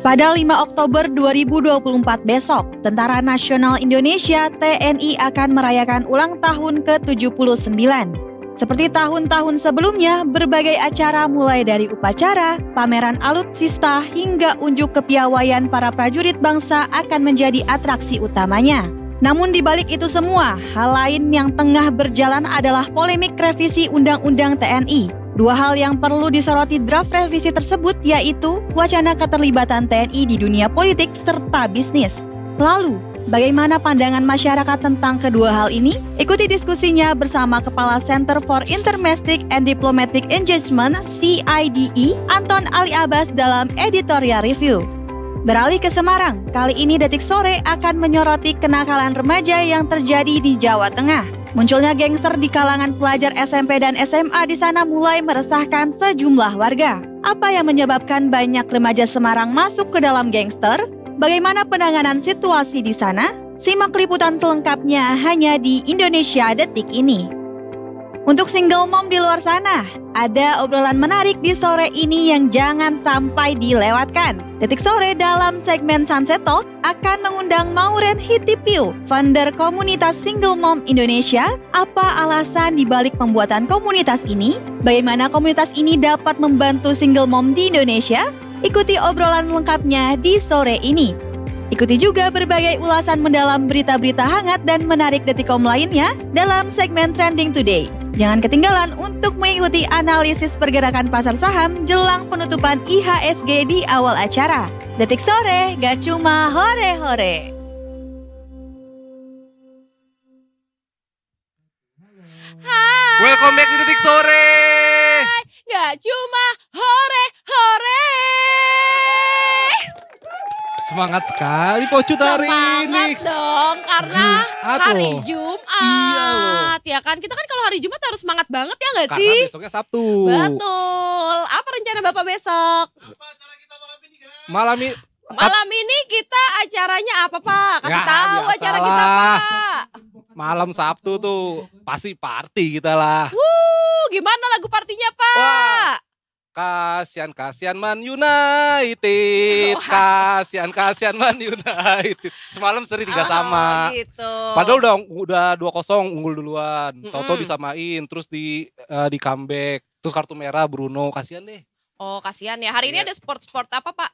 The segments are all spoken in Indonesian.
Pada 5 Oktober 2024 besok, Tentara Nasional Indonesia (TNI) akan merayakan ulang tahun ke-79. Seperti tahun-tahun sebelumnya, berbagai acara mulai dari upacara, pameran alutsista, hingga unjuk kepiawaian para prajurit bangsa akan menjadi atraksi utamanya. Namun di balik itu semua, hal lain yang tengah berjalan adalah polemik revisi Undang-Undang TNI. Dua hal yang perlu disoroti draft revisi tersebut yaitu wacana keterlibatan TNI di dunia politik serta bisnis. Lalu, bagaimana pandangan masyarakat tentang kedua hal ini? Ikuti diskusinya bersama Kepala Center for Intermestic and Diplomatic Engagement (CIDE) Anton Ali Abbas dalam Editorial Review. Beralih ke Semarang, kali ini Detik Sore akan menyoroti kenakalan remaja yang terjadi di Jawa Tengah. Munculnya gangster di kalangan pelajar SMP dan SMA di sana mulai meresahkan sejumlah warga. Apa yang menyebabkan banyak remaja Semarang masuk ke dalam gangster? Bagaimana penanganan situasi di sana? Simak liputan selengkapnya hanya di Indonesia Detik ini. Untuk single mom di luar sana, ada obrolan menarik di sore ini yang jangan sampai dilewatkan. Detik Sore dalam segmen Sunset Talk akan mengundang Maureen Hitipiu, founder komunitas Single Mom Indonesia. Apa alasan dibalik pembuatan komunitas ini? Bagaimana komunitas ini dapat membantu single mom di Indonesia? Ikuti obrolan lengkapnya di sore ini. Ikuti juga berbagai ulasan mendalam berita-berita hangat dan menarik Detikcom lainnya dalam segmen Trending Today. Jangan ketinggalan untuk mengikuti analisis pergerakan pasar saham jelang penutupan IHSG di awal acara. Detik Sore, gak cuma hore-hore. Hai. Welcome back di Detik Sore. Gak cuma hore-hore. Semangat sekali Pocut hari ini. Semangat dong, karena Jumat hari loh. Jumat. Iya loh. Ya kan, kita kan kalau hari Jumat harus semangat banget ya gak Karena sih? besoknya Sabtu. Betul. Apa rencana Bapak besok? Malam ini Malam ini kita acaranya apa Pak? Kasih Ya, tahu biasalah. acara kita Pak. malam Sabtu tuh pasti party kita lah. Gimana lagu partinya Pak? Wah. Kasian Man United. Kasian Man United. Semalam seri 3 sama. Gitu. Padahal udah 2-0 unggul duluan. Toto Mm-mm. disamain terus di comeback. Terus kartu merah Bruno, kasihan deh. Oh kasihan ya. Hari ini Iya. ada sport apa Pak?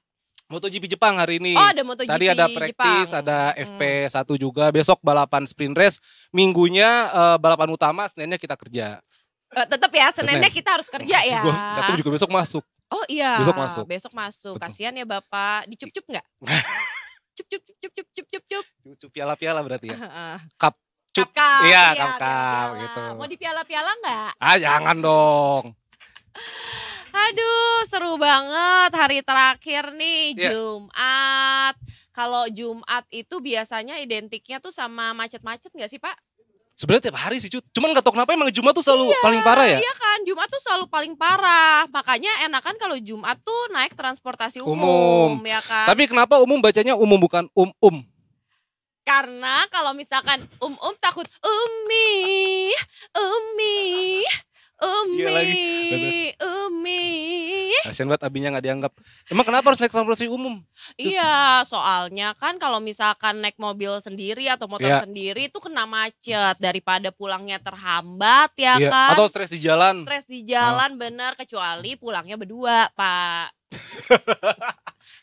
MotoGP Jepang hari ini. Oh ada MotoGP Tadi ada practice, Jepang. ada FP1 juga. Besok balapan sprint race. Minggunya balapan utama, Seninnya kita kerja. Tetap ya, Seninnya Senin. kita harus kerja ya. Satu juga besok masuk. Oh iya. Besok masuk. Besok masuk. Betul. Kasihan ya Bapak. Dicup-cup nggak? Cup. Cucu piala-piala berarti ya. Heeh. Cup. Cup. Cup-cup. Iya, Iya, cup piala-piala. gitu. Mau di piala-piala nggak? Ah jangan dong. Aduh, seru banget hari terakhir nih, Iya. Jumat. Kalau Jumat itu biasanya identiknya tuh sama macet-macet nggak sih Pak? Sebenarnya tiap hari sih Cut. Cuman gak tau kenapa emang Jumat tuh selalu paling parah ya. Iya kan, Jumat tuh selalu paling parah. Makanya enakan kalau Jumat tuh naik transportasi Umum. ya kan. Tapi kenapa umum bacanya umum bukan Karena kalau misalkan takut Umi. Iya lagi, Kasian banget abinya gak dianggap. Emang kenapa harus naik transportasi umum? Iya, soalnya kan kalau misalkan naik mobil sendiri atau motor Iya. sendiri itu kena macet daripada pulangnya terhambat ya Iya. kan. Atau stres di jalan. Stres di jalan bener, kecuali pulangnya berdua Pak.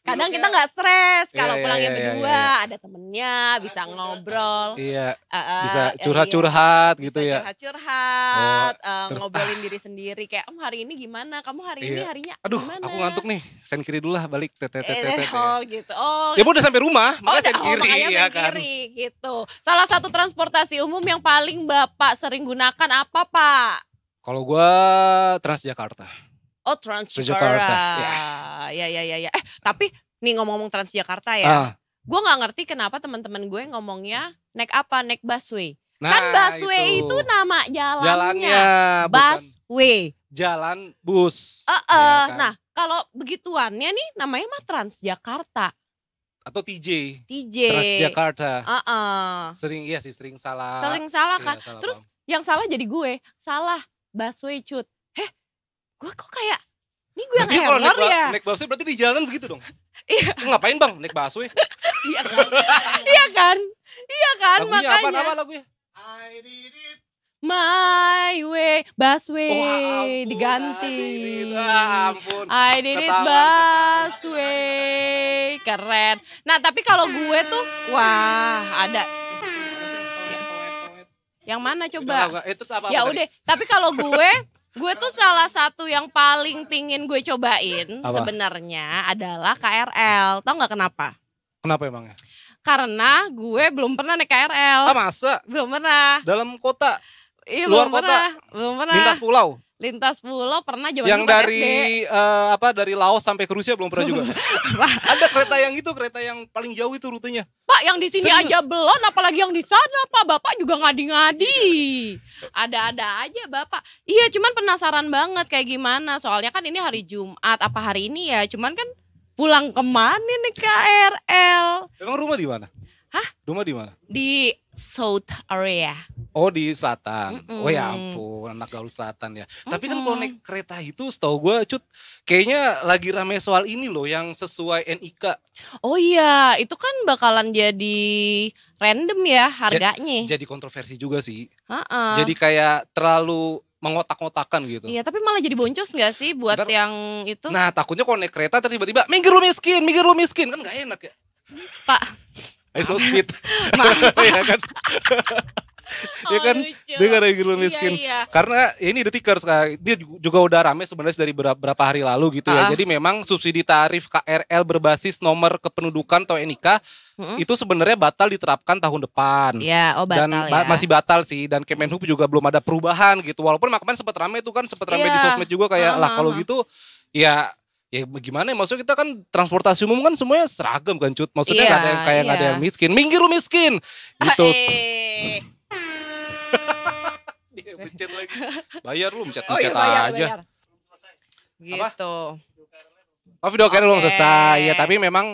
Kadang kita nggak stres kalau Iya, pulangnya iya, berdua, ada temennya, bisa ngobrol. Iya. Eh, Bisa iya. curhat-curhat gitu Bisa ya. curhat-curhat, terus, ngobrolin diri sendiri kayak hari ini gimana, kamu hari ini Iya. harinya Aduh, gimana? aku ngantuk nih. Sen kiri dulu lah balik. Oh gitu, oh Ya udah sampai rumah, makanya sen kiri makanya ya sen kan. kiri gitu. Salah satu transportasi umum yang paling Bapak sering gunakan apa Pak? Kalau gua Transjakarta. Oh Transjakarta. Transjakarta, Ya. Tapi nih ngomong-ngomong Transjakarta ya. Ah, Gue gak ngerti kenapa teman-teman gue ngomongnya naik apa? Naik busway. nah Kan busway itu nama jalannya jalannya. bukan Busway. jalan bus. Ya kan? Nah kalau begituannya nih namanya mah Transjakarta. Atau TJ. TJ. Transjakarta. Sering Sering salah. salah Iya, kan. salah Terus paham. yang salah jadi gue. Salah busway cut. Gue kok kayak Ini gue yang Berarti kalau error ya. naik busway berarti di jalanan begitu dong. Iya. Lu ngapain bang naik busway? Iya kan? Iya kan? Iya kan Lagunya makanya. apa nama lagunya? I did it. My way, busway ampun, diganti. Ampun. I did it Ketahuan busway. Keren. Nah, tapi kalau gue tuh wah, ada yang mana coba? Terus apa? Ya udah, tapi kalau gue tuh salah satu yang paling pingin gue cobain Apa? sebenarnya adalah KRL. Tahu nggak kenapa? Kenapa emangnya? Karena gue belum pernah naik KRL. Ah masa? Belum pernah. Dalam kota? Iya, Luar belum kota? pernah. Belum pernah. Lintas pulau? Lintas pulau pernah zaman Yang dulu pas dari SD. dari Laos sampai ke Rusia belum pernah juga. Ada kereta yang itu, kereta yang paling jauh itu rutenya. Pak, yang di sini Serius? aja belum, apalagi yang di sana, Pak. Bapak juga ngadi-ngadi. Ada-ada aja, Bapak. Iya, cuman penasaran banget kayak gimana. Soalnya kan ini hari Jumat, apa hari ini ya? Cuman kan pulang kemana nih KRL? Emang rumah di mana? Hah? Rumah di mana? Di South Area. Oh di selatan. Mm-mm. Oh ya ampun, anak gaul selatan ya. Tapi kan kalau naik kereta itu setahu gue Cut, kayaknya lagi rame soal ini loh yang sesuai NIK. Oh iya, itu kan bakalan jadi random ya harganya. Jadi kontroversi juga sih. Heeh. Jadi kayak terlalu mengotak-ngotakan gitu. Iya, tapi malah jadi boncos gak sih buat Ntar- yang itu? Nah takutnya kalau naik kereta tiba-tiba minggir lu miskin, kan gak enak ya. Pak. I so sweet. Maaf. Ya kan? Ya kan? lucu. Dia gak minggir lu miskin. Iya. Karena ini Detikers, dia juga udah rame sebenarnya dari beberapa hari lalu gitu ya. Jadi memang subsidi tarif KRL berbasis nomor kependudukan atau NIK itu sebenarnya batal diterapkan tahun depan. Iya, oh batal Dan ya. masih batal sih, dan Kemenhub juga belum ada perubahan gitu. Walaupun kemarin sempat rame itu kan, sempat rame di Iya. sosmed juga kayak lah kalau gitu ya gimana ya, maksudnya kita kan transportasi umum kan semuanya seragam kan Cut. Maksudnya Iya, nggak ada yang kayak nggak ada iya. yang miskin. Minggir lu miskin. Gitu. Dia mencet lagi. Bayar lu mencet Oh iya, aja. bayar. Gitu. Oh video KRL belum Oke. selesai ya, tapi memang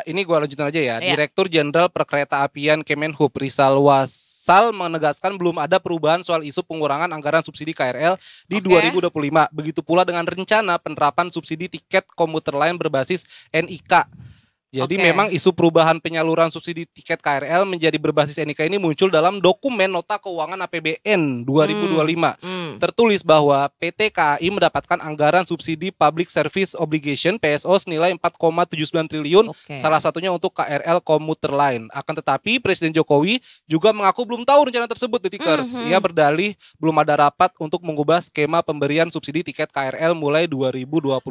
ini gua lanjutin aja ya. Iya. Direktur Jenderal Perkeretaapian Kemenhub Rizal Wasal menegaskan belum ada perubahan soal isu pengurangan anggaran subsidi KRL di Oke. 2025. Begitu pula dengan rencana penerapan subsidi tiket komuter lain berbasis NIK. Jadi Oke. memang isu perubahan penyaluran subsidi tiket KRL menjadi berbasis NIK ini muncul dalam dokumen Nota Keuangan APBN 2025. Tertulis bahwa PT KAI mendapatkan anggaran subsidi Public Service Obligation PSO senilai 4,79 triliun, Oke. salah satunya untuk KRL komuter lain. Akan tetapi Presiden Jokowi juga mengaku belum tahu rencana tersebut, Detikers. Ia berdalih belum ada rapat untuk mengubah skema pemberian subsidi tiket KRL mulai 2025.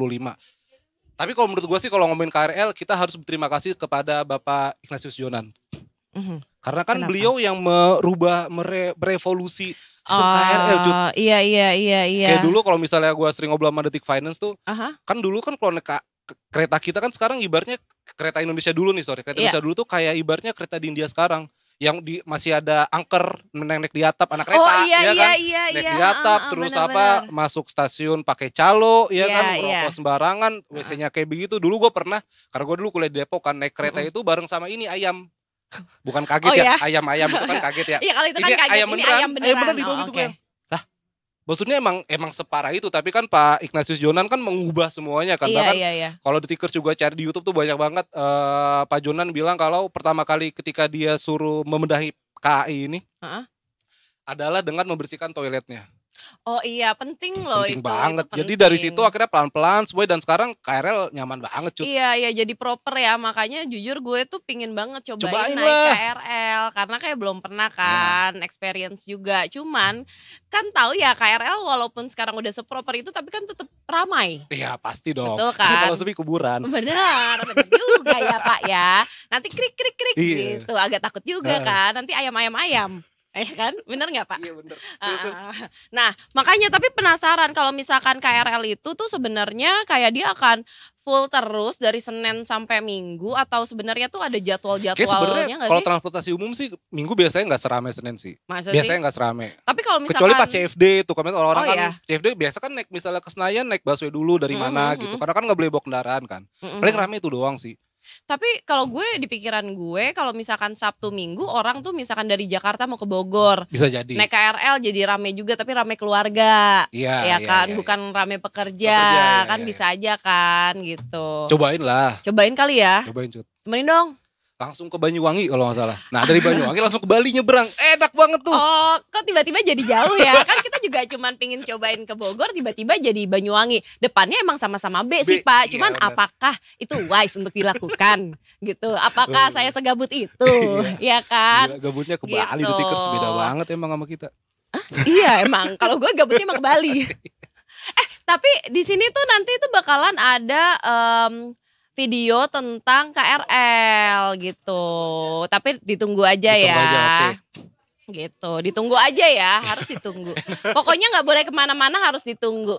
Tapi kalau menurut gue sih kalau ngomongin KRL kita harus berterima kasih kepada Bapak Ignatius Jonan. Karena kan Kenapa? beliau yang merevolusi sistem KRL Cut. Iya. Kayak dulu kalau misalnya gue sering ngobrol sama Detik Finance tuh, Aha. kan dulu kan kalau naik kereta kita kan sekarang ibaratnya kereta Indonesia dulu nih, kereta Iya. Indonesia dulu tuh kayak ibaratnya kereta di India sekarang. Yang masih ada angker naik di atap anak kereta, Oh iya, ya kan? iya. Naik di atap, terus masuk stasiun pakai calo, ya Iya, kan, iya. merokok sembarangan, WC-nya kayak begitu. Dulu gue pernah, karena gue dulu kuliah di Depok kan, naik kereta itu bareng sama ini ayam. Bukan kaget Oh, ya, iya? ayam itu kan kaget ya. Iya, kalau itu kan Ini kaget, ayam ini beneran, ayam beneran. ayam beneran di bawah Oh, gitu oke. gue. Lah, maksudnya emang separah itu, tapi kan Pak Ignatius Jonan kan mengubah semuanya kan. Bahkan Iya. kalau di Tikers juga cari di YouTube tuh banyak banget Pak Jonan bilang kalau pertama kali ketika dia suruh membenahi KAI ini adalah dengan membersihkan toiletnya. Oh iya, penting loh Penting itu. banget. Itu Jadi dari penting. situ akhirnya pelan-pelan semuanya, dan sekarang KRL nyaman banget Cut. Iya, jadi proper ya. Makanya jujur gue tuh pingin banget cobain Cobain naik lah. KRL. Karena kayak belum pernah kan, experience juga. Cuman kan tahu ya KRL walaupun sekarang udah seproper itu tapi kan tetap ramai. Iya pasti dong. Betul kan? Kalau sepi kuburan. Benar juga ya Pak ya. Nanti krik Iya. gitu. Agak takut juga kan. Nanti ayam. Kan? Bener nggak Pak? Iya bener. Nah, makanya tapi penasaran kalau misalkan KRL itu tuh sebenarnya kayak dia akan full terus dari Senin sampai Minggu, atau sebenarnya tuh ada Kayak sebenarnya jadwal-jadwalnya nggak kalau sih? transportasi umum sih Minggu biasanya nggak serame Senin sih. Masa Biasanya sih? nggak serame. Tapi kalau misalkan Kecuali pas CFD tuh, kan orang-orang Oh, kan iya. CFD biasa kan naik misalnya ke Senayan naik busway dulu dari mana gitu. Karena kan nggak boleh bawa kendaraan kan. Paling rame itu doang sih. Tapi kalau gue di pikiran gue kalau misalkan Sabtu Minggu orang tuh misalkan dari Jakarta mau ke Bogor. Bisa jadi. Naik KRL jadi rame juga tapi rame keluarga. Iya, ya iya, kan, iya, bukan iya. rame pekerja, Pekerja, kan iya, bisa aja kan gitu. Cobain lah. Cobain kali ya. Cobain Cut. Temenin dong. Langsung ke Banyuwangi kalau nggak salah. Nah dari Banyuwangi langsung ke Bali nyebrang. Enak banget tuh. Oh, kok tiba-tiba jadi jauh ya? Kan kita juga cuman pingin cobain ke Bogor, tiba-tiba jadi Banyuwangi. Depannya emang sama-sama B sih, Pak. Iya, Cuman benar. apakah itu wise untuk dilakukan gitu? Apakah saya segabut itu? Ya kan? Gila, gabutnya ke Bali Gitu. Detikers beda banget emang sama kita. Iya, emang. Kalau gue gabutnya emang ke Bali. Tapi di sini tuh nanti tuh bakalan ada video tentang KRL gitu. Tapi ditunggu aja Ditunggu ya. aja, oke. Gitu, ditunggu aja ya, harus ditunggu. Pokoknya nggak boleh kemana-mana, harus ditunggu.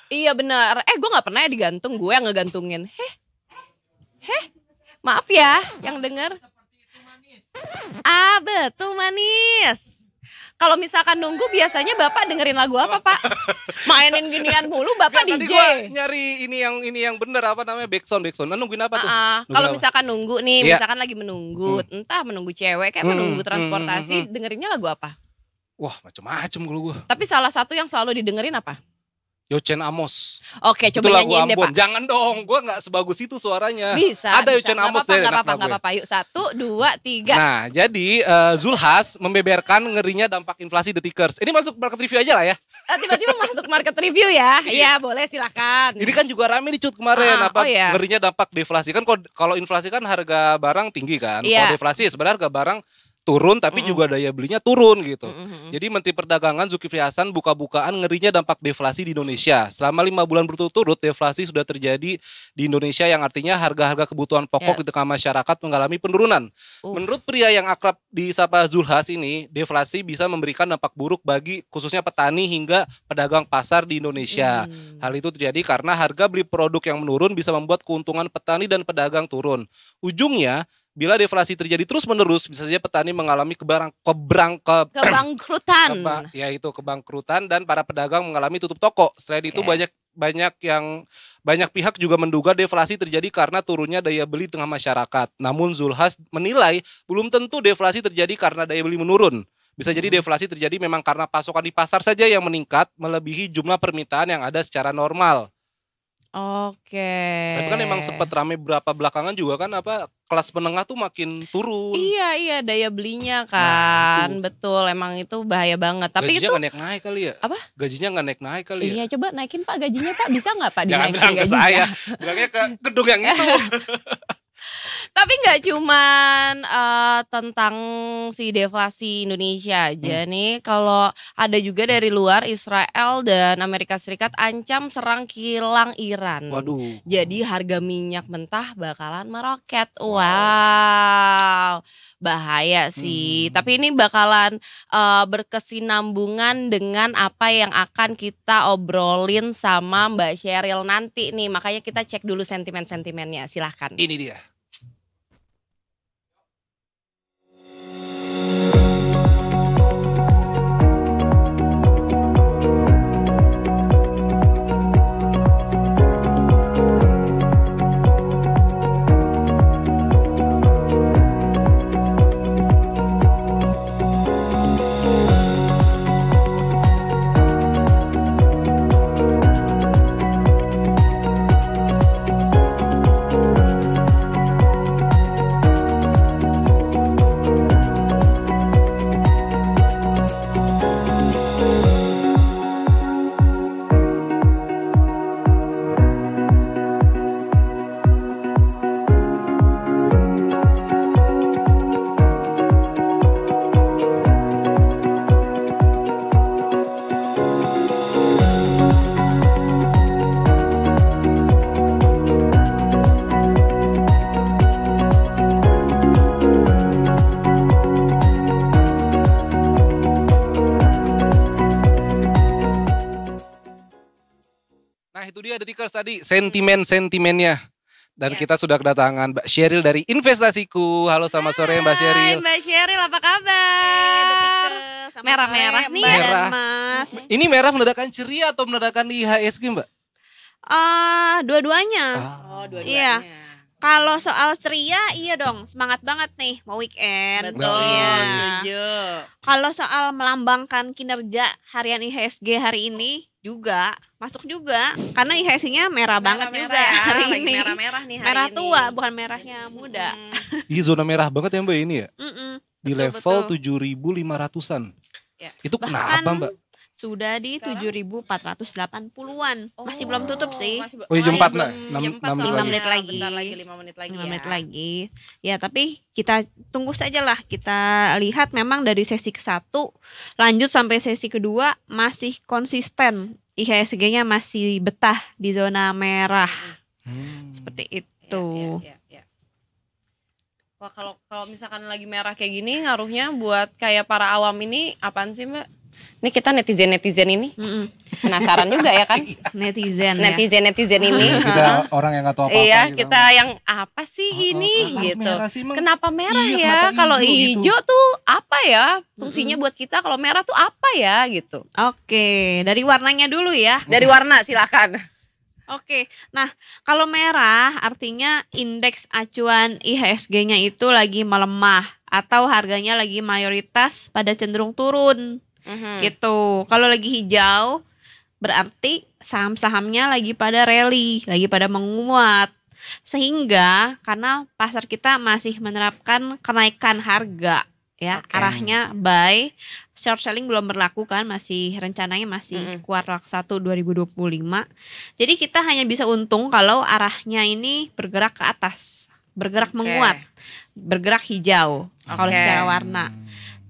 Iya benar. Gue nggak pernah ya digantung, gue yang ngegantungin. Maaf ya, yang denger. Ah betul manis. Kalau misalkan nunggu biasanya Bapak dengerin lagu apa Pak? Mainin ginian mulu Bapak Tadi DJ. gua nyari ini yang bener apa namanya backsound. Nah, nungguin apa tuh? Nungguin Kalau apa? misalkan nunggu nih, Iya. misalkan lagi menunggu, entah menunggu cewek kayak menunggu transportasi, dengerinnya lagu apa? Wah macem-macem kalau gua. Tapi salah satu yang selalu didengerin apa? Yocen Amos. Oke, Itu coba lagu nyanyiin deh Ambon. Pak. Jangan dong, gua nggak sebagus itu suaranya. Bisa. Ada bisa. Yocen Nggak Amos apa-apa, deh. nggak enak apa-apa, nggak gue. apa-apa. Yuk 1, 2, 3. Nah, jadi Zulhas membeberkan ngerinya dampak inflasi Detikers. Ini masuk market review aja lah ya. Tiba-tiba masuk market review ya. Iya, boleh silakan. Ini kan juga rame nih Cut kemarin apa iya. ngerinya dampak deflasi. Kan kalau inflasi kan harga barang tinggi kan. Iya. Kalau deflasi ya sebenarnya harga barang turun tapi juga daya belinya turun gitu. Jadi Menteri Perdagangan Zulkifli Hasan buka-bukaan ngerinya dampak deflasi di Indonesia. Selama 5 bulan berturut-turut deflasi sudah terjadi di Indonesia yang artinya harga-harga kebutuhan pokok di tengah masyarakat mengalami penurunan. Menurut pria yang akrab disapa Zulhas ini, deflasi bisa memberikan dampak buruk bagi khususnya petani hingga pedagang pasar di Indonesia. Hal itu terjadi karena harga beli produk yang menurun bisa membuat keuntungan petani dan pedagang turun. Ujungnya, bila deflasi terjadi terus-menerus, bisa saja petani mengalami Kebangkrutan. kebangkrutan dan para pedagang mengalami tutup toko. Selain itu banyak pihak juga menduga deflasi terjadi karena turunnya daya beli di tengah masyarakat. Namun Zulhas menilai belum tentu deflasi terjadi karena daya beli menurun. Bisa jadi deflasi terjadi memang karena pasokan di pasar saja yang meningkat melebihi jumlah permintaan yang ada secara normal. Oke. Tapi kan emang sempat rame berapa belakangan juga kan apa kelas menengah tuh makin turun. Iya daya belinya kan. Betul, emang itu bahaya banget. Tapi gajinya itu nggak naik-naik kali ya? Apa? Gajinya nggak naik-naik kali ya? Iya, coba naikin Pak gajinya Pak. Bisa nggak Pak Jangan dinaikin bilang ke gajinya? saya, bilangnya ke gedung yang itu. Tapi nggak cuman tentang si deflasi Indonesia aja nih. Kalau ada juga dari luar, Israel dan Amerika Serikat ancam serang kilang Iran. Waduh. Jadi harga minyak mentah bakalan meroket. Wow, bahaya sih. Tapi ini bakalan berkesinambungan dengan apa yang akan kita obrolin sama Mbak Sheryl nanti nih. Makanya kita cek dulu sentimen-sentimennya. Silahkan. Ini dia. Nah itu dia Detikers tadi sentimen-sentimennya. Dan kita sudah kedatangan Mbak Sheryl dari Investasiku. Halo selamat sore Mbak Sheryl. Hai Mbak Sheryl, apa kabar? Merah-merah nih. Merah. Mas. Ini merah menandakan ceria atau menandakan IHSG Mbak? Dua-duanya. Oh, Iya. dua-duanya. Kalau soal ceria, iya dong, semangat banget nih mau weekend. Betul, Iya. setuju. Kalau soal melambangkan kinerja harian IHSG hari ini juga masuk juga, karena IHSG-nya merah banget juga ya, hari lagi ini. merah-merah nih hari Merah ini. tua, bukan merahnya muda. Ih, zona merah banget ya Mbak ini ya. Di Betul, level betul. 7.500-an. Ya. Itu Bahkan kenapa Mbak? sudah di Sekarang? 7.480-an. Masih belum tutup sih. Oh iya, jam 4 belum, nah. Jam 4 6 5 menit lagi. Bentar lagi 5 menit lagi 5 ya. menit lagi. Ya, tapi kita tunggu saja lah. Kita lihat memang dari sesi ke-1 lanjut sampai sesi kedua masih konsisten. IHSG-nya masih betah di zona merah. Seperti itu. Ya. Wah, kalau misalkan lagi merah kayak gini ngaruhnya buat kayak para awam ini apaan sih Mbak? Ini kita netizen ini penasaran juga ya kan? Netizen ya. Netizen ini. Kita orang yang nggak tahu apa-apa. Iya, gitu. kita yang apa sih ini Kenapa gitu. merah sih, Mang? Kenapa merah Iya, ya? kenapa Kalau hijau gitu? hijau tuh apa ya? Fungsinya buat kita, kalau merah tuh apa ya gitu. Oke, dari warnanya dulu ya. Dari warna silakan. Oke, nah kalau merah artinya indeks acuan IHSG-nya itu lagi melemah atau harganya lagi mayoritas pada cenderung turun gitu. Kalau lagi hijau berarti saham-sahamnya lagi pada rally, lagi pada menguat. Sehingga karena pasar kita masih menerapkan kenaikan harga ya, Oke. arahnya buy, short selling belum berlaku kan, masih rencananya masih kuartal 1 2025. Jadi kita hanya bisa untung kalau arahnya ini bergerak ke atas, bergerak menguat, bergerak hijau kalau Oke. secara warna.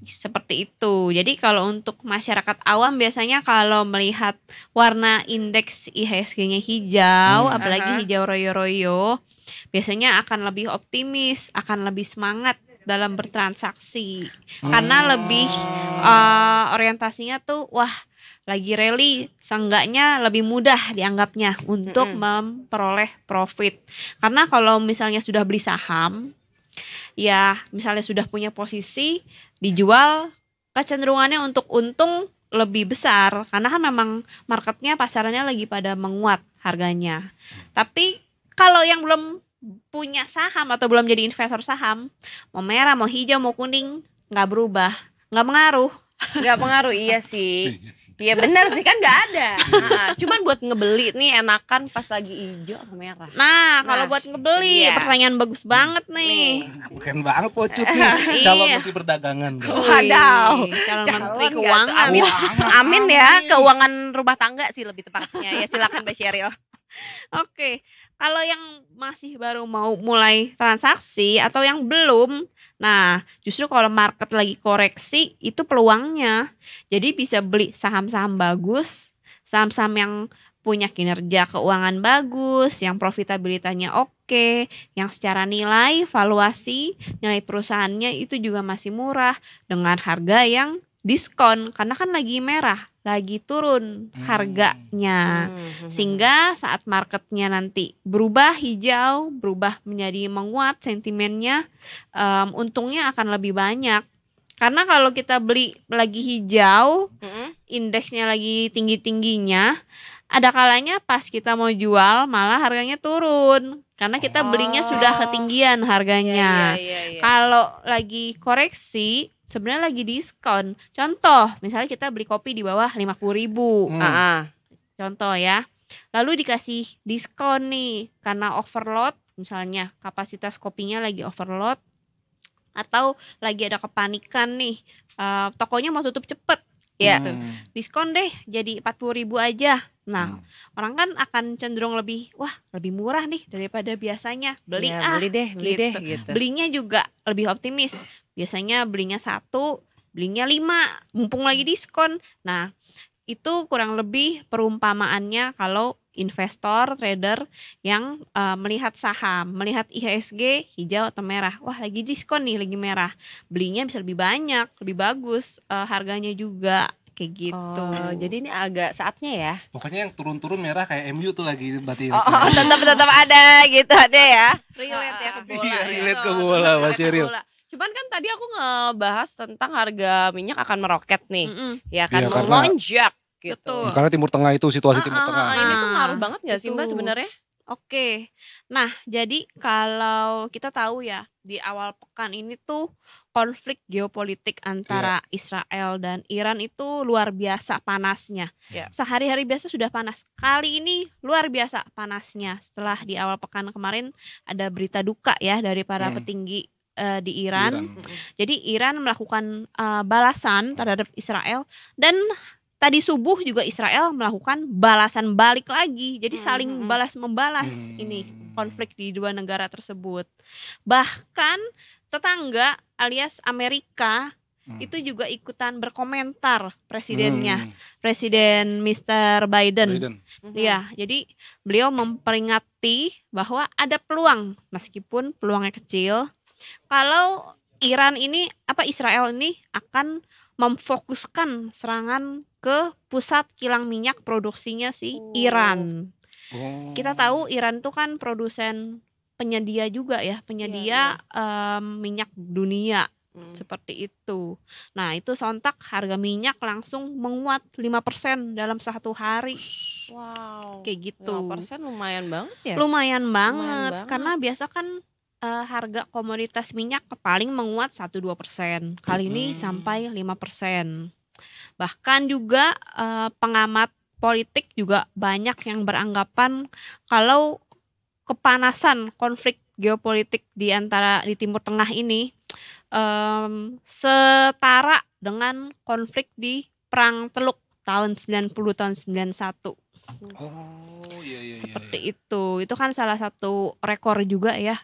Seperti itu. Jadi kalau untuk masyarakat awam biasanya kalau melihat warna indeks IHSG-nya hijau, apalagi hijau royo-royo, biasanya akan lebih optimis, akan lebih semangat dalam bertransaksi. Karena lebih orientasinya tuh wah, lagi rally, seenggaknya lebih mudah dianggapnya untuk memperoleh profit. Karena kalau misalnya sudah beli saham, ya misalnya sudah punya posisi, dijual, kecenderungannya untuk untung lebih besar karena kan memang marketnya, pasarannya lagi pada menguat harganya. Tapi kalau yang belum punya saham atau belum jadi investor saham, mau merah, mau hijau, mau kuning, nggak berubah, nggak pengaruh. Nggak pengaruh, iya sih. Iya benar sih, kan nggak ada. Cuman buat ngebeli nih enakan pas lagi hijau atau merah. Nah, kalau buat ngebeli, iya. pertanyaan bagus banget nih. Keren banget Pocut nih. Calon Iya. Menteri Perdagangan. Wadaw. Wih, calon Calon menteri nggak keuangan. tuh? Amin. Amin ya, keuangan rumah tangga sih lebih tepatnya. Ya silakan Mbak Sheryl. Oke, kalau yang masih baru mau mulai transaksi atau yang belum, nah justru kalau market lagi koreksi itu peluangnya. Jadi bisa beli saham-saham bagus, saham-saham yang punya kinerja keuangan bagus, yang profitabilitasnya oke, yang secara nilai, valuasi, nilai perusahaannya itu juga masih murah dengan harga yang diskon karena kan lagi merah, lagi turun harganya. Sehingga saat marketnya nanti berubah hijau, berubah menjadi menguat sentimennya, untungnya akan lebih banyak. Karena kalau kita beli lagi hijau, indeksnya lagi tinggi-tingginya, ada kalanya pas kita mau jual malah harganya turun. Karena kita belinya sudah ketinggian harganya. Kalau lagi koreksi, sebenarnya lagi diskon. Contoh, misalnya kita beli kopi di bawah 50.000. Contoh ya. Lalu dikasih diskon nih karena overload, misalnya kapasitas kopinya lagi overload atau lagi ada kepanikan nih, tokonya mau tutup cepet. Gitu. Diskon deh jadi 40.000 aja. Nah, orang kan akan cenderung lebih murah nih daripada biasanya. Beli deh gitu. Belinya juga lebih optimis. Biasanya belinya 1, belinya 5, mumpung lagi diskon. Nah, itu kurang lebih perumpamaannya kalau investor, trader yang melihat saham, melihat IHSG hijau atau merah. Wah, lagi diskon nih, lagi merah. Belinya bisa lebih banyak, lebih bagus harganya juga kayak gitu. Jadi ini agak saatnya ya. Pokoknya yang turun-turun merah kayak MU tuh lagi berarti. Tetap ada gitu ada ya. Relate ya ke bola. Iya, ya. relate ke bola, Mas Sheryl. Cuman kan tadi aku ngebahas tentang harga minyak akan meroket nih. Ya kan, Iya, karena melonjak. gitu. Betul. Karena Timur Tengah itu situasi Timur Tengah. Ini tuh Ah, ngaruh banget gak sih Mbak itu. sebenarnya? Oke, nah jadi kalau kita tahu ya di awal pekan ini tuh konflik geopolitik antara Israel dan Iran itu luar biasa panasnya. Iya. Sehari-hari biasa sudah panas, kali ini luar biasa panasnya. Setelah di awal pekan kemarin ada berita duka ya dari para petinggi di Iran. Jadi Iran melakukan balasan terhadap Israel dan tadi subuh juga Israel melakukan balasan balik lagi. Jadi saling balas membalas ini konflik di dua negara tersebut. Bahkan tetangga alias Amerika itu juga ikutan berkomentar presidennya, Presiden Mr. Biden. Ya, jadi beliau memperingati bahwa ada peluang meskipun peluangnya kecil kalau Israel ini akan memfokuskan serangan ke pusat kilang minyak produksinya Iran. Kita tahu Iran itu kan produsen penyedia juga ya, penyedia minyak dunia. Seperti itu. Nah, itu sontak harga minyak langsung menguat 5% dalam satu hari. Wow. Kayak gitu. 5% lumayan banget ya? Lumayan banget. banget. Karena biasa kan harga komoditas minyak paling menguat 1-2%. Kali ini sampai 5%. Bahkan juga pengamat politik juga banyak yang beranggapan kalau kepanasan konflik geopolitik di Timur Tengah ini setara dengan konflik di Perang Teluk tahun 90 tahun 91. Oh iya. Seperti itu. Itu kan salah satu rekor juga ya.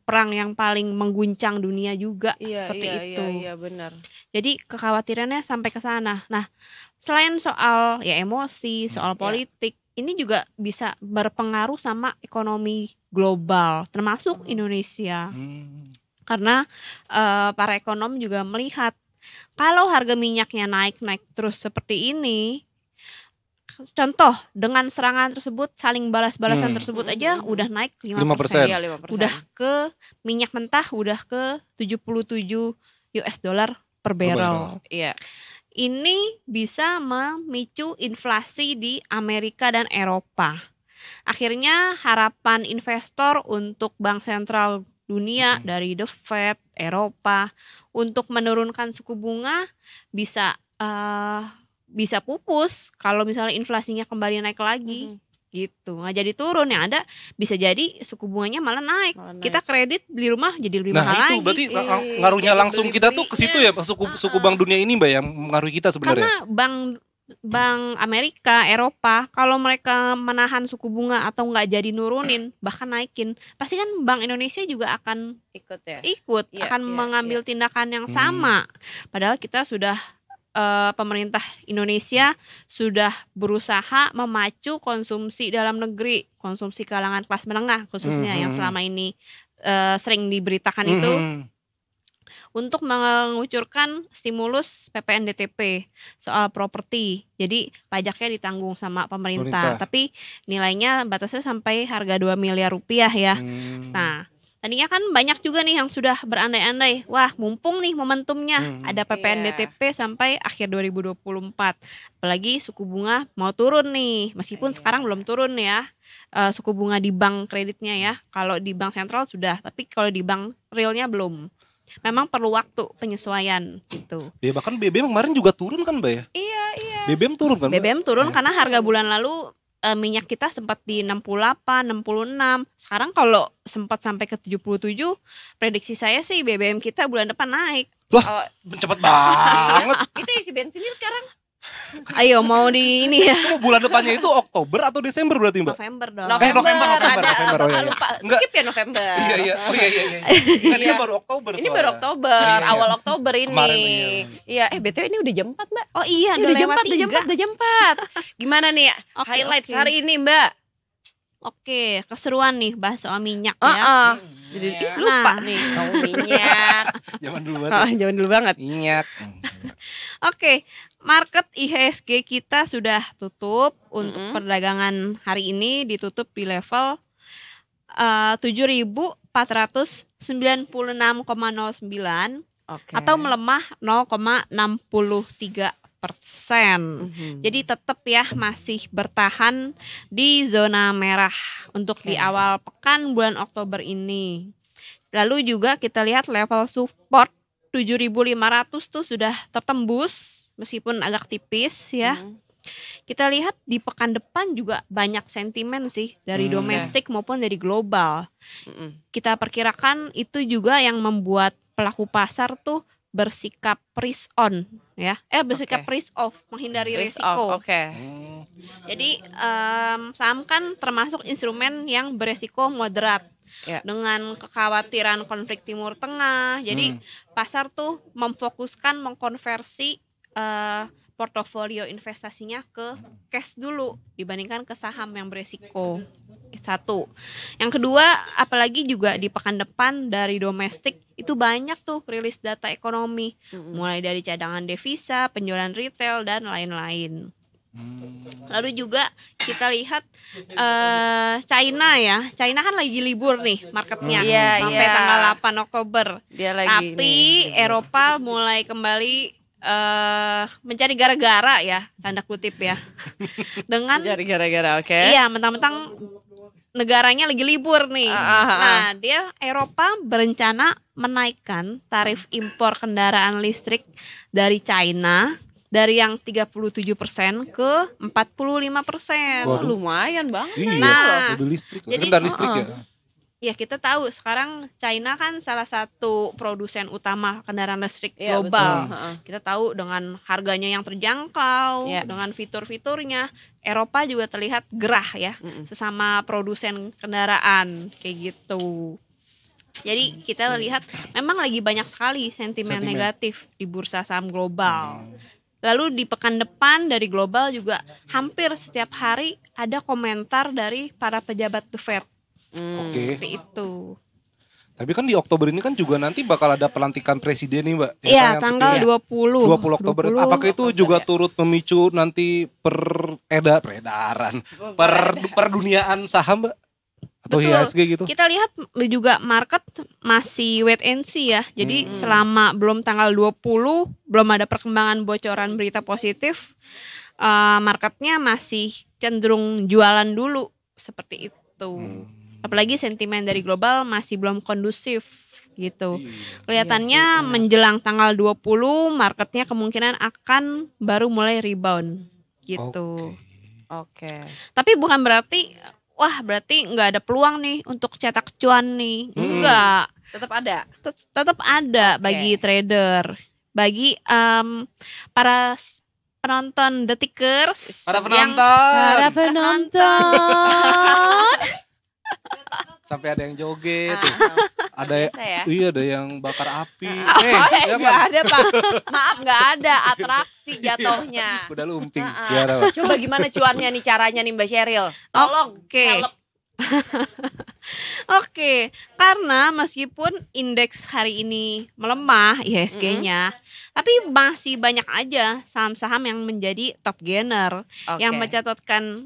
Perang yang paling mengguncang dunia juga seperti itu. Iya, benar. Jadi kekhawatirannya sampai ke sana. Nah, selain soal ya emosi, soal politik, ini juga bisa berpengaruh sama ekonomi global, termasuk Indonesia. Karena para ekonom juga melihat kalau harga minyaknya naik terus seperti ini, contoh dengan serangan tersebut, saling balas-balasan tersebut aja udah naik 5%. Iya, 5%. Udah ke minyak mentah udah ke 77 US dollar per barrel. Iya. Ini bisa memicu inflasi di Amerika dan Eropa. Akhirnya harapan investor untuk bank sentral dunia dari The Fed, Eropa untuk menurunkan suku bunga bisa pupus kalau misalnya inflasinya kembali naik lagi. Gitu. Nggak jadi turun, yang ada bisa jadi suku bunganya malah naik. Kita kredit beli rumah jadi lebih mahal lagi. Nah itu berarti ngaruhnya langsung kita tuh ke situ ya, suku Bank Dunia ini Mbak, yang mengaruhi kita sebenarnya. Karena Bank Amerika, Eropa, kalau mereka menahan suku bunga atau nggak jadi nurunin, bahkan naikin, pasti kan Bank Indonesia juga akan ikut, akan mengambil tindakan yang sama. Padahal kita sudah pemerintah Indonesia sudah berusaha memacu konsumsi dalam negeri, konsumsi kalangan kelas menengah khususnya yang selama ini sering diberitakan itu, untuk mengucurkan stimulus PPNDTP soal properti. Jadi pajaknya ditanggung sama pemerintah. Tapi nilainya batasnya sampai harga 2 miliar rupiah ya. Nah, tadinya kan banyak juga nih yang sudah berandai-andai, wah mumpung nih momentumnya ada PPNDTP sampai akhir 2024. Apalagi suku bunga mau turun nih, meskipun sekarang belum turun ya suku bunga di bank kreditnya ya. Kalau di bank sentral sudah, tapi kalau di bank realnya belum. Memang perlu waktu penyesuaian gitu. Ya bahkan BBM kemarin juga turun kan Mbak ya? Iya. BBM turun kan Mbak? BBM turun karena harga bulan lalu minyak kita sempat di 68, 66. Sekarang kalau sempat sampai ke 77, prediksi saya sih BBM kita bulan depan naik. Wah, cepet banget. Kita isi bensin yuk sekarang. Ayo mau di ini ya. Bulan depannya itu Oktober atau Desember berarti Mbak? November dong. November. Ada Oh, iya. lupa Enggak. skip ya November. Iya. Oh iya. Kan ini baru Oktober Ini baru Oktober, Iya. awal Oktober ini. Kemarin, Iya, BTW ini udah jam 4, Mbak. Oh iya, Udah jam 4. Gimana nih Oke, highlights oke. hari ini, Mbak? Oke, keseruan nih bahas soal minyak ya. Jadi Iya. lupa Nah. nih kamu minyak. Zaman dulu banget. Jangan dulu banget. Minyak. Oke, market IHSG kita sudah tutup untuk perdagangan hari ini, ditutup di level 7.496,09 Oke. atau melemah 0,63%. Jadi tetap ya masih bertahan di zona merah untuk di awal pekan bulan Oktober ini. Lalu juga kita lihat level support 7.500 tuh sudah tertembus meskipun agak tipis ya. Kita lihat di pekan depan juga banyak sentimen sih dari domestik maupun dari global. Kita perkirakan itu juga yang membuat pelaku pasar tuh bersikap risk on ya, bersikap risk off, menghindari risiko. Jadi saham kan termasuk instrumen yang beresiko moderat. Dengan kekhawatiran konflik Timur Tengah, jadi pasar tuh memfokuskan mengkonversi portofolio investasinya ke cash dulu dibandingkan ke saham yang beresiko. Satu. Yang kedua, apalagi juga di pekan depan dari domestik itu banyak tuh rilis data ekonomi, mulai dari cadangan devisa, penjualan retail dan lain-lain. Lalu juga kita lihat China ya. China kan lagi libur nih marketnya sampai tanggal 8 Oktober. Tapi Eropa mulai kembali mencari gara-gara ya, tanda kutip ya. Dengan Mencari gara-gara, iya, mentang-mentang negaranya lagi libur nih. Nah, Eropa berencana menaikkan tarif impor kendaraan listrik dari China dari yang 37% ke 45%. Lumayan banget. Iya, mobil listrik, kendaraan listrik ya. Ya, kita tahu sekarang China kan salah satu produsen utama kendaraan listrik global. Kita tahu dengan harganya yang terjangkau, dengan fitur-fiturnya, Eropa juga terlihat gerah ya, sesama produsen kendaraan kayak gitu. Jadi kita lihat memang lagi banyak sekali sentimen negatif di bursa saham global. Lalu di pekan depan dari global juga hampir setiap hari ada komentar dari para pejabat The Fed. Seperti itu. Tapi kan di Oktober ini kan juga nanti bakal ada pelantikan presiden nih, Mbak. Iya, tanggal 20 Oktober. Apakah itu juga turut memicu nanti peredaran, perduniaan saham, Mbak? Atau IHSG gitu? Kita lihat juga market masih wait and see ya. Jadi selama belum tanggal 20 belum ada perkembangan bocoran berita positif, marketnya masih cenderung jualan dulu seperti itu. Apalagi sentimen dari global masih belum kondusif gitu. Kelihatannya menjelang tanggal 20 marketnya kemungkinan akan baru mulai rebound gitu. Tapi bukan berarti nggak ada peluang nih untuk cetak cuan nih. Enggak. Tetap ada bagi trader, bagi para penonton Detikers, Para penonton. Sampai ada yang joget, ada ada yang bakar api. Nggak ada, Pak. Maaf, nggak ada atraksi jatuhnya. Udah lumping. Coba gimana cuannya nih, caranya nih Mbak Sheryl? Tolong. Oke, karena meskipun indeks hari ini melemah IHSG-nya, tapi masih banyak aja saham-saham yang menjadi top gainer, yang mencatatkan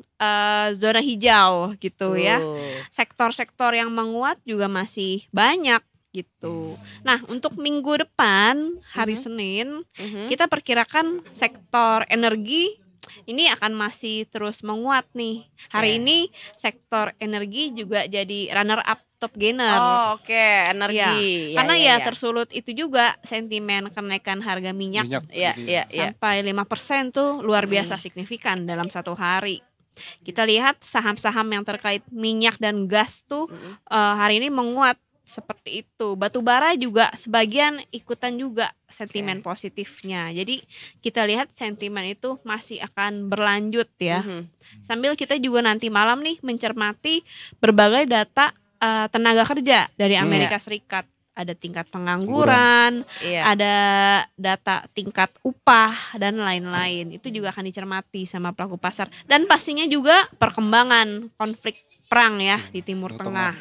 zona hijau gitu ya. Sektor-sektor yang menguat juga masih banyak gitu. Nah, untuk minggu depan hari Senin, kita perkirakan sektor energi ini akan masih terus menguat nih. Hari ini sektor energi juga jadi runner up top gainer. Energi. Karena tersulut itu juga sentimen kenaikan harga minyak. Sampai 5% tuh luar biasa signifikan dalam satu hari. Kita lihat saham-saham yang terkait minyak dan gas tuh hari ini menguat. Seperti itu. Batu bara juga sebagian ikutan juga sentimen positifnya. Jadi kita lihat sentimen itu masih akan berlanjut ya. Sambil kita juga nanti malam nih mencermati berbagai data tenaga kerja dari Amerika Serikat. Ada tingkat pengangguran, ada data tingkat upah dan lain-lain. Itu juga akan dicermati sama pelaku pasar. Dan pastinya juga perkembangan konflik perang ya di Timur Tengah.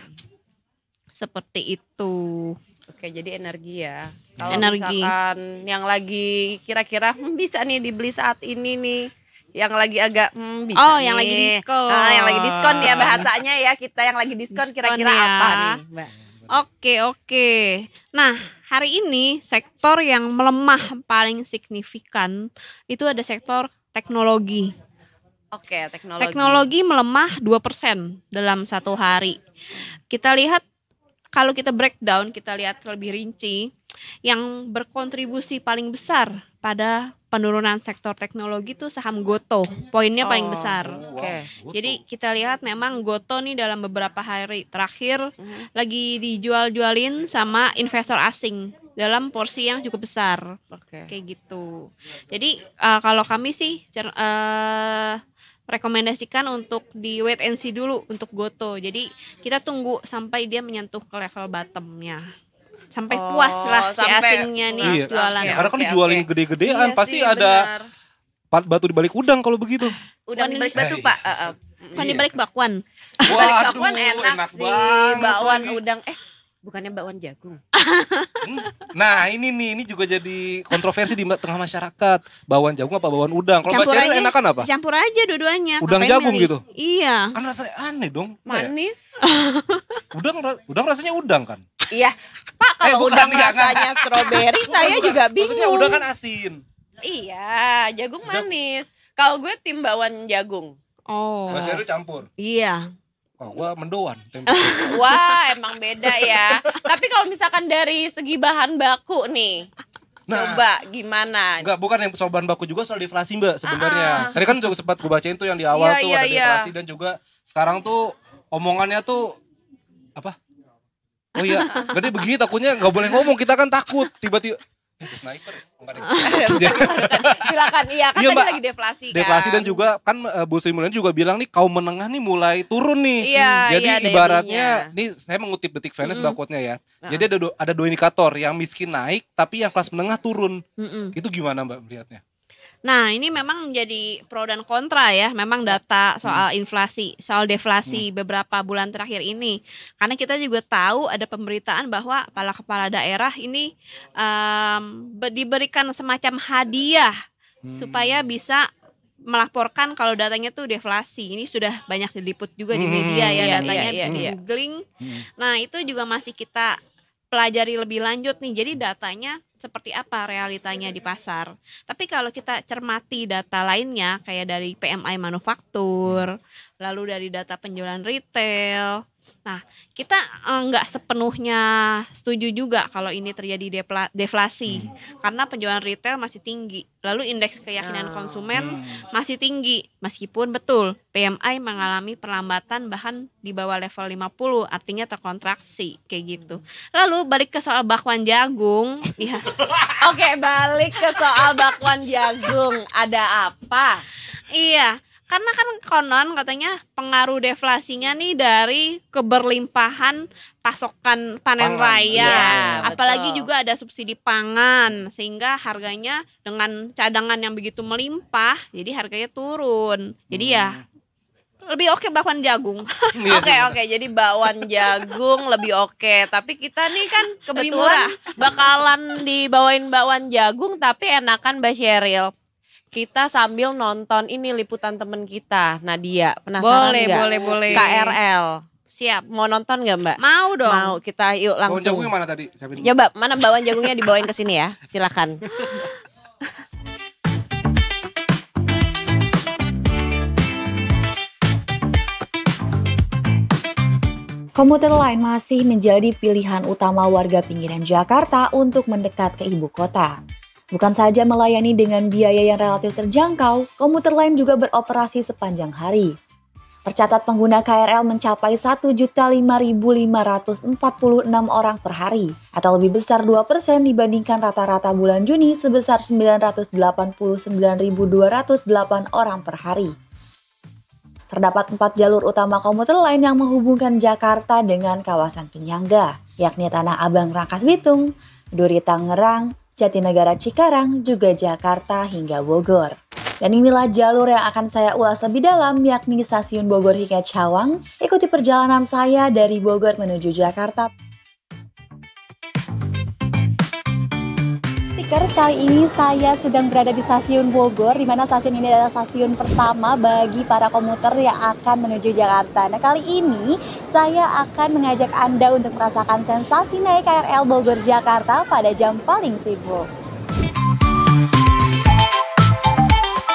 Seperti itu. Jadi energi ya. Kalau misalkan yang lagi kira-kira bisa nih dibeli saat ini nih, yang lagi agak bisa nih. Yang lagi diskon. Yang lagi diskon ya bahasanya ya, kita yang lagi diskon kira-kira apa nih, Mbak? Oke. Nah, hari ini sektor yang melemah paling signifikan itu ada sektor teknologi. Oke, teknologi. Teknologi melemah 2% dalam satu hari. Kita lihat, kalau kita breakdown, kita lihat lebih rinci, yang berkontribusi paling besar pada penurunan sektor teknologi itu saham Goto. Poinnya paling besar. Oke. Jadi kita lihat memang Goto nih dalam beberapa hari terakhir lagi dijual-jualin sama investor asing dalam porsi yang cukup besar. Oke. Kayak gitu. Jadi kalau kami sih rekomendasikan untuk di wait and see dulu untuk Goto. Jadi kita tunggu sampai dia menyentuh ke level bottomnya. Sampai puas lah si sampai asingnya nih Iya. jualan. Ya, karena kan Oke, dijualin oke. gede-gedean, Iya pasti sih, ada benar. batu di balik udang kalau begitu. Udang di balik batu, Pak. Kan di balik bakwan. Balik Waduh, bakwan enak sih. banget Bakwan lagi. udang. Bukannya bakwan jagung. Nah ini juga jadi kontroversi di tengah masyarakat. Bakwan jagung apa bakwan udang? Kalau Mbak Campur Ceril aja. enakan apa? Campur aja dua-duanya. Udang Ngapain jagung milih? gitu? Iya. Kan rasanya aneh dong. Enggak ya? Manis. Udang rasanya udang kan? Iya. Pak, kalau bukan, udang iya, rasanya stroberi saya juga Maksudnya bingung. udang kan asin. Iya, jagung manis. Kalau gue tim bakwan jagung. Oh. Mbak Ceril campur. Iya. Oh, gua mendoan. Wah, emang beda ya. Tapi kalau misalkan dari segi bahan baku nih, Nah, coba gimana? enggak, bukan yang soal bahan baku juga soal deflasi Mbak sebenarnya. Tadi kan juga sempat gue bacain tuh yang di awal Iya, tuh iya, ada iya. deflasi dan juga sekarang tuh omongannya tuh apa? Oh iya, berarti begini takutnya nggak boleh ngomong, kita kan takut tiba-tiba sniper ya? Enggak deh. Silakan, iya kan Iya, tadi Mbak. lagi deflasi kan. Deflasi dan juga kan Bu Sri Mulyani juga bilang nih kaum menengah nih mulai turun nih. Iya, Jadi iya, daya ibaratnya belinya. nih saya mengutip Detik Finance Mm-mm. quote-nya ya. Jadi ada dua indikator, yang miskin naik tapi yang kelas menengah turun. Mm-mm. Itu gimana Mbak melihatnya? Nah, ini memang menjadi pro dan kontra ya. Memang data soal inflasi, soal deflasi beberapa bulan terakhir ini. Karena kita juga tahu ada pemberitaan bahwa kepala daerah ini diberikan semacam hadiah supaya bisa melaporkan kalau datanya tuh deflasi. Ini sudah banyak diliput juga di media ya, Iya, datanya iya, bisa iya. googling. Nah, itu juga masih kita pelajari lebih lanjut nih. Jadi datanya seperti apa realitanya di pasar. Tapi kalau kita cermati data lainnya kayak dari PMI manufaktur, lalu dari data penjualan retail. Nah, kita nggak sepenuhnya setuju juga kalau ini terjadi deflasi karena penjualan retail masih tinggi. Lalu indeks keyakinan konsumen masih tinggi meskipun betul PMI mengalami perlambatan bahkan di bawah level 50, artinya terkontraksi kayak gitu. Lalu balik ke soal bakwan jagung, ya. Oke, balik ke soal bakwan jagung. Ada apa? Iya, karena kan konon katanya pengaruh deflasinya nih dari keberlimpahan pasokan panen Pangan, raya. iya, Apalagi betul. juga ada subsidi pangan sehingga harganya dengan cadangan yang begitu melimpah, jadi harganya turun. Jadi ya lebih oke bakwan jagung. Oke, jadi bakwan jagung lebih oke. Tapi kita nih kan Lebih kebetulan bakalan dibawain bakwan jagung tapi enakan Mbak Sheryl. Kita sambil nonton ini liputan temen kita, Nadia. Penasaran nggak? boleh. KRL. Siap. Mau nonton nggak Mbak? Mau dong. Mau, kita yuk Bakwan langsung. jagung yang mana tadi? Siapin dulu. Coba, mana bakwan jagungnya dibawain ke sini ya. Silakan. Komuter lain masih menjadi pilihan utama warga pinggiran Jakarta untuk mendekat ke ibu kota. Bukan saja melayani dengan biaya yang relatif terjangkau, komuter lain juga beroperasi sepanjang hari. Tercatat pengguna KRL mencapai 1.005.546 orang per hari, atau lebih besar 2% dibandingkan rata-rata bulan Juni sebesar 989.208 orang per hari. Terdapat 4 jalur utama komuter lain yang menghubungkan Jakarta dengan kawasan penyangga, yakni Tanah Abang Rangkas Bitung, Duri Tangerang, Jatinegara Cikarang, juga Jakarta hingga Bogor. Dan inilah jalur yang akan saya ulas lebih dalam, yakni stasiun Bogor hingga Cawang. Ikuti perjalanan saya dari Bogor menuju Jakarta. Detikers, kali ini saya sedang berada di stasiun Bogor, di mana stasiun ini adalah stasiun pertama bagi para komuter yang akan menuju Jakarta. Nah, kali ini saya akan mengajak Anda untuk merasakan sensasi naik KRL Bogor Jakarta pada jam paling sibuk.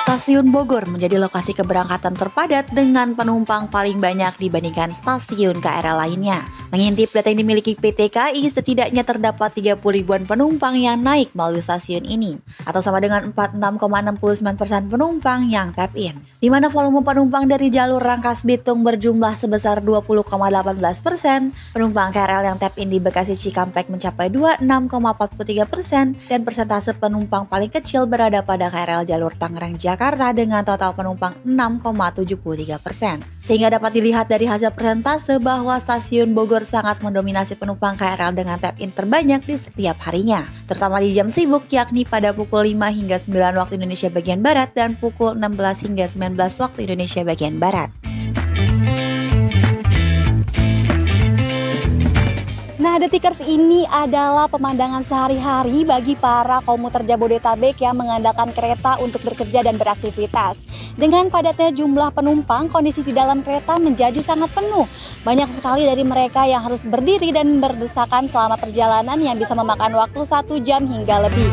Stasiun Bogor menjadi lokasi keberangkatan terpadat dengan penumpang paling banyak dibandingkan stasiun KRL lainnya. Mengintip data yang dimiliki PT KAI, setidaknya terdapat 30 ribuan penumpang yang naik melalui stasiun ini, atau sama dengan 46,69% penumpang yang tap in. Di mana volume penumpang dari jalur Rangkas Bitung berjumlah sebesar 20,18%, penumpang KRL yang tap in di Bekasi Cikampek mencapai 26,43%, dan persentase penumpang paling kecil berada pada KRL jalur Tangerang Jakarta dengan total penumpang 6,73%. Sehingga dapat dilihat dari hasil persentase bahwa stasiun Bogor sangat mendominasi penumpang KRL dengan tap-in terbanyak di setiap harinya, terutama di jam sibuk, yakni pada pukul 5 hingga 9 waktu Indonesia bagian Barat dan pukul 16 hingga 19 waktu Indonesia bagian Barat. Nah, Detikers, ini adalah pemandangan sehari-hari bagi para komuter Jabodetabek yang mengandalkan kereta untuk bekerja dan beraktivitas. Dengan padatnya jumlah penumpang, kondisi di dalam kereta menjadi sangat penuh. Banyak sekali dari mereka yang harus berdiri dan berdesakan selama perjalanan yang bisa memakan waktu 1 jam hingga lebih.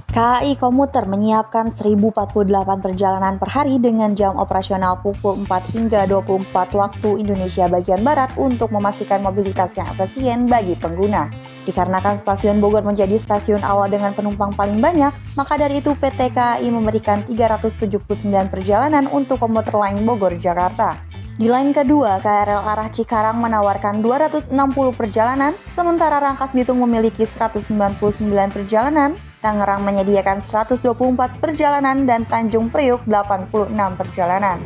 KAI Komuter menyiapkan 1048 perjalanan per hari dengan jam operasional pukul 4 hingga 24 waktu Indonesia bagian Barat untuk memastikan mobilitas yang efisien bagi pengguna. Dikarenakan stasiun Bogor menjadi stasiun awal dengan penumpang paling banyak, maka dari itu PT KAI memberikan 379 perjalanan untuk komuter lain Bogor Jakarta. Di line kedua, KRL arah Cikarang menawarkan 260 perjalanan, sementara Rangkas Bitung memiliki 199 perjalanan, Tangerang menyediakan 124 perjalanan, dan Tanjung Priuk 86 perjalanan.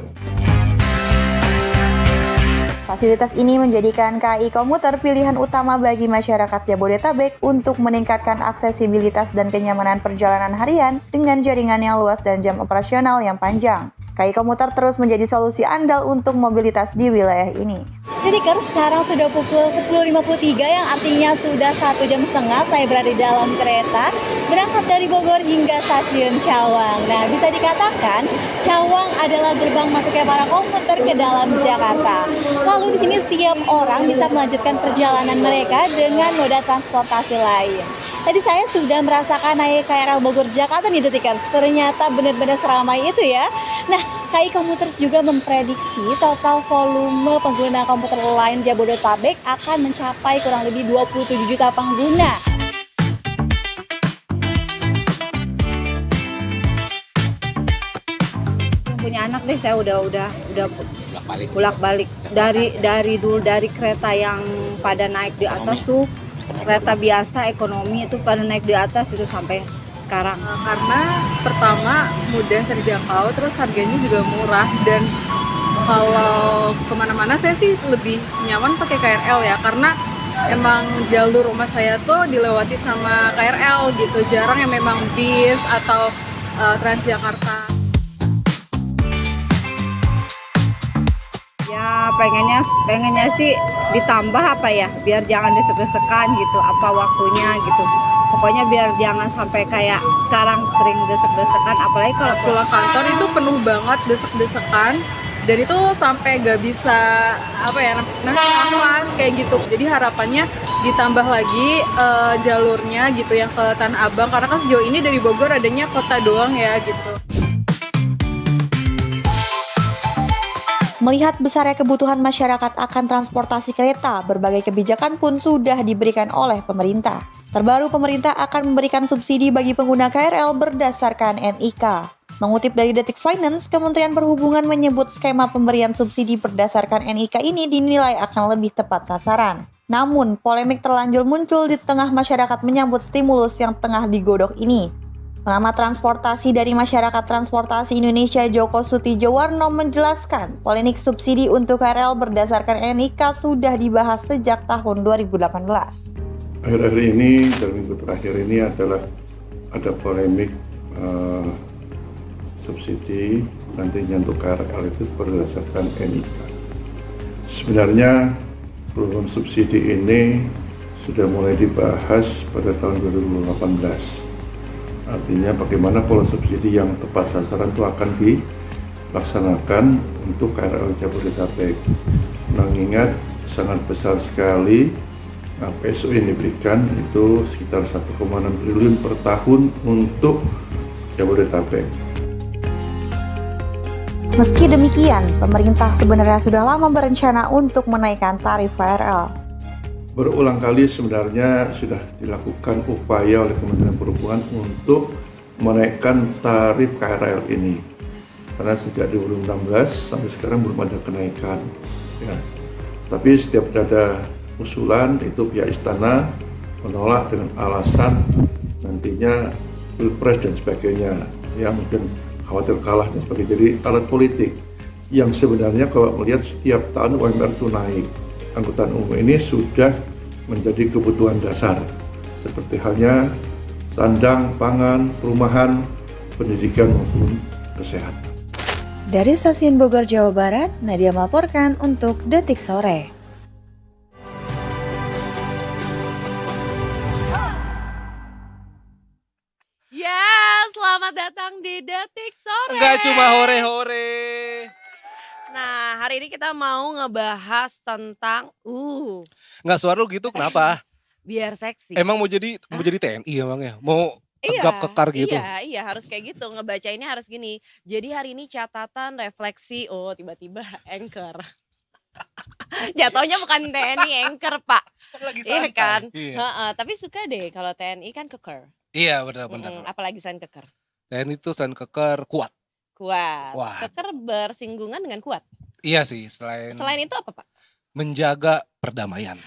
Fasilitas ini menjadikan KAI Komuter pilihan utama bagi masyarakat Jabodetabek untuk meningkatkan aksesibilitas dan kenyamanan perjalanan harian dengan jaringan yang luas dan jam operasional yang panjang. KAI Komuter terus menjadi solusi andal untuk mobilitas di wilayah ini. Detikers, sekarang sudah pukul 10.53 yang artinya sudah 1,5 jam saya berada di dalam kereta berangkat dari Bogor hingga stasiun Cawang. Nah, bisa dikatakan Cawang adalah gerbang masuknya para komuter ke dalam Jakarta. Lalu di sini setiap orang bisa melanjutkan perjalanan mereka dengan moda transportasi lain. Tadi saya sudah merasakan naik KRL Bogor Jakarta nih, Detikers. Ternyata benar-benar seramai itu ya. Nah, KAI Komuter juga memprediksi total volume pengguna komuter lain Jabodetabek akan mencapai kurang lebih 27 juta pengguna. Punya anak deh, saya udah bolak-balik dari kereta yang pada naik di atas tuh, kereta biasa ekonomi itu pada naik di atas itu sampai sekarang. Karena pertama mudah terjangkau, terus harganya juga murah, dan kalau kemana-mana saya sih lebih nyaman pakai KRL ya, karena emang jalur rumah saya tuh dilewati sama KRL gitu, jarang yang memang bis atau Transjakarta. Ya pengennya sih ditambah apa ya, biar jangan desek-desekan gitu, apa waktunya gitu. Pokoknya biar jangan sampai kayak sekarang sering desek-desekan, apalagi kalau pulang kantor itu penuh banget desek-desekan, dan itu sampai gak bisa nafas kayak gitu. Jadi harapannya ditambah lagi jalurnya gitu yang ke Tanah Abang, karena kan sejauh ini dari Bogor adanya kota doang ya gitu. Melihat besarnya kebutuhan masyarakat akan transportasi kereta, berbagai kebijakan pun sudah diberikan oleh pemerintah. Terbaru, pemerintah akan memberikan subsidi bagi pengguna KRL berdasarkan NIK. Mengutip dari Detik Finance, Kementerian Perhubungan menyebut skema pemberian subsidi berdasarkan NIK ini dinilai akan lebih tepat sasaran. Namun, polemik terlanjur muncul di tengah masyarakat menyambut stimulus yang tengah digodok ini. Pengamat transportasi dari Masyarakat Transportasi Indonesia Joko Sutijowarno menjelaskan, polemik subsidi untuk KRL berdasarkan NIK sudah dibahas sejak tahun 2018. Akhir-akhir ini, dalam minggu terakhir ini adalah ada polemik subsidi nantinya untuk KRL itu berdasarkan NIK. Sebenarnya program subsidi ini sudah mulai dibahas pada tahun 2018. Artinya bagaimana pola subsidi yang tepat sasaran itu akan dilaksanakan untuk KRL Jabodetabek. Mengingat sangat besar sekali PSU yang diberikan itu sekitar 1,6 triliun per tahun untuk Jabodetabek. Meski demikian, pemerintah sebenarnya sudah lama berencana untuk menaikkan tarif KRL. Berulang kali sebenarnya sudah dilakukan upaya oleh Kementerian Perhubungan untuk menaikkan tarif KRL ini. Karena sejak 2016 sampai sekarang belum ada kenaikan. Ya. Tapi setiap ada usulan itu pihak istana menolak dengan alasan nantinya pilpres dan sebagainya. Ya mungkin khawatir kalah dan sebagainya. Jadi alat politik yang sebenarnya kalau melihat setiap tahun UMR itu naik. Angkutan umum ini sudah menjadi kebutuhan dasar seperti halnya sandang, pangan, perumahan, pendidikan maupun kesehatan. Dari Stasiun Bogor, Jawa Barat, Nadia melaporkan untuk Detik Sore. Ya, selamat datang di Detik Sore. Enggak cuma hore-hore. Nah, hari ini kita mau ngebahas tentang Enggak, suara lu gitu kenapa? biar seksi. Emang mau jadi TNI emang ya? Mau tegap kekar gitu? Iya harus kayak gitu. Ngebacainnya harus gini. Jadi hari ini catatan refleksi. Oh, tiba-tiba anchor. Jatuhnya bukan TNI anchor, Pak. Lagi Iya santai. kan? Iya. Tapi suka deh kalau TNI kan keker. Iya benar-benar. Apalagi selain keker. TNI itu selain keker kuat. Kuat. Wah. Keker bersinggungan dengan kuat. Iya sih, selain Selain itu apa, Pak? menjaga perdamaian.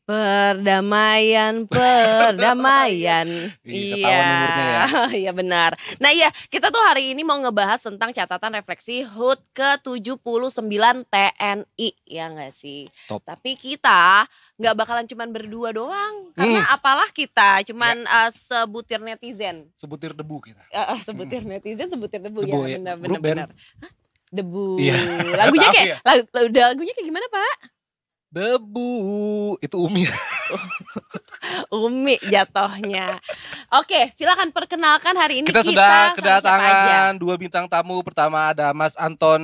Perdamaian. Ih, ketahuan umurnya ya. Iya benar. Nah iya, kita tuh hari ini mau ngebahas tentang catatan refleksi HUT ke-79 TNI, ya nggak sih? Top. Tapi kita nggak bakalan cuman berdua doang, karena apalah kita cuman sebutir netizen. Sebutir debu kita. Sebutir netizen, sebutir debu, Debu ya. benar Grup band. benar. Hah? Debu. Iya. Lagunya Tahu kayak ya? lagunya kayak gimana, Pak? Debu itu Umi. Umi jatohnya. Oke, silakan perkenalkan hari ini Kita sudah sama siapa aja? kedatangan 2 bintang tamu. Pertama ada Mas Anton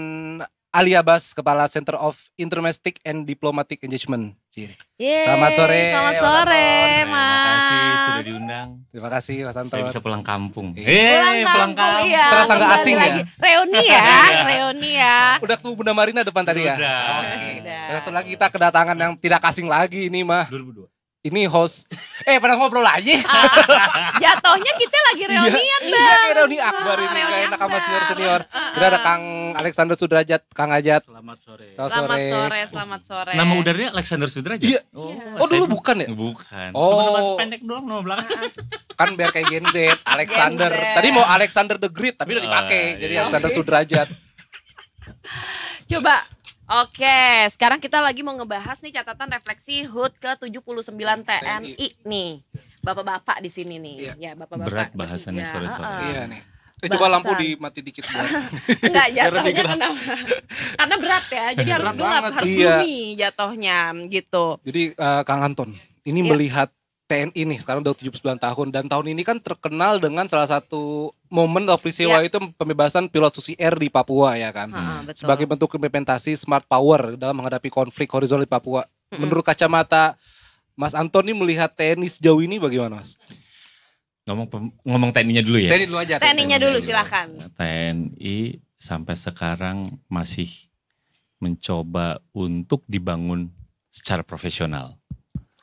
Aliabas, Kepala Center of Intermestic and Diplomatic Engagement. Ciri. Yeay, Selamat sore, Selamat Mas sore, Anton. Mas. Terima kasih sudah diundang. Terima kasih Mas Anton. Saya bisa pulang kampung. Pulang kampung, iya. Serasa nggak Kembali asing ya? lagi. Reuni ya, reuni ya. Udah ketemu Bunda Marina depan tadi ya? Sudah. Oke. Sudah. Dan satu lagi kita kedatangan yang tidak asing lagi ini mah. 2002. Ini host. Pada ngobrol aja. Jatohnya kita lagi reunian, Iya, Bang. kayak reuni akbar ini. Reuni Kayak enak sama akbar. senior-senior. Kita ada Kang Alexander Sudrajat, Kang Ajat. Selamat sore. Selamat sore. Nama udaranya Alexander Sudrajat? Iya. Oh saya dulu bukan ya? Bukan. Oh. Cuma nama pendek doang nama belakang. Kan biar kayak Gen Z, Alexander. Gen Z. Tadi mau Alexander the Great tapi udah dipakai. Oh, Jadi iya. Alexander Sudrajat. Coba. Oke, sekarang kita lagi mau ngebahas nih catatan refleksi HUT ke-79 TNI nih. Bapak-bapak di sini nih. Iya. Ya, bapak-bapak. Berat bahasannya sore-sore. Iya nih. Coba lampu Bahasan. dimati dikit biar. Enggak, Biar lebih jatuhnya gelap. kenapa? Karena berat ya, jadi harus Berat gelap, banget, harus iya. gloomy jatuhnya gitu. Jadi Kang Anton, ini Iya. melihat TNI nih sekarang udah 79 tahun dan tahun ini kan terkenal dengan salah satu momen atau peristiwa itu pembebasan pilot Susi Air di Papua ya kan. Betul. Sebagai bentuk implementasi smart power dalam menghadapi konflik horizontal di Papua. Menurut kacamata Mas Anton ini melihat TNI sejauh ini bagaimana, Mas? Ngomong TNI-nya dulu ya. TNI dulu aja. TNI-nya dulu silakan. TNI sampai sekarang masih mencoba untuk dibangun secara profesional.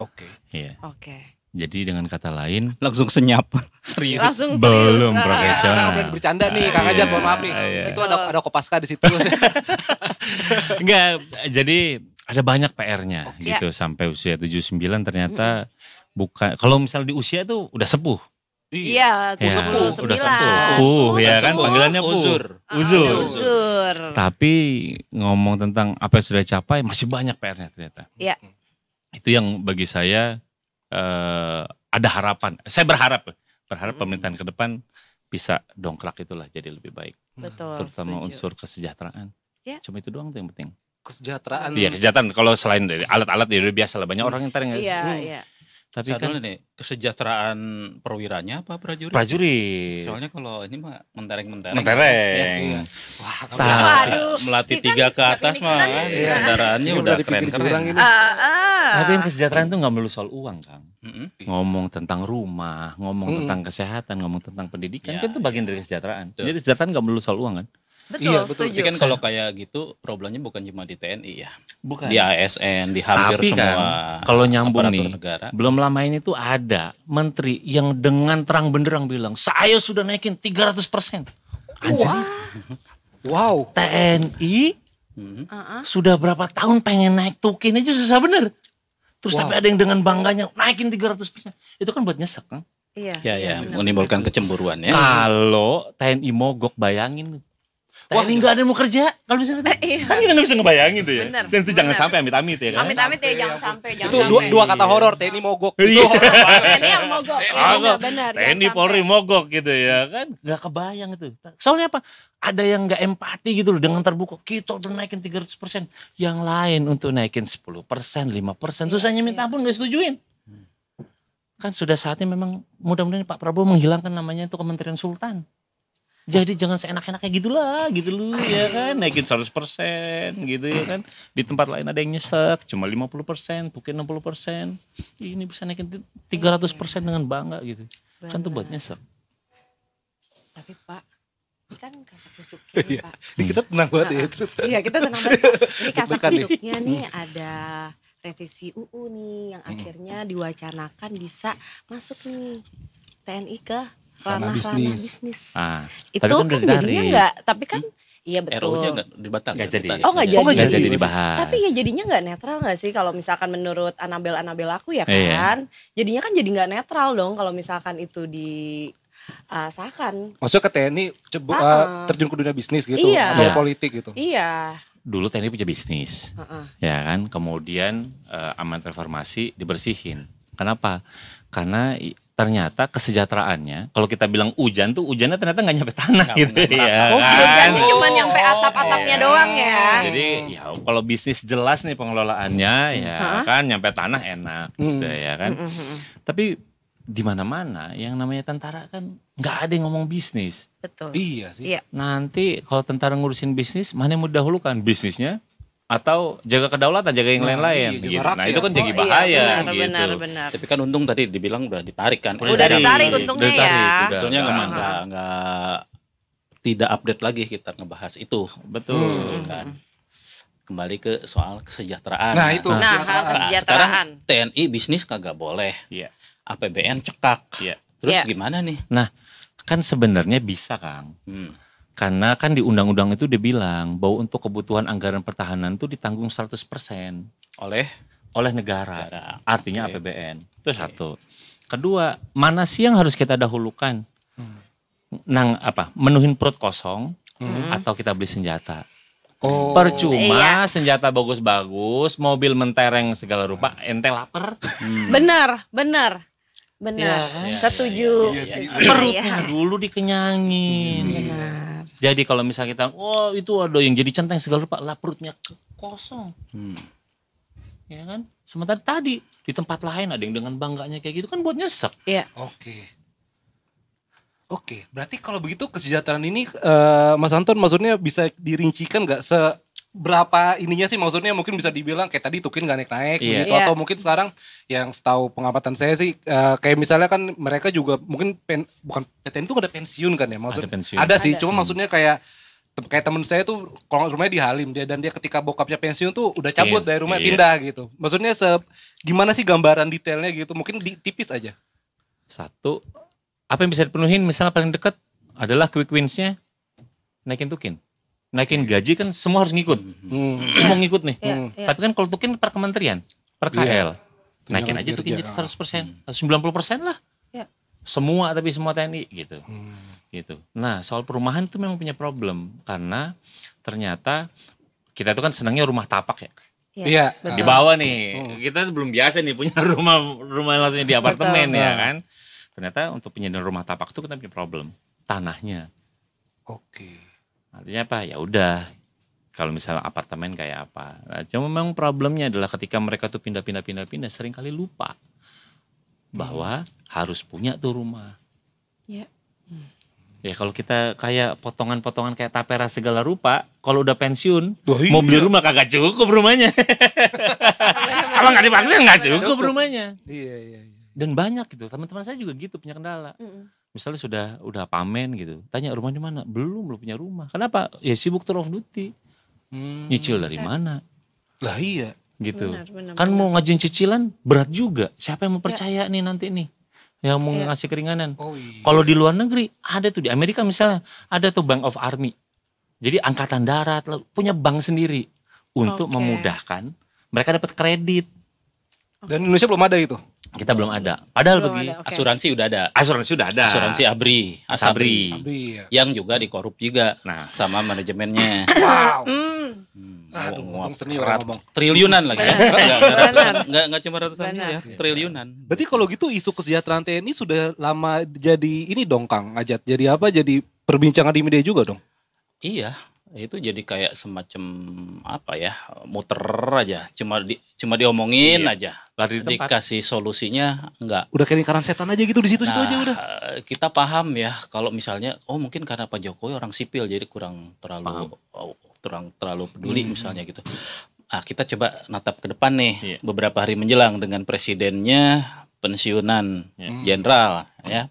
Oke. Iya. Oke. Jadi dengan kata lain Langsung senyap. Serius. Langsung serius. belum Karena profesional. udah bercanda nih, Kang Ajat, mohon maaf nih. Iya. Itu ada Kopaska di situ. Enggak, jadi ada banyak PR-nya Oke. gitu sampai usia 79 ternyata bukan kalau misal di usia tuh udah sepuh. Iya, Ya, 79. udah sepuh ya kan panggilannya Uzur. Uzur. Uzur. Tapi ngomong tentang apa yang sudah dicapai masih banyak PR-nya ternyata. Iya. Itu yang bagi saya ada harapan. Saya berharap pemerintahan ke depan bisa dongkrak itulah jadi lebih baik. Betul. Terutama setuju. unsur kesejahteraan. Ya. Cuma itu doang tuh yang penting. kesejahteraan. Iya, kesejahteraan. Kalau selain dari alat-alat ya udah biasa lah, banyak orang yang ntar nggak. Iya, iya. Tapi Saya kan dulu nih, kesejahteraan perwiranya apa prajurit? prajurit. Soalnya kalau ini mah mentereng-mentereng. Mentereng. Iya. Wah, Nah, Waduh. Melatih Ini kan 3 ke atas ini mah kan kan iya. kendaraannya Ini udah dipikir curang keren-keren. ini. Tapi kan kesejahteraan tuh nggak melulu soal uang, Kang. Mm-mm. Ngomong tentang rumah, ngomong Mm-mm. tentang kesehatan, ngomong tentang pendidikan, Ya, kan itu bagian dari kesejahteraan. Betul. Jadi kesejahteraan nggak melulu soal uang kan? Betul, Iya, betul. setuju. Tapi kan kalau kayak gitu problemnya bukan cuma di TNI ya. Bukan. Di ASN, di hampir Tapi semua kan, kalau nyambung aparatur nih, negara. belum lama ini tuh ada menteri yang dengan terang benderang bilang, saya sudah naikin 300%. Anjir, Wow. TNI Mhm. sudah berapa tahun pengen naik tukin aja susah bener. Terus Wow. sampai ada yang dengan bangganya naikin 300%. Itu kan buat nyesek kan? Iya. Ya, iya, ya, benar. menimbulkan kecemburuan ya. Kalau TNI mogok, bayangin. TNI nggak ada yang mau kerja. Kalau misalnya Iya. kan kita nggak bisa ngebayangin tuh ya. Bener, Dan itu jangan bener. sampai amit-amit ya kan. Amit-amit ya, jangan sampai, jangan Itu sampai. dua kata horor, TNI mogok. Iya. Itu horor banget. Ini yang mogok. TNI Ya, mogok. benar, jangan TNI sampai. Polri mogok gitu ya kan. Nggak kebayang itu. Soalnya apa? Ada yang nggak empati gitu loh dengan terbuka. Kita udah naikin 300%. Yang lain untuk naikin 10%, 5%. Susahnya minta ampun nggak setujuin. Kan sudah saatnya memang mudah-mudahan Pak Prabowo menghilangkan namanya itu Kementerian Sultan. Jadi jangan seenak-enaknya gitulah, gitu loh ya kan. Naikin 100% gitu ya kan. Di tempat lain ada yang nyesek, cuma 50%, mungkin 60%. Ini bisa naikin 300% dengan bangga gitu. Kan tuh buat nyesek. Tapi Pak, ini kan kasak kusuknya nih, Pak. Ini kita tenang banget ya terus. Iya, kita tenang banget, Pak. Ini kasak Deg-degan nih. kusuknya nih ada revisi UU nih yang akhirnya diwacanakan bisa masuk nih TNI ke Ranah ranah bisnis. bisnis. Ah, Itu tapi kan kan udah jadinya ditarik. enggak, tapi kan iya betul. RU-nya nggak dibatalkan. Nggak jadi. Oh, nggak jadi. Nggak jadi. jadi dibahas. Tapi ya jadinya nggak netral nggak sih kalau misalkan menurut Anabel aku ya Iya. kan? Jadinya kan jadi nggak netral dong kalau misalkan itu disahkan. Maksudnya ke TNI terjun ke dunia bisnis gitu Iya. atau Iya. politik gitu. Iya. Dulu TNI punya bisnis. Heeh. Ya kan, kemudian amanat reformasi dibersihin. Kenapa? Karena ternyata kesejahteraannya, kalau kita bilang hujan tuh hujannya ternyata nggak nyampe tanah Nggak gitu pernah ya. merata. kan? Hujannya cuma nyampe atap-atapnya Iya. doang ya. Jadi ya kalau bisnis jelas nih pengelolaannya ya Hah? kan nyampe tanah enak gitu ya kan. Mm-mm. Tapi di mana-mana yang namanya tentara kan nggak ada yang ngomong bisnis. Betul. Iya sih. Iya. Nanti kalau tentara ngurusin bisnis, mana yang mau dahulukan bisnisnya atau jaga kedaulatan, jaga yang Nah, lain-lain iya, gitu. jaga Nah rakyat. itu kan jadi Oh, bahaya iya, gitu. benar. Tapi kan untung tadi dibilang udah ditarik kan. Udah ditarik untungnya ya. Sebetulnya Nggak- nggak tidak update lagi kita ngebahas itu. Betul. Kan. Kembali ke soal kesejahteraan. Nah, itu. Nah, kesejahteraan. kesejahteraan. TNI bisnis kagak boleh. Iya. APBN cekak. Iya. Terus Iya. gimana nih? Kan sebenarnya bisa Kang. Karena kan di undang-undang itu dibilang bahwa untuk kebutuhan anggaran pertahanan itu ditanggung 100% Oleh oleh negara. negara. Artinya Oke. APBN. Itu satu. Kedua, mana sih yang harus kita dahulukan? Menuhin perut kosong atau kita beli senjata? Oh. Percuma senjata bagus-bagus, mobil mentereng segala rupa, ente lapar. Benar. Iya kan? Setuju. Iya, iya, iya. Perutnya dulu dikenyangin. Benar. Jadi kalau misalnya kita, itu ada yang jadi centeng segala rupa, lah perutnya kosong. Ya kan? Sementara tadi di tempat lain ada yang dengan bangganya kayak gitu kan buat nyesek. Oke, berarti kalau begitu kesejahteraan ini Mas Anton maksudnya bisa dirincikan nggak seberapa ininya sih, maksudnya mungkin bisa dibilang kayak tadi tukin nggak naik-naik Iya. begitu, atau mungkin sekarang yang setahu pengamatan saya sih kayak misalnya kan mereka juga mungkin bukan PTN itu ada pensiun kan ya, maksudnya Ada pensiun. ada sih, Ada. cuma maksudnya kayak temen saya tuh kalau rumahnya di Halim dia ketika bokapnya pensiun tuh udah cabut Iya, dari rumah iya. pindah gitu, maksudnya gimana sih gambaran detailnya gitu, mungkin tipis aja. Satu, apa yang bisa dipenuhin misalnya paling dekat adalah quick wins-nya naikin tukin. Naikin gaji kan semua harus ngikut. Semua ngikut nih. Iya, iya. Tapi kan kalau tukin per kementerian, per KL. Naikin Tunjangan aja tukin kinerja. jadi 100%, 90% lah. Iya. Semua TNI gitu. Gitu. Nah, soal perumahan itu memang punya problem karena ternyata kita itu kan senangnya rumah tapak ya. Iya. Di bawah nih. Kita belum biasa nih punya rumah langsungnya di apartemen Betul. ya kan. Ternyata untuk penyediaan rumah tapak itu kita punya problem tanahnya. Oke. Artinya apa? Ya udah Kalau misalnya apartemen kayak apa. Nah, cuma memang problemnya adalah ketika mereka tuh pindah sering kali lupa bahwa harus punya tuh rumah. Ya. Ya kalau kita kayak potongan-potongan kayak tapera segala rupa, kalau udah pensiun, Wah, mau beli iya. rumah kagak cukup rumahnya. Kalau nggak divaksin nggak cukup rumahnya. Iya. Dan banyak gitu, teman-teman saya juga gitu punya kendala. Misalnya udah pamen gitu, tanya rumah di mana? Belum punya rumah. Kenapa? Ya sibuk tour of duty. Nyicil dari mana? Lah iya. Gitu. Benar, Kan mau ngajuin cicilan berat juga. Siapa yang mau percaya nih nanti nih? Yang mau ngasih keringanan. Oh iya. Kalau di luar negeri ada tuh, di Amerika misalnya ada tuh Bank of Army. Jadi angkatan darat punya bank sendiri untuk memudahkan mereka dapat kredit. Dan Indonesia belum ada itu. Kita belum ada. Padahal Belum bagi ada, oke. Asuransi udah ada. asuransi sudah ada. Asuransi ABRI, Asabri. Iya. Yang juga dikorup juga Nah, sama manajemennya. Wow. Hmm. Aduh, untung senior Rat- ngomong. Triliunan lagi ya. Nggak cuma ratusan Benar. ya, triliunan. Berarti kalau gitu isu kesejahteraan TNI sudah lama jadi ini dong Kang Ajat. Jadi apa? Jadi perbincangan di media juga dong. Iya, itu jadi kayak semacam apa ya, muter aja, cuma diomongin aja, lari di tempat. dikasih solusinya enggak. Udah kayak lingkaran setan aja gitu di situ-situ aja udah. Kita paham ya kalau misalnya mungkin karena Pak Jokowi orang sipil jadi kurang terlalu peduli misalnya gitu. Kita coba natap ke depan nih, Iya. beberapa hari menjelang dengan presidennya pensiunan jenderal ya.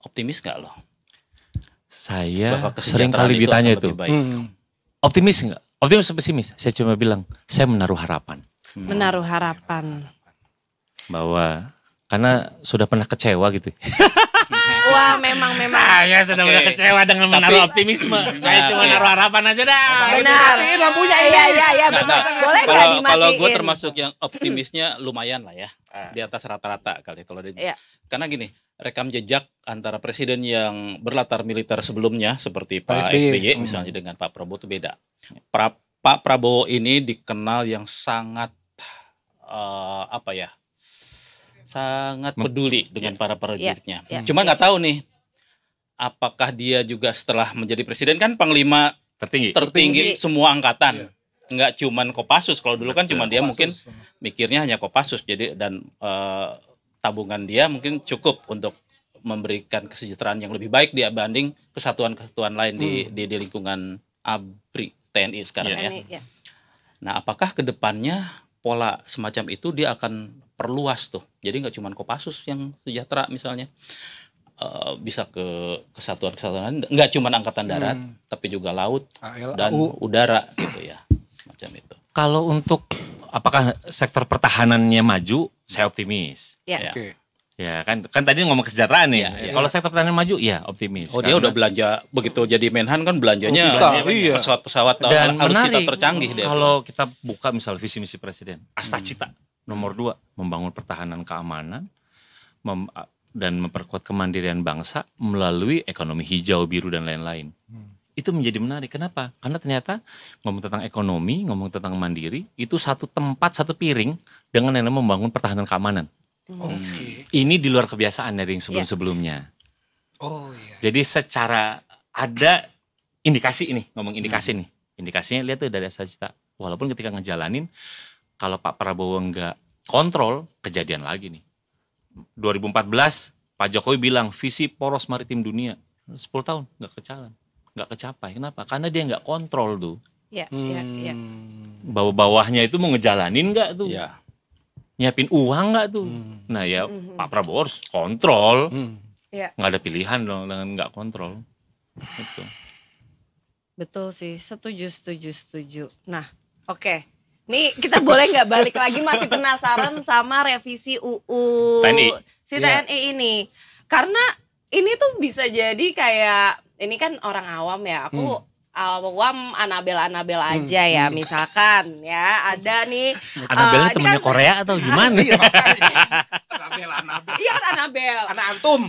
Optimis nggak loh? Saya Bahwa sering kesejahteraan kali itu ditanya akan itu, lebih baik. optimis nggak? Optimis atau pesimis? Saya cuma bilang, saya menaruh harapan Menaruh harapan. bahwa karena sudah pernah kecewa gitu. Wah, memang. Saya sudah pernah kecewa dengan menaruh optimisme. Saya cuma naruh harapan aja dah. Benar. Lampunya Iya, Nah, betul. Boleh nggak kalau dimatiin? gue termasuk yang optimisnya lumayan lah ya, di atas rata-rata kali kalau Iya. karena gini, rekam jejak antara presiden yang berlatar militer sebelumnya seperti Pak Pak SBY. SBY misalnya dengan Pak Prabowo itu beda. Pak Prabowo ini dikenal yang sangat sangat peduli dengan para prajuritnya. Iya. Cuma nggak tahu nih, apakah dia juga setelah menjadi presiden kan panglima Tertinggi. tertinggi semua angkatan. Iya. Nggak cuman Kopassus, kalau dulu kan cuma dia mungkin mikirnya hanya Kopassus, jadi dan tabungan dia mungkin cukup untuk memberikan kesejahteraan yang lebih baik dibanding kesatuan-kesatuan lain di lingkungan ABRI TNI sekarang ya. Ini, ya. Nah, apakah ke depannya pola semacam itu dia akan perluas tuh? Jadi nggak cuma Kopassus yang sejahtera misalnya, bisa ke kesatuan-kesatuan lain, nggak cuma angkatan darat, tapi juga laut AL, dan AU. udara gitu ya, macam itu. Kalau untuk apakah sektor pertahanannya maju, saya optimis. Ya. Oke. Ya kan tadi ngomong kesejahteraan nih. Iya, iya. Kalau sektor pertahanan maju, ya optimis. Oh, dia Karena- udah belanja begitu jadi Menhan kan belanjanya Iya. pesawat-pesawat Dan alutsista menarik tercanggih dia. kalau kita buka misal visi misi presiden, Astacita nomor 2 membangun pertahanan keamanan dan memperkuat kemandirian bangsa melalui ekonomi hijau, biru dan lain-lain. Itu menjadi menarik. Kenapa? Karena ternyata ngomong tentang ekonomi, ngomong tentang mandiri, itu satu tempat, satu piring dengan yang namanya membangun pertahanan keamanan. Oke. Ini di luar kebiasaan dari yang sebelum-sebelumnya. Oh iya. Jadi secara ada indikasi ini, ngomong indikasi nih. Indikasinya lihat tuh dari Astacita. Walaupun ketika ngejalanin, kalau Pak Prabowo nggak kontrol, kejadian lagi nih. 2014, Pak Jokowi bilang visi poros maritim dunia. 10 tahun nggak kecapai. Kenapa? Karena dia nggak kontrol tuh. Ya. Bawah-bawahnya itu mau ngejalanin nggak tuh? Ya. Nyiapin uang nggak tuh? Nah ya Pak Prabowo harus kontrol. Nggak ada pilihan dong dengan nggak kontrol. Gitu. Betul sih, setuju. Nah, oke. Nih kita boleh nggak balik lagi, masih penasaran sama revisi UU TNI. TNI ini. Karena ini tuh bisa jadi kayak, ini kan orang awam ya, aku awam Anabel aja ya, misalkan ya ada nih Anabelnya ini temennya kan- Korea atau gimana? Iya kan Anabel. Anak antum.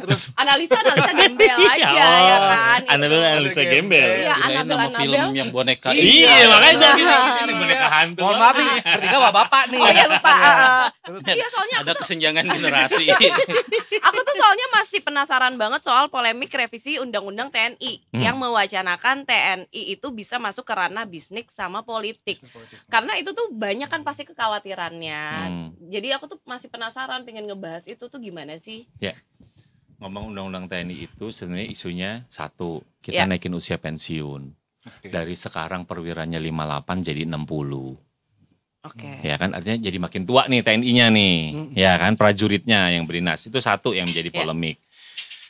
Terus Analisa gembel aja ya kan. Analisa gembel. Iya, Kirain nama film yang boneka. Iya, makanya gini boneka hantu. mohon maaf nih, bertiga bapak nih. Oh iya lupa. Iya soalnya Ada kesenjangan generasi. aku tuh soalnya masih penasaran banget soal polemik revisi Undang-Undang TNI yang mewacanakan TNI itu bisa masuk ke ranah bisnis sama politik. Karena itu tuh banyak kan pasti kekhawatirannya. Jadi aku tuh masih penasaran pengen ngebahas itu tuh gimana sih? Ya. Ngomong Undang-Undang TNI itu sebenarnya isunya satu, kita naikin usia pensiun. Dari sekarang perwiranya 58 jadi 60. Ya kan, artinya jadi makin tua nih TNI-nya nih. Ya kan, prajuritnya yang berinas. Itu satu yang menjadi polemik.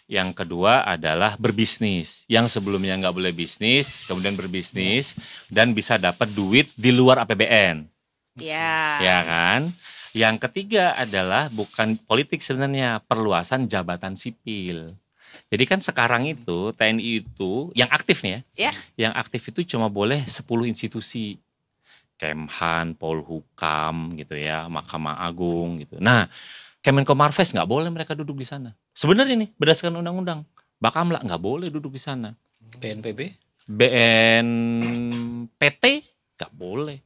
Yang kedua adalah berbisnis. Yang sebelumnya nggak boleh bisnis, kemudian berbisnis dan bisa dapat duit di luar APBN. Ya kan? Yang ketiga adalah bukan politik sebenarnya, perluasan jabatan sipil. Jadi kan sekarang itu TNI itu yang aktif nih ya. Yang aktif itu cuma boleh 10 institusi. Kemhan, Polhukam gitu ya, Mahkamah Agung gitu. Nah, Kemenko Marves nggak boleh mereka duduk di sana. Sebenarnya nih berdasarkan undang-undang, Bakamla nggak boleh duduk di sana. BNPB, BNPT nggak boleh.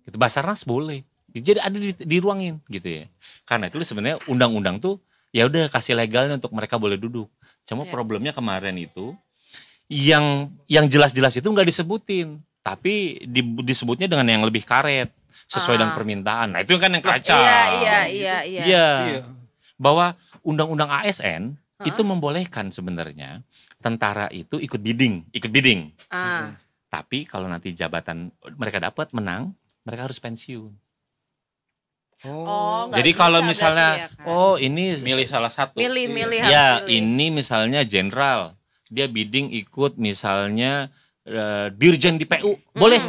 Gitu. Basarnas boleh. Jadi ada diruangin gitu ya. Karena itu sebenarnya undang-undang tuh ya udah kasih legalnya untuk mereka boleh duduk. Cuma problemnya kemarin itu yang jelas-jelas itu nggak disebutin, tapi disebutnya dengan yang lebih karet sesuai dengan permintaan. Nah itu kan yang kacau. Iya. Bahwa undang-undang ASN itu membolehkan sebenarnya tentara itu ikut bidding. Tapi kalau nanti jabatan mereka dapat menang, mereka harus pensiun. Jadi kalau misalnya ini milih salah satu. Milih ya, ini misalnya jenderal, dia bidding ikut misalnya dirjen di PU.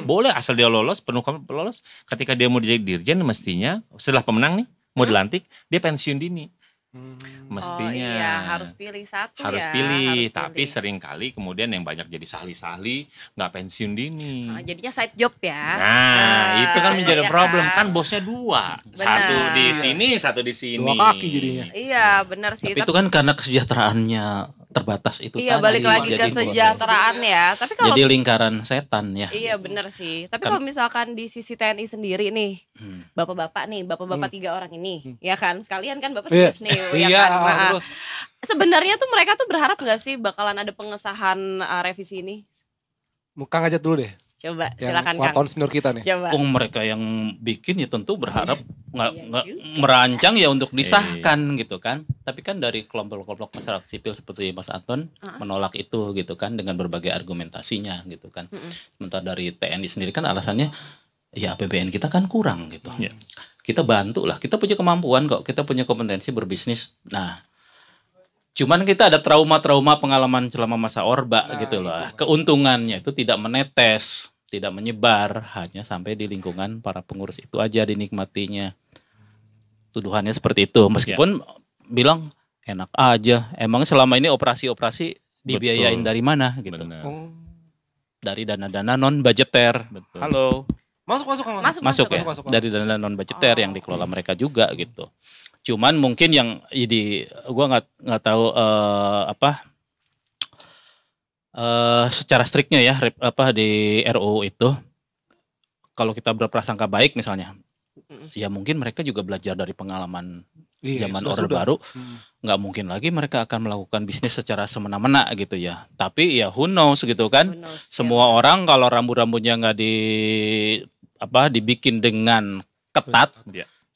Boleh asal dia lolos, penuh lolos. Ketika dia mau jadi dirjen mestinya setelah pemenang nih mau dilantik, dia pensiun dini. Mestinya harus pilih satu harus pilih. Tapi seringkali kemudian yang banyak jadi sahli-sahli nggak pensiun dini. Jadinya side job ya. Nah, itu kan menjadi problem kan bosnya dua. Satu di sini, satu di sini. Dua kaki jadinya. Iya, benar sih. Tapi itu kan karena kesejahteraannya terbatas itu. Iya, balik lagi ke kesejahteraan ya. Tapi kalau jadi lingkaran setan ya. Iya, benar sih. Tapi kalau misalkan di sisi TNI sendiri nih, bapak-bapak 3 orang ini, ya kan, sekalian kan bapak serius nih. Iya, kan? terus sebenarnya tuh mereka tuh berharap nggak sih bakalan ada pengesahan revisi ini? Kang aja dulu deh. Coba Yang silakan Kang. wartawan senior kita nih. Coba. Mereka yang bikin ya tentu berharap nggak merancang ya untuk disahkan gitu kan. Tapi kan dari kelompok-kelompok masyarakat sipil seperti Mas Anton menolak itu gitu kan dengan berbagai argumentasinya gitu kan. Sementara dari TNI sendiri kan alasannya ya APBN kita kan kurang gitu. Kita bantu lah, kita punya kemampuan kok, kita punya kompetensi berbisnis. Nah, cuman kita ada trauma-trauma pengalaman selama masa Orba gitu loh. Keuntungannya itu tidak menetes, tidak menyebar, hanya sampai di lingkungan para pengurus itu aja dinikmatinya. Tuduhannya seperti itu, meskipun bilang enak aja. Emang selama ini operasi-operasi dibiayain dari mana gitu. Dari dana-dana non budgeter. Halo. Masuk ya. Dari dana non budgeter yang dikelola mereka juga gitu. Cuman mungkin yang gua nggak tahu secara striknya ya di RUU itu kalau kita berprasangka baik misalnya, ya mungkin mereka juga belajar dari pengalaman zaman Orde Baru. Nggak mungkin lagi mereka akan melakukan bisnis secara semena-mena gitu ya. Tapi ya who knows gitu kan. Semua orang kalau rambut-rambutnya nggak dibikin dengan ketat,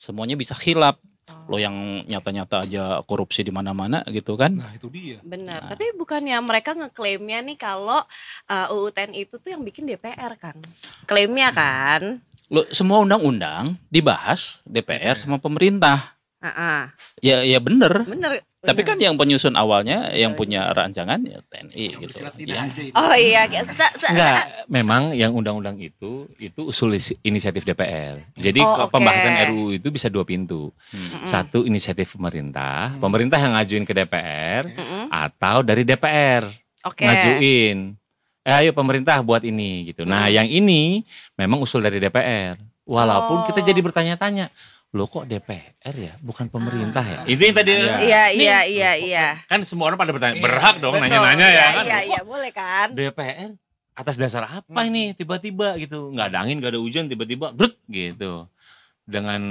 semuanya bisa khilaf. Lo yang nyata-nyata aja korupsi di mana-mana gitu kan. Nah itu dia. Benar, tapi bukannya mereka ngeklaimnya nih kalau UU TNI itu tuh yang bikin DPR kan. Klaimnya kan. Lo semua undang-undang dibahas DPR sama pemerintah. Ya bener. Tapi kan yang penyusun awalnya yang punya rancangan ya TNI gitu. Oh iya, enggak, memang yang undang-undang itu usul inisiatif DPR. Jadi pembahasan RUU itu bisa 2 pintu. Satu inisiatif pemerintah yang ngajuin ke DPR atau dari DPR ngajuin. Ayo pemerintah buat ini gitu. Nah, yang ini memang usul dari DPR. Walaupun kita jadi bertanya-tanya, loh kok DPR ya, bukan pemerintah ya? Itu yang tadi. Iya. Kan semua orang pada bertanya, berhak dong nanya-nanya ya kan? Iya, boleh kan? DPR atas dasar apa ini tiba-tiba gitu, nggak ada angin, nggak ada hujan, tiba-tiba brut gitu. Dengan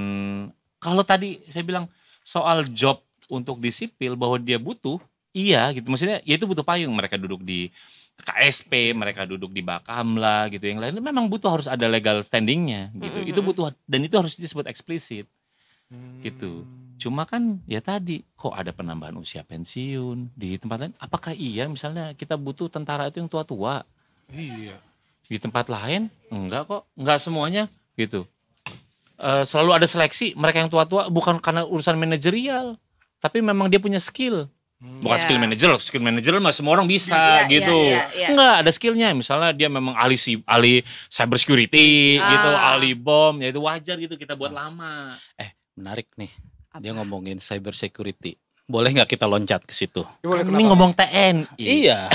kalau tadi saya bilang soal job untuk di sipil bahwa dia butuh, iya gitu, maksudnya ya itu butuh payung, mereka duduk di KSP, mereka duduk di Bakamla gitu, yang lain memang butuh harus ada legal standingnya gitu, itu butuh dan itu harus disebut eksplisit gitu. Cuma kan ya tadi kok ada penambahan usia pensiun di tempat lain, apakah iya misalnya kita butuh tentara itu yang tua-tua? Iya. Di tempat lain enggak kok, enggak semuanya gitu. Selalu ada seleksi, mereka yang tua-tua bukan karena urusan manajerial, tapi memang dia punya skill. Bukan skill manager mah semua orang bisa gitu. Enggak, ada skillnya. Misalnya dia memang ahli cyber security gitu, ahli bom, ya itu wajar gitu kita buat lama. Menarik nih. Dia ngomongin cyber security. Boleh nggak kita loncat ke situ? Ini ngomong TNI. Iya.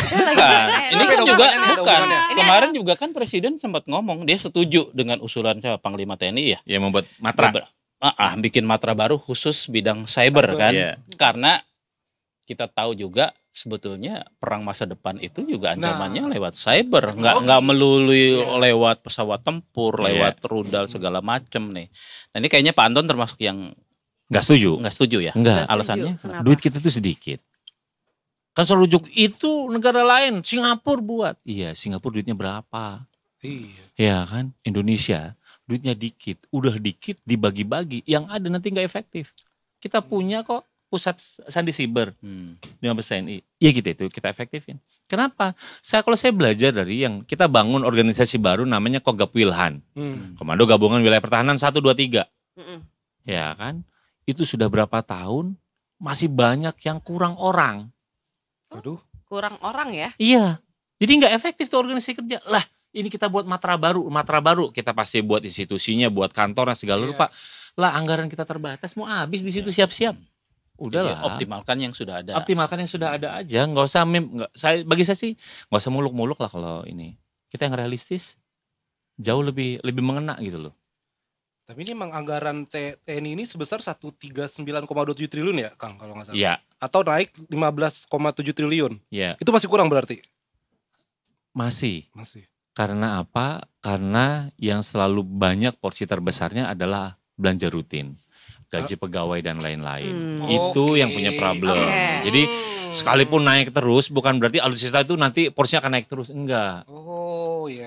Ini kan juga bukan. Kemarin juga kan Presiden sempat ngomong dia setuju dengan usulan Panglima TNI ya. Ya membuat matra. Bikin matra baru khusus bidang cyber kan. Iya. Karena kita tahu juga sebetulnya perang masa depan itu juga ancamannya lewat cyber, nggak melulu lewat pesawat tempur, lewat rudal segala macem nih. Nah ini kayaknya Pak Anton termasuk yang nggak setuju ya. Enggak. Alasannya? Duit kita tuh sedikit. Kan selalu rujuk itu negara lain, Singapura buat. Iya, Singapura duitnya berapa? Iya. Ya kan, Indonesia duitnya dikit, udah dikit dibagi-bagi, yang ada nanti nggak efektif. Kita punya kok pusat sandi siber 15 TNI. Iya kita efektifin. Kenapa? Kalau saya belajar dari yang kita bangun organisasi baru namanya Kogab Wilhan. Komando Gabungan Wilayah Pertahanan 1, 2, 3. Ya kan? Itu sudah berapa tahun masih banyak yang kurang orang. Aduh. Kurang orang ya? Iya. Jadi nggak efektif tuh organisasi kerja. Lah, ini kita buat matra baru kita pasti buat institusinya, buat kantornya segala rupa. Lah anggaran kita terbatas, mau habis di situ siap-siap. Udahlah. Optimalkan yang sudah ada. Optimalkan yang sudah ada aja, nggak usah bagi saya sih nggak usah muluk-muluk lah kalau ini. Kita yang realistis jauh lebih mengena gitu loh. Tapi ini emang anggaran TNI ini sebesar 139,27 triliun ya, Kang, kalau nggak salah. Iya. Atau naik 15,7 triliun. Iya. Itu masih kurang berarti? Masih. Karena apa? Karena yang selalu banyak porsi terbesarnya adalah belanja rutin. Gaji pegawai dan lain-lain. Itu yang punya problem. Jadi sekalipun naik terus bukan berarti alutsista itu nanti porsinya akan naik terus, enggak.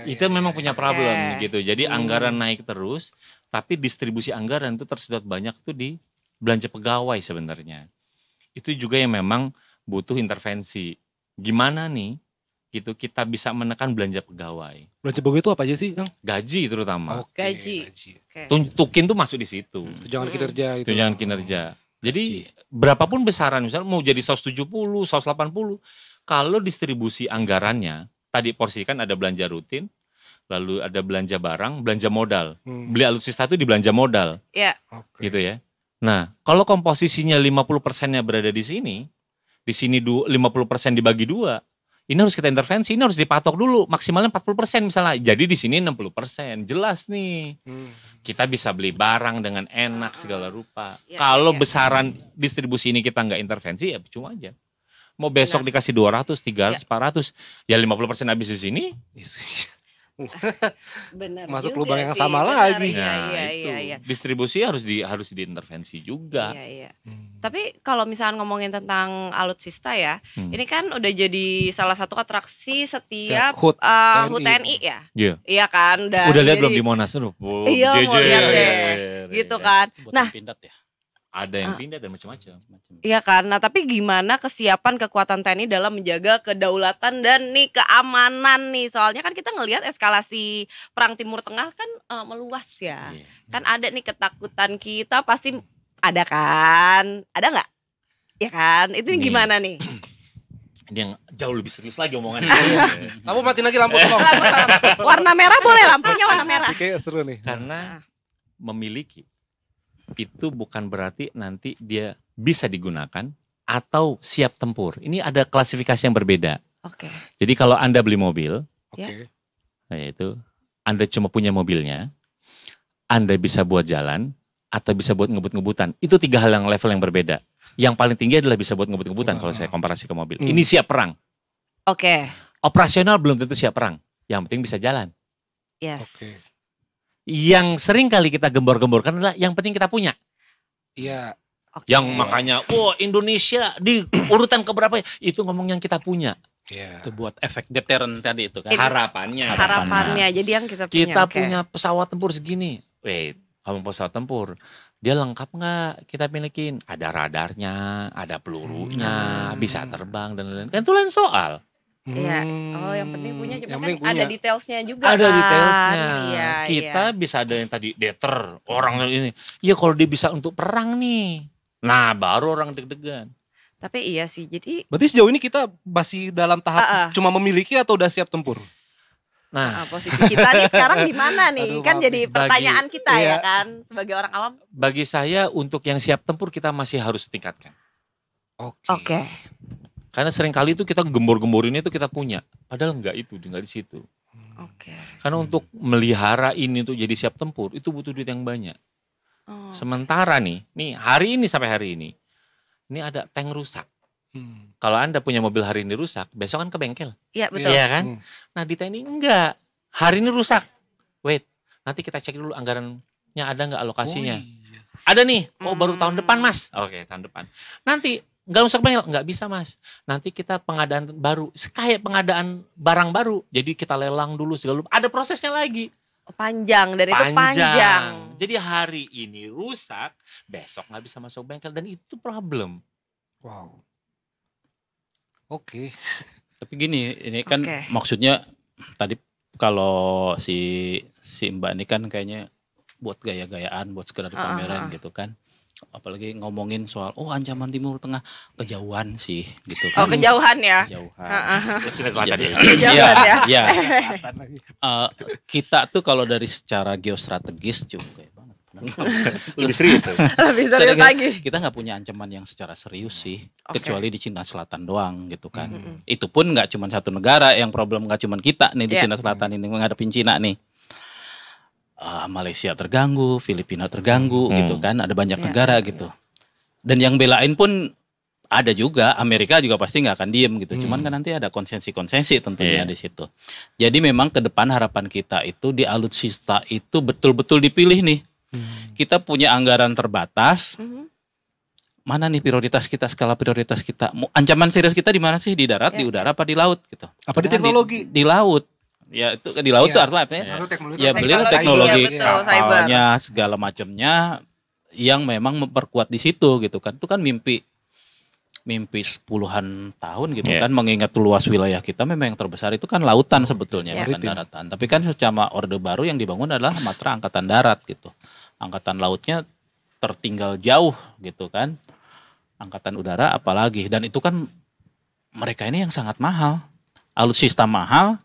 Itu memang punya problem gitu. Jadi anggaran naik terus, tapi distribusi anggaran itu tersedot banyak tuh di belanja pegawai sebenarnya. Itu juga yang memang butuh intervensi. Gimana nih gitu kita bisa menekan belanja pegawai. Belanja pegawai itu apa aja sih, Kang? Gaji terutama. Gaji. Tuntukin tuh masuk di situ. Tunjangan kinerja itu. Tunjangan kinerja. Jadi berapapun besaran, misalnya mau jadi 170, 180, kalau distribusi anggarannya, tadi porsi kan ada belanja rutin, lalu ada belanja barang, belanja modal. Beli alutsista itu di belanja modal. Iya. Gitu ya. Nah, kalau komposisinya 50%-nya berada di sini 50% dibagi 2, ini harus kita intervensi, ini harus dipatok dulu, maksimalnya 40% misalnya. Jadi di sini 60%, jelas nih. Kita bisa beli barang dengan enak segala rupa. Kalau besaran distribusi ini kita nggak intervensi, ya cuma aja. Mau besok dikasih 200, 300, 400, ya 50% habis di sini. Benar. Masuk lubang yang sama lagi. Iya. Distribusi harus diintervensi juga. Iya. Tapi kalau misalnya ngomongin tentang alutsista ya, ini kan udah jadi salah satu atraksi setiap HUT TNI ya. Iya kan. Udah lihat belum di Monas? Iya, mau lihat deh. Gitu kan. Nah, ada yang pindah dan macam-macam. Iya kan. Nah, tapi gimana kesiapan kekuatan TNI dalam menjaga kedaulatan dan nih keamanan nih? Soalnya kan kita ngelihat eskalasi perang Timur Tengah kan meluas ya. Kan ada nih ketakutan kita pasti ada kan? Ada nggak? Ya kan. Itu gimana nih? Ini yang jauh lebih serius lagi omongannya. Lampu matiin lagi lampu tolong. Warna merah boleh, lampunya warna merah. Oke, seru nih. Karena memiliki itu bukan berarti nanti dia bisa digunakan atau siap tempur. Ini ada klasifikasi yang berbeda. Oke. Jadi kalau Anda beli mobil, Oke. nah itu Anda cuma punya mobilnya, Anda bisa buat jalan, atau bisa buat ngebut-ngebutan. Itu 3 hal yang level yang berbeda. Yang paling tinggi adalah bisa buat ngebut-ngebutan kalau saya komparasi ke mobil. Ini siap perang. Oke. Operasional belum tentu siap perang. Yang penting bisa jalan. Yes. Oke. Yang sering kali kita gembor-gemborkan adalah yang penting kita punya. Iya. Oke. Yang makanya, Indonesia di urutan keberapa? Itu ngomong yang kita punya. Iya. Itu buat efek deterrent tadi itu kan. Harapannya. Harapannya. Jadi yang kita punya. Kita oke. punya pesawat tempur segini. Ngomong pesawat tempur. Dia lengkap nggak kita milikin? Ada radarnya, ada pelurunya, bisa terbang dan lain-lain. Kan itu lain soal. Iya. Oh, yang penting punya. Cuma Yang kan penting punya. ada detailsnya juga. Ada kan? detailsnya. Iya, Kita iya. bisa ada yang tadi deter orang ini. Ya kalau dia bisa untuk perang nih. Nah baru orang deg-degan. Tapi iya sih. Jadi Berarti sejauh ini kita masih dalam tahap cuma memiliki atau udah siap tempur? Nah posisi kita nih sekarang di mana nih? Aduh, Kan maaf jadi nih. pertanyaan kita Iya. ya kan sebagai orang awam. bagi saya untuk yang siap tempur kita masih harus tingkatkan. Oke. Karena seringkali itu kita gembor-gemborin itu kita punya. Padahal enggak di situ. Oke. Karena untuk melihara ini untuk jadi siap tempur itu butuh duit yang banyak. Oh. Sementara nih hari ini sampai hari ini ada tank rusak. Kalau Anda punya mobil hari ini rusak, besok kan ke bengkel. Iya betul. Iya kan? Nah di TNI enggak. Hari ini rusak. Wait, nanti kita cek dulu anggarannya ada nggak alokasinya. Ada nih. Baru tahun depan mas. Oke, tahun depan. Nanti nggak rusak bengkel, nggak bisa mas. Nanti kita pengadaan baru, kayak pengadaan barang baru. Jadi kita lelang dulu segala. Ada prosesnya lagi. Panjang dan itu panjang. Jadi hari ini rusak, besok nggak bisa masuk bengkel dan itu problem. Wow. Oke. Tapi gini, ini kan Oke. maksudnya tadi kalau si Mbak ini kan kayaknya buat gaya-gayaan, buat sekedar pameran gitu kan. Apalagi ngomongin soal ancaman Timur Tengah, kejauhan sih gitu kan. Kejauhan ya. Kejauhan. Cina Selatan ya. Kejauhan ya. Iya. Kita tuh kalau dari secara geostrategis juga banget. Lebih serius. Lebih serius lagi. Kita nggak punya ancaman yang secara serius sih, Oke. kecuali di Cina Selatan doang gitu kan. Itu pun nggak cuma satu negara yang problem, nggak cuma kita nih di Iya. Cina Selatan ini menghadapin Cina nih. Malaysia terganggu, Filipina terganggu gitu kan, ada banyak Iya, negara iya, gitu. Dan yang belain pun ada juga, Amerika juga pasti nggak akan diem gitu. Cuman kan nanti ada konsensi-konsensi tentunya di situ. Jadi memang ke depan harapan kita itu di alutsista itu betul-betul dipilih nih. Kita punya anggaran terbatas. Mana nih prioritas kita, skala prioritas kita? Ancaman serius kita di mana sih? Di darat, di udara, apa di laut gitu? Apa di teknologi? Di laut. Ya itu di laut tuh artinya. Ya beliau teknologi kapalnya segala macamnya yang memang memperkuat di situ gitu kan. Itu kan mimpi puluhan tahun gitu kan, mengingat luas wilayah kita memang yang terbesar itu kan lautan sebetulnya, bukan daratan. Tapi kan secara orde baru yang dibangun adalah matra angkatan darat gitu. Angkatan lautnya tertinggal jauh gitu kan. Angkatan udara apalagi, dan itu kan mereka ini yang sangat mahal. Alutsista mahal,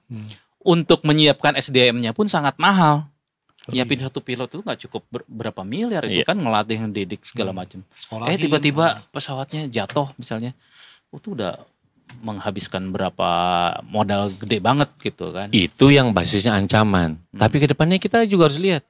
untuk menyiapkan SDM-nya pun sangat mahal. Nyiapin satu pilot itu nggak cukup berapa miliar itu kan, ngelatih, didik segala macam. Tiba-tiba pesawatnya jatuh misalnya, itu udah menghabiskan berapa modal gede banget gitu kan. Itu yang basisnya ancaman. Tapi ke depannya kita juga harus lihat.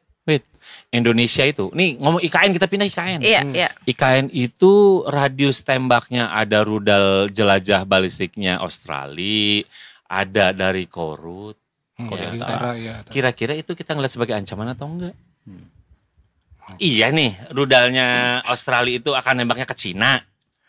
Indonesia itu, nih ngomong IKN, kita pindah IKN. Iya. IKN itu radius tembaknya ada rudal jelajah balistiknya Australia, ada dari Korut, Korea Utara. Kira-kira itu kita ngeliat sebagai ancaman atau enggak? Iya nih, rudalnya Australia itu akan nembaknya ke Cina.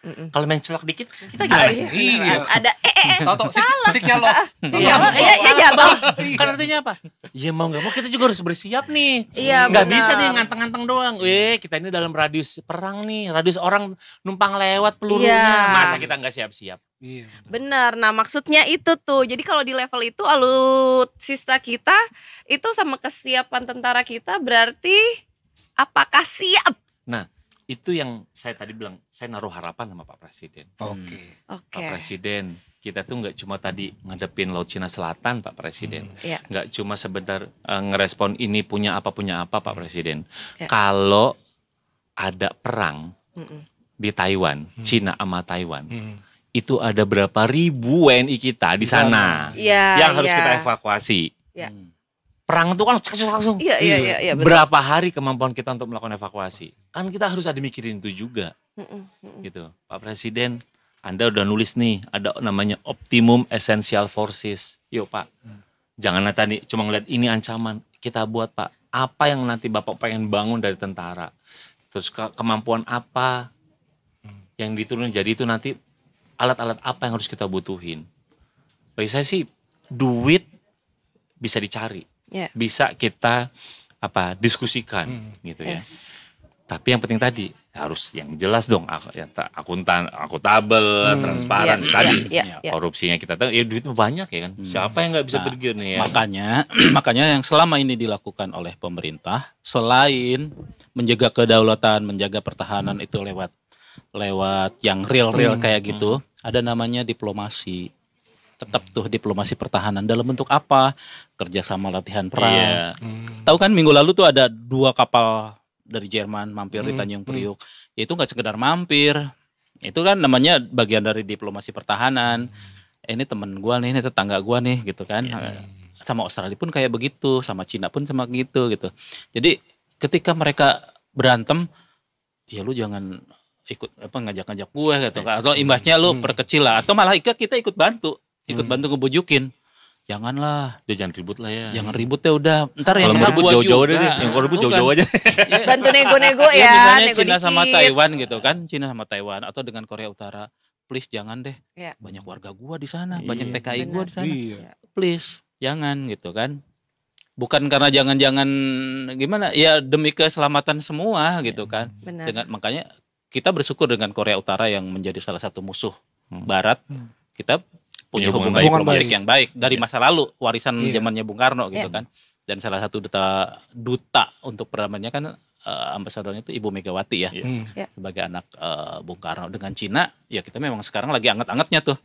Kalau main celok dikit, kita gimana? Iya. Ada Tahu siknya los. Iya jatuh. Kan artinya apa? Ya mau nggak mau kita juga harus bersiap nih. Iya, Nggak benar. bisa nih nganteng-nganteng doang. Kita ini dalam radius perang nih, radius orang numpang lewat pelurunya. Iya. Masa kita nggak siap-siap? Iya. Benar. Nah, maksudnya itu tuh. Jadi kalau di level itu alutsista kita itu sama kesiapan tentara kita berarti apakah siap? Nah, itu yang saya tadi bilang, saya naruh harapan sama Pak Presiden. Oke. Pak Presiden, kita tuh nggak cuma tadi ngadepin Laut Cina Selatan, Pak Presiden. Iya. Nggak cuma sebentar ngerespon ini punya apa Pak Presiden. Iya. Kalau ada perang di Taiwan, Cina sama Taiwan, itu ada berapa ribu WNI kita di sana Iya, yang harus iya. kita evakuasi. Iya. perang itu kan langsung. Iya, betul. Berapa hari kemampuan kita untuk melakukan evakuasi? Kan kita harus ada mikirin itu juga. Gitu. Pak Presiden, Anda udah nulis nih, ada namanya Optimum Essential Forces. Yuk Pak, jangan tadi cuma ngeliat ini ancaman. Kita buat Pak, apa yang nanti Bapak pengen bangun dari tentara. Terus kemampuan apa yang diturunin. Jadi itu nanti alat-alat apa yang harus kita butuhin. Bagi saya sih, duit bisa dicari. Bisa kita diskusikan gitu ya. Tapi yang penting tadi harus yang jelas dong, akuntabel, transparan tadi. Korupsinya kita tahu, ya duit banyak ya kan. Siapa yang nggak bisa bergir nih ya. Makanya yang selama ini dilakukan oleh pemerintah, selain menjaga kedaulatan, menjaga pertahanan itu lewat yang real kayak gitu, ada namanya diplomasi. Tetap tuh diplomasi pertahanan dalam bentuk apa? Kerjasama latihan perang. Tahu kan minggu lalu tuh ada 2 kapal dari Jerman mampir di Tanjung Priuk. Itu nggak sekedar mampir, itu kan namanya bagian dari diplomasi pertahanan. Ini temen gua nih, ini tetangga gua nih, gitu kan. Sama Australia pun kayak begitu, sama Cina pun sama gitu. Jadi ketika mereka berantem, ya lu jangan ikut ngajak-ngajak gue gitu kan. Atau imbasnya lu perkecil lah, atau malah kita ikut bantu ngebujukin. Janganlah, jangan ribut lah ya. Jangan ribut ya udah. Ntar yang kalau ribut jauh-jauh deh. Yang kalau ribut jauh-jauh aja. Bantu nego-nego ya. Misalnya Cina sama Taiwan gitu kan, Cina sama Taiwan atau dengan Korea Utara. Please jangan deh. Banyak warga gua di sana, banyak TKI gua di sana. Please jangan gitu kan. Bukan karena jangan-jangan gimana, ya demi keselamatan semua gitu kan. Makanya kita bersyukur dengan Korea Utara yang menjadi salah satu musuh Barat. Kita punya hubungan diplomatik yang baik dari masa lalu, warisan zamannya Bung Karno gitu kan. Dan salah satu duta untuk perdamaiannya kan ambasadornya itu Ibu Megawati ya. Sebagai anak Bung Karno. Dengan Cina ya kita memang sekarang lagi anget-angetnya tuh.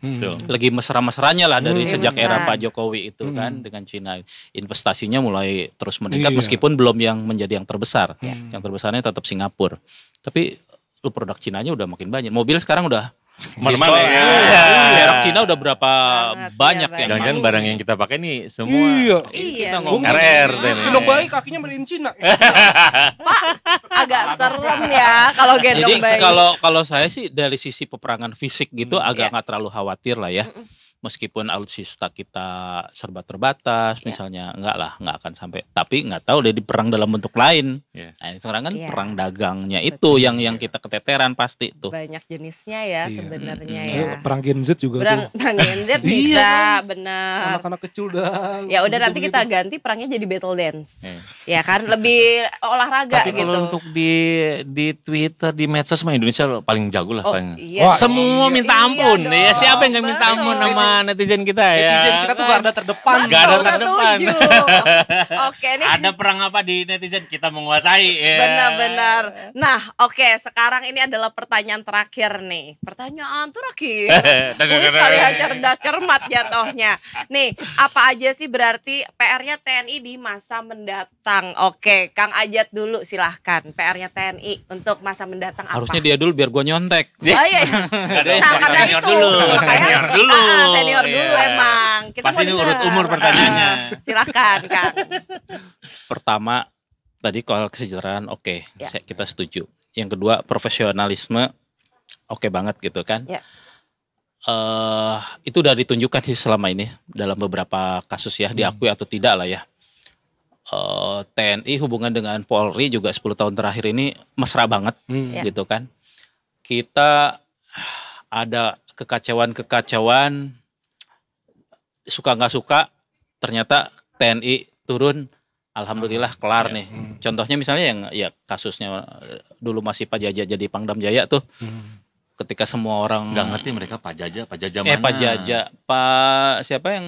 Lagi mesra-mesranya lah dari sejak era Pak Jokowi itu kan dengan Cina. Investasinya mulai terus meningkat meskipun belum yang menjadi yang terbesar. Yang terbesarnya tetap Singapura. Tapi lu produk Cinanya udah makin banyak. Mobil sekarang udah mana-mana ya. Merek Cina udah berapa banyak ya. Jangan-jangan barang yang kita pakai nih semua. Kita ngomong RR. Gendong bayi kakinya made in Cina. Pak, agak serem ya kalau gendong bayi. Jadi kalau saya sih dari sisi peperangan fisik gitu agak nggak terlalu khawatir lah ya. Meskipun alutsista kita serba terbatas, misalnya nggak akan sampai. Tapi nggak tahu deh di perang dalam bentuk lain. Nah sekarang kan perang dagangnya itu yang kita keteteran pasti tuh. Banyak jenisnya ya sebenarnya ya. Perang Gen Z juga tuh. Perang Gen Z bisa, benar. Anak-anak kecil udah. Ya udah nanti kita ganti perangnya jadi battle dance. Ya kan lebih olahraga tapi gitu. Tapi kalau untuk di Twitter, di medsos mah Indonesia paling jago lah. Semua minta ampun. Ya siapa yang nggak minta ampun sama netizen kita ya. Netizen kita tuh garda terdepan. Oke nih. Ada perang apa di netizen kita menguasai. Benar-benar. Nah, oke, sekarang ini adalah pertanyaan terakhir nih. Pertanyaan terakhir. Kalian cerdas cermat jatuhnya. Nih, apa aja sih berarti PR-nya TNI di masa mendatang? Oke, Kang Ajat dulu silahkan. PR-nya TNI untuk masa mendatang apa? Harusnya dia dulu biar gua nyontek. Senior dulu. Senior dulu emang. Kita pasti ini urut umur pertanyaannya. Silahkan Kang. Pertama tadi soal kesejahteraan kita setuju. Yang kedua profesionalisme oke banget gitu kan. Itu udah ditunjukkan sih selama ini dalam beberapa kasus ya, diakui atau tidak lah ya. TNI hubungan dengan Polri juga 10 tahun terakhir ini mesra banget gitu kan. Kita ada kekacauan suka nggak suka, ternyata TNI turun, alhamdulillah kelar nih. Contohnya misalnya yang ya kasusnya dulu masih Pak Jaja jadi Pangdam Jaya tuh, ketika semua orang nggak ngerti mereka Pak Jaja mana? Pak Jaja, Pak siapa yang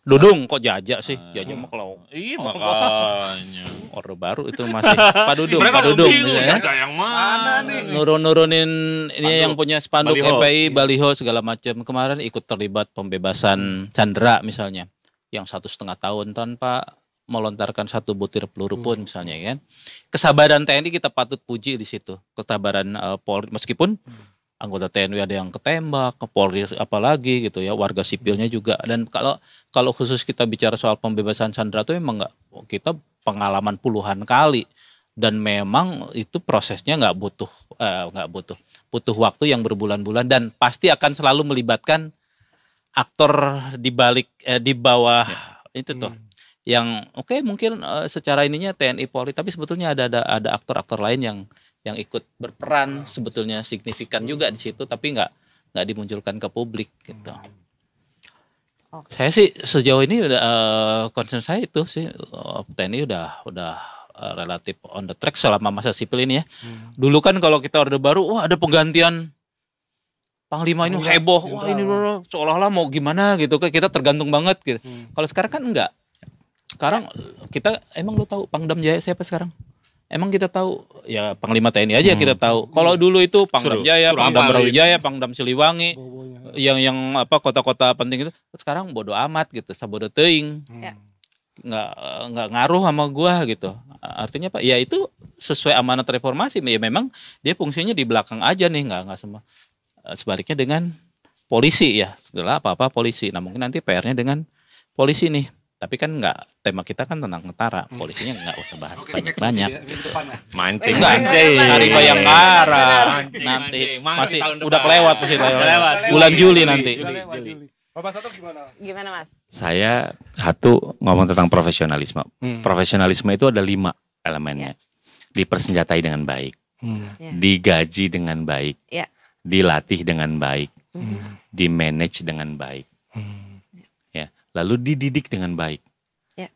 Dudung kok Jaja sih? Jaja mah kalau makanya Orde Baru itu masih Pak Dudung. Yang mana nih? Nurunin ini yang punya spanduk FPI, baliho segala macam. Kemarin ikut terlibat pembebasan Chandra misalnya, yang 1,5 tahun tanpa melontarkan 1 butir peluru pun misalnya kan. Kesabaran TNI kita patut puji di situ. Kesabaran Polri meskipun anggota TNI ada yang ketembak, ke Polri apalagi gitu ya, warga sipilnya juga. Dan kalau khusus kita bicara soal pembebasan sandera itu memang kita pengalaman puluhan kali, dan memang itu prosesnya butuh waktu yang berbulan-bulan, dan pasti akan selalu melibatkan aktor di bawah itu tuh. Yang mungkin secara ininya TNI Polri, tapi sebetulnya ada aktor-aktor lain yang ikut berperan sebetulnya signifikan juga di situ, tapi nggak dimunculkan ke publik gitu. Saya sih sejauh ini udah concern saya itu sih, TNI udah relatif on the track selama masa sipil ini ya. Dulu kan kalau kita Orde Baru, wah ada penggantian Panglima ini heboh, wah ini seolah-olah mau gimana gitu, kita tergantung banget gitu. Kalau sekarang kan enggak. Sekarang kita emang lu tahu Pangdam Jaya siapa sekarang? Emang kita tahu ya Panglima TNI aja kita tahu. Kalau dulu itu Pangdam Jaya, Pangdam Brawijaya, Pangdam Siliwangi, yang kota-kota penting itu. Sekarang bodo amat gitu, sabodo teuing. Nggak ngaruh sama gua gitu. Artinya Pak, ya itu sesuai amanat reformasi. Ya memang dia fungsinya di belakang aja nih, nggak sama. Sebaliknya dengan polisi ya, segala apa-apa polisi. Nah mungkin nanti PR-nya dengan polisi nih. Tapi kan tema kita kan tentang tentara, polisinya nggak usah bahas banyak-banyak. Mancing. Cari Bayangkara nanti masih udah kelewat bulan Juli nanti. Bapak Sato gimana? Gimana Mas? Saya ngomong tentang profesionalisme. Profesionalisme itu ada 5 elemennya. Dipersenjatai dengan baik, digaji dengan baik, dilatih dengan baik, di-manage dengan baik. Lalu dididik dengan baik.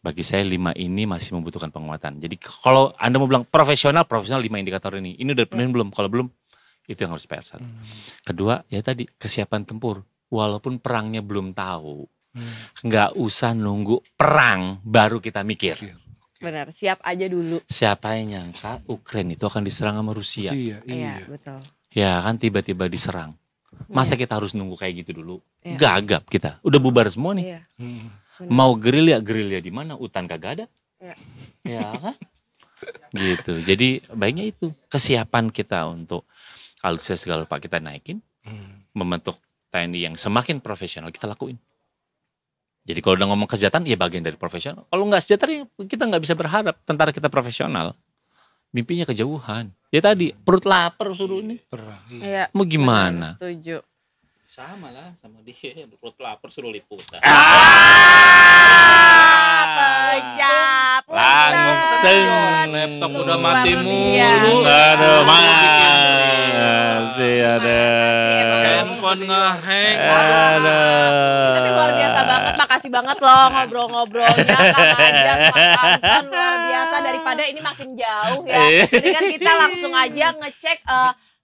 Bagi saya 5 ini masih membutuhkan penguatan. Jadi kalau Anda mau bilang profesional 5 indikator ini. Ini udah penuhin belum? Kalau belum, itu yang harus PR 1. Kedua, ya tadi kesiapan tempur. Walaupun perangnya belum tahu, nggak usah nunggu perang baru kita mikir. Benar, siap aja dulu. Siapa yang nyangka Ukraina itu akan diserang sama Rusia? Iya, betul. Ya kan tiba-tiba diserang. Masa kita harus nunggu kayak gitu dulu? Gagap kita. Udah bubar semua nih. Mau gerilya di mana? Hutan kagak ada. Ya kan? Gitu. Jadi baiknya itu kesiapan kita untuk alutsista segala pak kita naikin, membentuk TNI yang semakin profesional kita lakuin. Jadi kalau udah ngomong kesejahteraan ya bagian dari profesional. Kalau nggak sejahtera kita nggak bisa berharap tentara kita profesional. Mimpinya kejauhan. Ya tadi perut lapar suruh ini. Iya. Mau gimana? Setuju. Sama lah sama dia, perut lapar suruh liputan. Pejap. Langsung laptop udah mati mulu. Aduh, masih ada. Handphone nge-hang. Tapi luar biasa banget, makasih banget loh ngobrol-ngobrolnya Kang Ajat, Mas Anton, luar biasa daripada ini makin jauh ya. Jadi kan kita langsung aja ngecek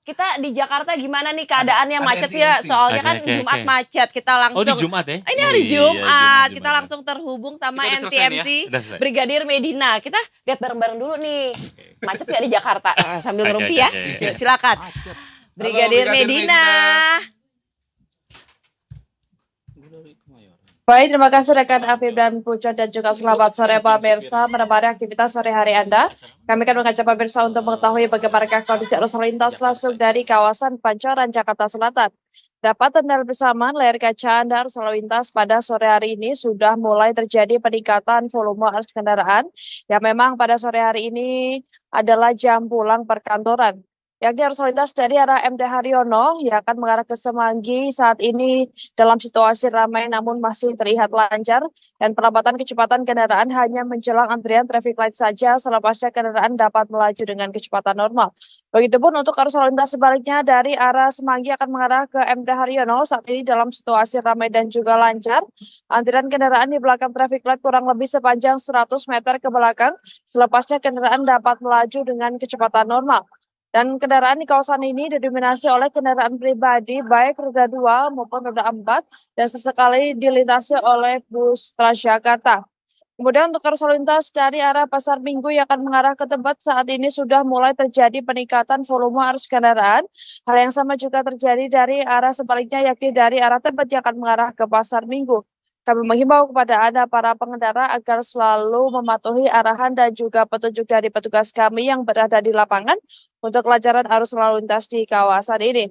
kita di Jakarta gimana nih keadaannya macet ya, soalnya kan Jumat macet, kita langsung. Oh di Jumat ya? Ini hari Jumat, kita langsung terhubung sama NTMC Brigadir Medina. Kita lihat bareng-bareng dulu nih, macet ya di Jakarta sambil ngerumpi ya. Yuk, silakan. Brigadir Medina. Baik, terima kasih rekan Afif dan Pucon dan juga selamat sore pemirsa menemani aktivitas sore hari Anda. Kami akan mengajak pemirsa untuk mengetahui bagaimana kondisi arus lalu lintas langsung dari kawasan Pancoran, Jakarta Selatan. Dapat Anda bersama layar kaca Anda arus lalu lintas pada sore hari ini sudah mulai terjadi peningkatan volume arus kendaraan yang memang pada sore hari ini adalah jam pulang perkantoran. Yakni arus lalu lintas dari arah MT Haryono yang akan mengarah ke Semanggi saat ini dalam situasi ramai namun masih terlihat lancar dan penempatan kecepatan kendaraan hanya menjelang antrian traffic light saja, selepasnya kendaraan dapat melaju dengan kecepatan normal. Begitupun untuk arus lalu lintas sebaliknya dari arah Semanggi akan mengarah ke MT Haryono saat ini dalam situasi ramai dan juga lancar. Antrian kendaraan di belakang traffic light kurang lebih sepanjang 100 meter ke belakang, selepasnya kendaraan dapat melaju dengan kecepatan normal. Dan kendaraan di kawasan ini didominasi oleh kendaraan pribadi baik roda 2 maupun roda 4 dan sesekali dilintasi oleh bus Transjakarta. Kemudian untuk arus lalu lintas dari arah Pasar Minggu yang akan mengarah ke tempat saat ini sudah mulai terjadi peningkatan volume arus kendaraan. Hal yang sama juga terjadi dari arah sebaliknya yakni dari arah tempat yang akan mengarah ke Pasar Minggu. Kami menghimbau kepada Anda para pengendara agar selalu mematuhi arahan dan juga petunjuk dari petugas kami yang berada di lapangan untuk kelancaran arus lalu lintas di kawasan ini.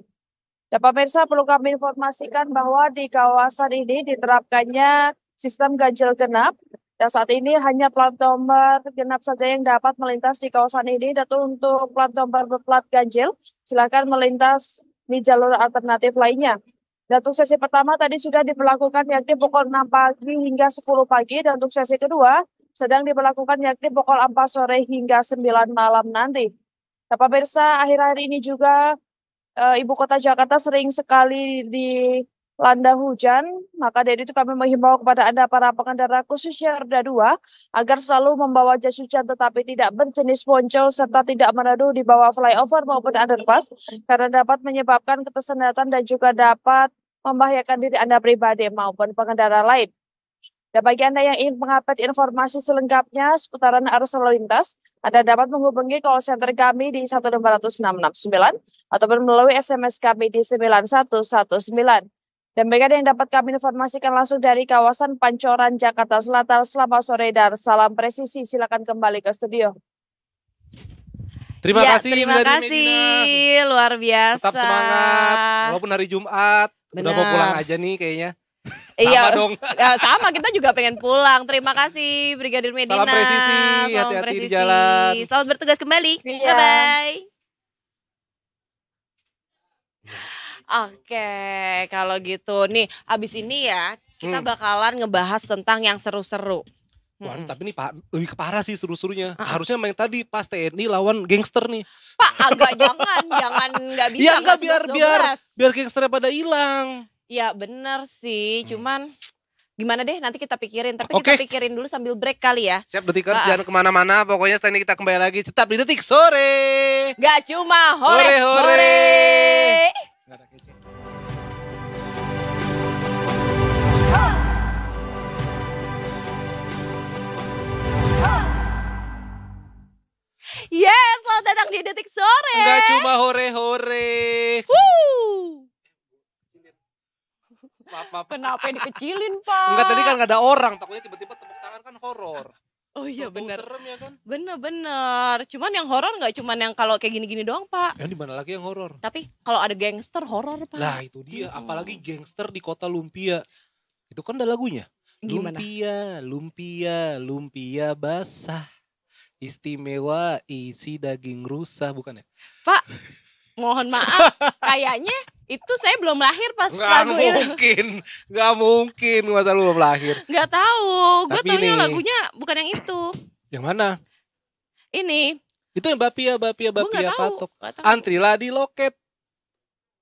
Dan pemirsa perlu kami informasikan bahwa di kawasan ini diterapkannya sistem ganjil genap. Dan saat ini hanya plat nomor genap saja yang dapat melintas di kawasan ini. Dan untuk plat nomor berplat ganjil, silakan melintas di jalur alternatif lainnya. Dan untuk sesi pertama tadi sudah diberlakukan yakni pukul 6 pagi hingga 10 pagi. Dan untuk sesi kedua sedang diberlakukan yakni pukul 4 sore hingga 9 malam nanti. Nah, pemirsa, akhir-akhir ini juga Ibu Kota Jakarta sering sekali dilanda hujan. Maka dari itu kami menghimbau kepada Anda para pengendara khususnya Roda 2 agar selalu membawa jas hujan tetapi tidak berjenis ponco serta tidak meneduh di bawah flyover maupun underpass karena dapat menyebabkan ketersendatan dan juga dapat membahayakan diri Anda pribadi maupun pengendara lain. Dan bagi Anda yang ingin mengupdate informasi selengkapnya seputaran arus lalu lintas, Anda dapat menghubungi call center kami di 1516669 ataupun melalui SMS kami di 9119. Dan bagi Anda yang dapat kami informasikan langsung dari kawasan Pancoran, Jakarta Selatan, selamat sore dan salam presisi. Silakan kembali ke studio. Terima kasih. Terima kasih, luar biasa. Tetap semangat, walaupun hari Jumat. Udah mau pulang aja nih kayaknya. Iya dong. Ya, sama, kita juga pengen pulang. Terima kasih Brigadir Medina. Salam presisi, hati-hati di jalan. Selamat bertugas kembali. Iya. Bye-bye. Oke, kalau gitu nih abis ini ya kita bakalan ngebahas tentang yang seru-seru. Wah, tapi ini lebih ke parah sih seru-serunya. Harusnya main tadi pas TNI lawan gangster nih. Pak, agak jangan nggak bisa. Ya enggak, nggak 11-12. biar gangsternya pada hilang. Ya benar sih, cuman gimana deh nanti kita pikirin. Tapi Oke. kita pikirin dulu sambil break kali ya. Siap Detikers, jangan kemana-mana. Pokoknya setelah ini kita kembali lagi tetap di Detik Sore. Gak cuma hore-hore. Hore-hore. Yes, selamat datang di Detik Sore. Enggak cuma hore-hore. Maaf. Kenapa dikecilin, Pak? Enggak, tadi kan gak ada orang, takutnya tiba-tiba tepuk tangan kan horor. Oh iya benar. Serem ya kan? Bener. Cuman yang horor nggak cuman yang kalau kayak gini-gini doang, Pak. Yang di mana lagi yang horor? Tapi kalau ada gangster horor, Pak. Lah itu dia, apalagi gangster di kota Lumpia. Itu kan ada lagunya. Gimana? Lumpia basah. Istimewa isi daging rusa, bukan ya? Pak, mohon maaf, kayaknya itu saya belum lahir pas lagu itu. Gak mungkin masa lu belum lahir. Gak tahu, gue Tapi taunya nih, lagunya bukan yang itu. Yang mana? Ini. Itu yang Bapia patok. Antrilah di loket.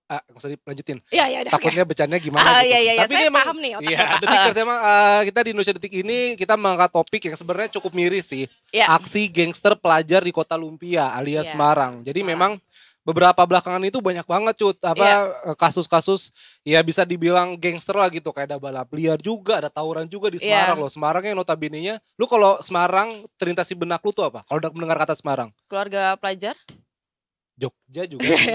Nggak usah dilanjutin. Iya, Takutnya bercandanya gimana gitu. Iya, Tapi saya ini emang, paham nih otaknya, iya, Pak. Detikers emang kita di Indonesia Detik ini kita mengangkat topik yang sebenarnya cukup miris sih. Iya. Aksi gangster pelajar di kota Lumpia alias Iya. Semarang. Jadi memang beberapa belakangan itu banyak banget kasus-kasus ya bisa dibilang gangster lah gitu. Kayak ada balap liar juga, ada tawuran juga di Semarang loh. Semarang yang notabene-nya, lu kalau Semarang terlintas di benak lu tuh apa? Kalau udah mendengar kata Semarang? Keluarga pelajar? Jogja juga sih.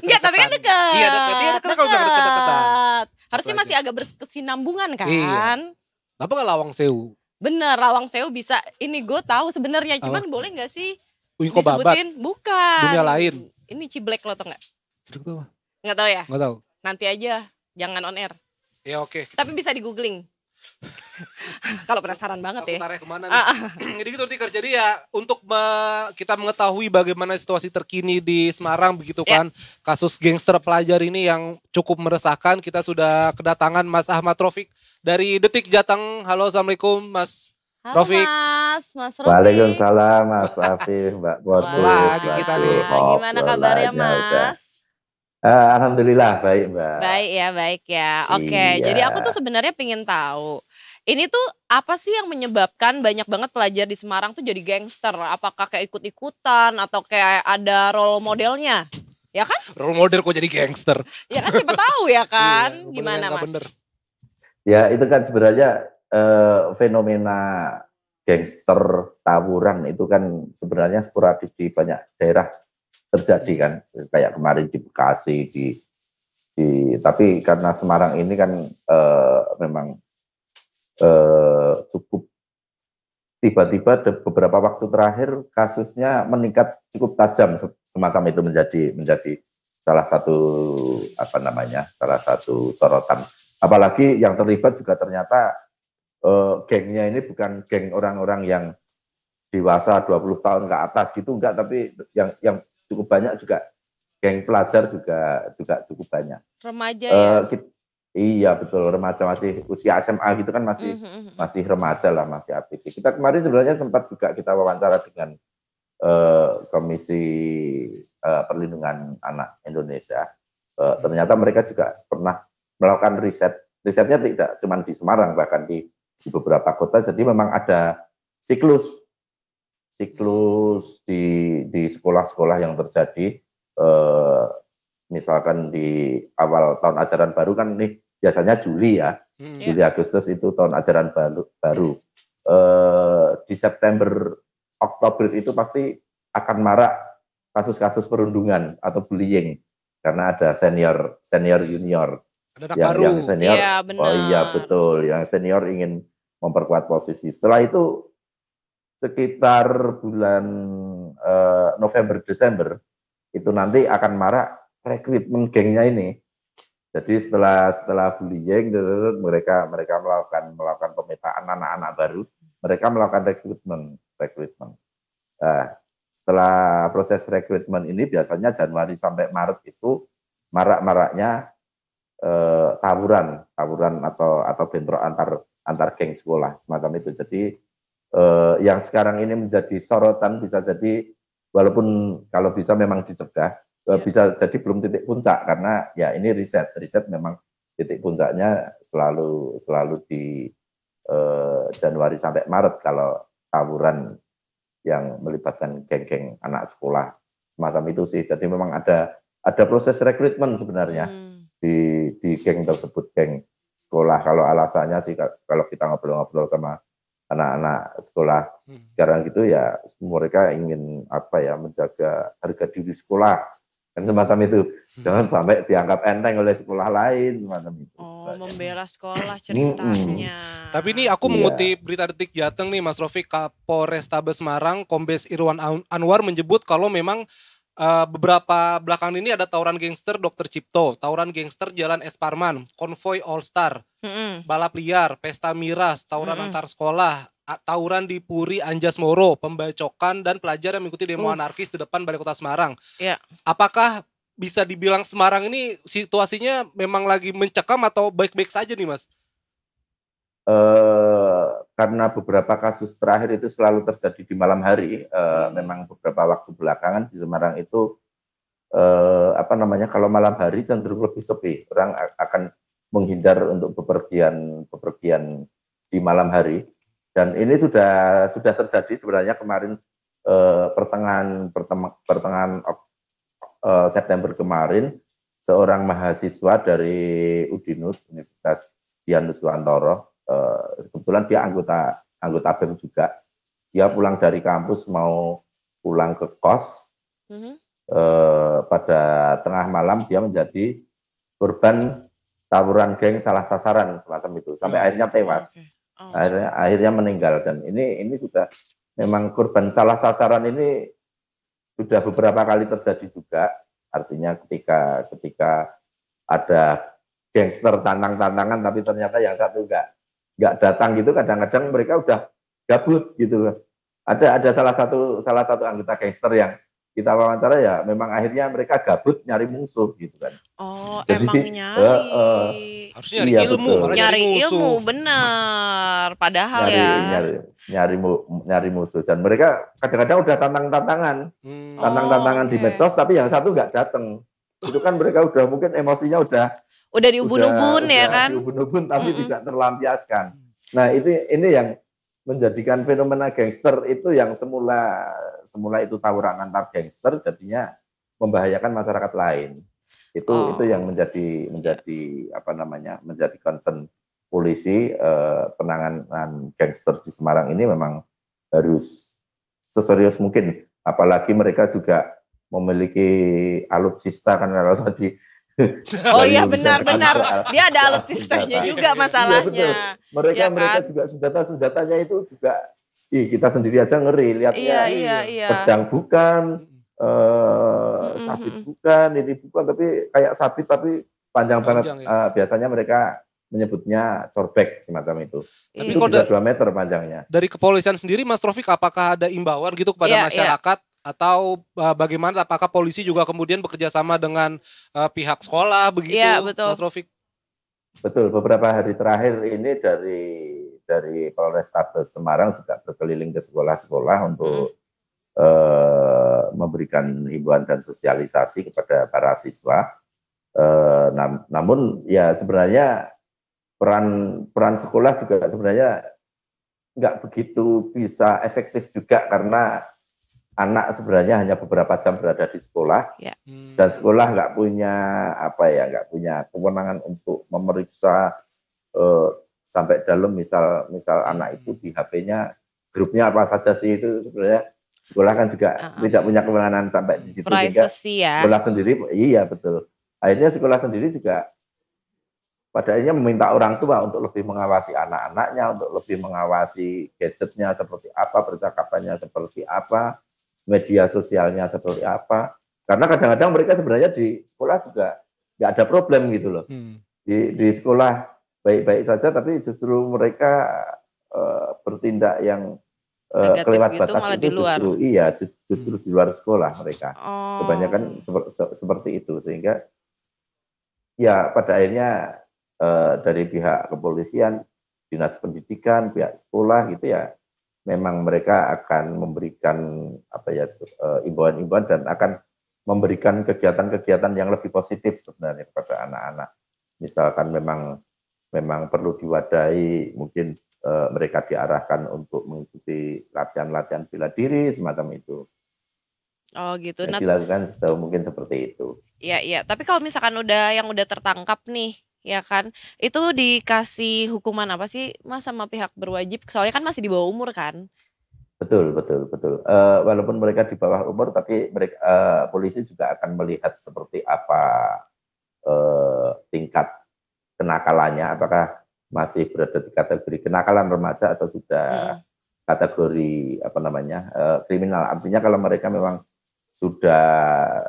Enggak, tapi kan dekat. Iya dekat. Iya dekat kalau udah deket-deketan. Harusnya masih agak berkesinambungan kan? Iya. Kenapa gak Lawang Sewu? Bener, Lawang Sewu bisa. Ini gue tahu sebenarnya, cuman boleh nggak sih Wingko Babat. disebutin? Bukan. Dunia lain. Ini Ciblek lo tau nggak? Itu apa? Nggak tahu ya? Nggak tahu. Nanti aja, jangan on air. Ya oke. Tapi bisa di googling. Kalau penasaran banget ya. Tarik kemana nih? Jadi gitu Tikar. Jadi ya untuk kita mengetahui bagaimana situasi terkini di Semarang begitu kan. Kasus gangster pelajar ini yang cukup meresahkan. Kita sudah kedatangan Mas Ahmad Rafiq dari Detik Jateng. Halo, assalamualaikum Mas Rafiq. Mas Rafiq. Waalaikumsalam Mas Afif, Mbak Pocu. Lagi kita nih. Gimana kabarnya Mas? Alhamdulillah baik Mbak. Baik ya. Oke, jadi aku tuh sebenarnya pengen tahu. Ini tuh apa sih yang menyebabkan banyak banget pelajar di Semarang tuh jadi gangster? Apakah kayak ikut-ikutan atau kayak ada role modelnya? Ya kan? Role model kok jadi gangster? Ya kan siapa tahu ya kan? Iya, Gimana Mas? bener. Ya itu kan sebenarnya fenomena gangster tawuran itu kan sebenarnya sporadis di banyak daerah terjadi kan, kayak kemarin di Bekasi tapi karena Semarang ini kan memang cukup tiba-tiba beberapa waktu terakhir kasusnya meningkat cukup tajam semacam itu menjadi salah satu salah satu sorotan. Apalagi yang terlibat juga ternyata gengnya ini bukan geng orang-orang yang dewasa 20 tahun ke atas gitu, enggak, tapi yang cukup banyak juga geng pelajar juga cukup banyak. Remaja ya? Iya betul, remaja, masih usia SMA gitu kan, masih remaja lah, masih ABG. Kita kemarin sebenarnya sempat juga kita wawancara dengan Komisi Perlindungan Anak Indonesia. Ternyata mereka juga pernah melakukan risetnya tidak cuma di Semarang, bahkan di beberapa kota. Jadi memang ada siklus di sekolah-sekolah yang terjadi. Misalkan di awal tahun ajaran baru kan nih biasanya Juli ya, Juli Agustus itu tahun ajaran baru. Di September Oktober itu pasti akan marak kasus-kasus perundungan atau bullying karena ada senior junior. Yang senior, oh iya betul, yang senior ingin memperkuat posisi. Setelah itu sekitar bulan November Desember itu nanti akan marak rekrutmen gengnya ini. Jadi setelah bullying mereka melakukan pemetaan anak-anak baru, mereka melakukan rekrutmen. Nah, setelah proses rekrutmen ini biasanya Januari sampai Maret itu marak-maraknya tawuran atau bentrok antar geng sekolah semacam itu. Jadi yang sekarang ini menjadi sorotan bisa jadi, walaupun kalau bisa memang dicegah, bisa jadi belum titik puncak, karena ya ini riset memang titik puncaknya selalu di Januari sampai Maret kalau tawuran yang melibatkan geng-geng anak sekolah semacam itu sih. Jadi memang ada proses rekrutmen sebenarnya di geng tersebut, geng sekolah. Kalau alasannya sih, kalau kita ngobrol-ngobrol sama anak-anak sekolah sekarang gitu ya, mereka ingin menjaga harga diri sekolah kan semacam itu, jangan sampai dianggap enteng oleh sekolah lain semacam itu. Oh, membela sekolah ceritanya. Tapi ini aku mengutip berita Detik Jateng nih, Mas Rofiq, Kapolrestabes Semarang Kombes Irwan Anwar menyebut kalau memang beberapa belakangan ini ada tawuran gangster Dr. Cipto, tawuran gangster Jalan Es Parman, konvoy All Star, balap liar, pesta miras, tawuran antar sekolah, tawuran di Puri Anjas Moro, pembacokan, dan pelajar yang mengikuti demo anarkis di depan Balai Kota Semarang. Apakah bisa dibilang Semarang ini situasinya memang lagi mencekam atau baik-baik saja nih, Mas? Karena beberapa kasus terakhir itu selalu terjadi di malam hari, memang beberapa waktu belakangan di Semarang itu kalau malam hari cenderung lebih sepi, orang akan menghindar untuk bepergian di malam hari, dan ini sudah terjadi sebenarnya kemarin pertengahan September kemarin, seorang mahasiswa dari Udinus Universitas Dian Nuswantoro, kebetulan dia anggota BEM juga. Dia pulang dari kampus mau pulang ke kos. Pada tengah malam dia menjadi korban tawuran geng salah sasaran semacam itu, sampai akhirnya tewas. Akhirnya meninggal. Dan ini sudah memang korban salah sasaran ini sudah beberapa kali terjadi juga. Artinya ketika ada gangster tantang-tantangan tapi ternyata yang satu nggak datang gitu, kadang-kadang mereka udah gabut gitu. Ada salah satu anggota gangster yang kita wawancara, ya memang akhirnya mereka gabut nyari musuh gitu kan. Oh, jadi, emang nyari. Harusnya nyari ilmu, nyari ilmu, benar. Padahal nyari musuh, dan mereka kadang-kadang udah tantang-tantangan di medsos, tapi yang satu nggak datang. Itu kan mereka udah mungkin emosinya udah diubun-ubun ya kan? Diubun-ubun tapi tidak terlampiaskan. Nah, ini yang menjadikan fenomena gangster itu yang semula itu tawuran antar gangster jadinya membahayakan masyarakat lain. Itu yang menjadi menjadi concern polisi. Penanganan gangster di Semarang ini memang harus seserius mungkin, apalagi mereka juga memiliki alutsista kan kalau tadi. Oh iya, benar. Dia ada alutsistanya juga masalahnya. Iya, mereka juga senjatanya itu juga, kita sendiri aja ngeri lihatnya. Iya. Pedang bukan, sabit bukan, ini bukan, tapi kayak sabit tapi panjang banget. ya. Biasanya mereka menyebutnya corbek semacam itu. Tapi Itu kalau bisa 2 meter panjangnya. Dari kepolisian sendiri, Mas Taufik, apakah ada imbauan gitu kepada masyarakat atau bagaimana? Apakah polisi juga kemudian bekerja sama dengan pihak sekolah begitu, betul. Mas Taufik? Betul, beberapa hari terakhir ini dari Polrestabes Semarang juga berkeliling ke sekolah-sekolah untuk memberikan himbauan dan sosialisasi kepada para siswa. Namun ya sebenarnya peran sekolah juga sebenarnya nggak begitu bisa efektif juga, karena anak sebenarnya hanya beberapa jam berada di sekolah, dan sekolah nggak punya kewenangan untuk memeriksa sampai dalam, misal anak itu di HP-nya grupnya apa saja sih, itu sebenarnya sekolah kan juga tidak punya kewenangan sampai di situ. Privacy sehingga sekolah sendiri, iya betul, akhirnya sekolah sendiri juga pada akhirnya meminta orang tua untuk lebih mengawasi anak-anaknya, untuk lebih mengawasi gadgetnya seperti apa, percakapannya seperti apa, media sosialnya seperti apa. Karena kadang-kadang mereka sebenarnya di sekolah juga nggak ada problem gitu loh. Di sekolah baik-baik saja, tapi justru mereka bertindak yang kelewat gitu, batas itu justru di luar sekolah mereka. Kebanyakan seperti itu, sehingga ya pada akhirnya dari pihak kepolisian, dinas pendidikan, pihak sekolah gitu ya, memang mereka akan memberikan imbauan-imbauan dan akan memberikan kegiatan-kegiatan yang lebih positif sebenarnya kepada anak-anak. Misalkan memang perlu diwadahi, mungkin mereka diarahkan untuk mengikuti latihan-latihan bela diri semacam itu. Oh gitu. Nah, dilakukan sejauh mungkin seperti itu. Iya. Tapi kalau misalkan yang udah tertangkap nih, ya kan, itu dikasih hukuman apa sih, Mas, sama pihak berwajib? Soalnya kan masih di bawah umur kan? Betul. Walaupun mereka di bawah umur, tapi polisi juga akan melihat seperti apa tingkat kenakalannya, apakah masih berada di kategori kenakalan remaja atau sudah kategori kriminal. Artinya kalau mereka memang sudah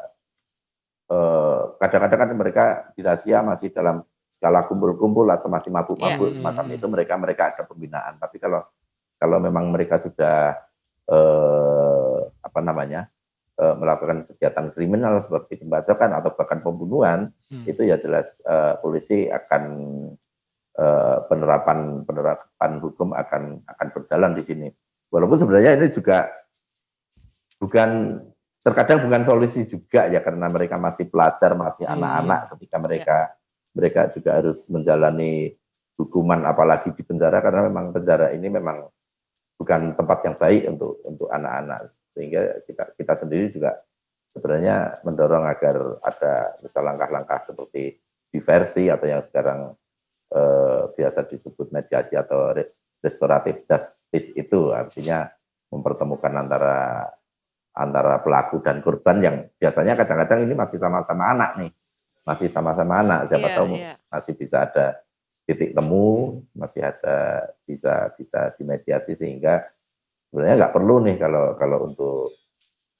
kadang-kadang kan mereka di razia masih dalam skala kumpul-kumpul atau masih mabuk-mabuk semacam itu, mereka ada pembinaan. Tapi kalau memang mereka sudah melakukan kegiatan kriminal seperti pembacokan atau bahkan pembunuhan, itu ya jelas polisi akan penerapan hukum akan berjalan di sini. Walaupun sebenarnya ini juga terkadang bukan solusi juga ya, karena mereka masih pelajar, masih anak-anak, ketika mereka juga harus menjalani hukuman, apalagi di penjara, karena memang penjara ini memang bukan tempat yang baik untuk anak-anak. Sehingga kita sendiri juga sebenarnya mendorong agar ada misal langkah-langkah seperti diversi atau yang sekarang biasa disebut mediasi atau restoratif justice, itu artinya mempertemukan antara pelaku dan korban yang biasanya kadang-kadang ini masih sama-sama anak nih. Masih sama-sama anak, siapa tahu masih bisa ada titik temu, masih ada bisa dimediasi, sehingga sebenarnya nggak perlu nih kalau untuk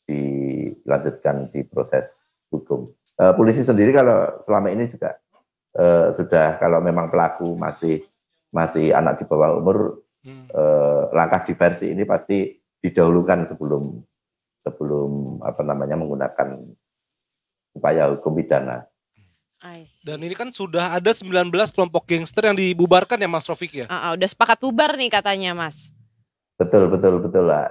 dilanjutkan di proses hukum. Polisi sendiri kalau selama ini juga sudah, kalau memang pelaku masih anak di bawah umur, langkah diversi ini pasti didahulukan sebelum menggunakan upaya hukum pidana. Dan ini kan sudah ada 19 kelompok gangster yang dibubarkan ya, Mas Taufik ya? Udah sepakat bubar nih katanya, Mas. Betul lah.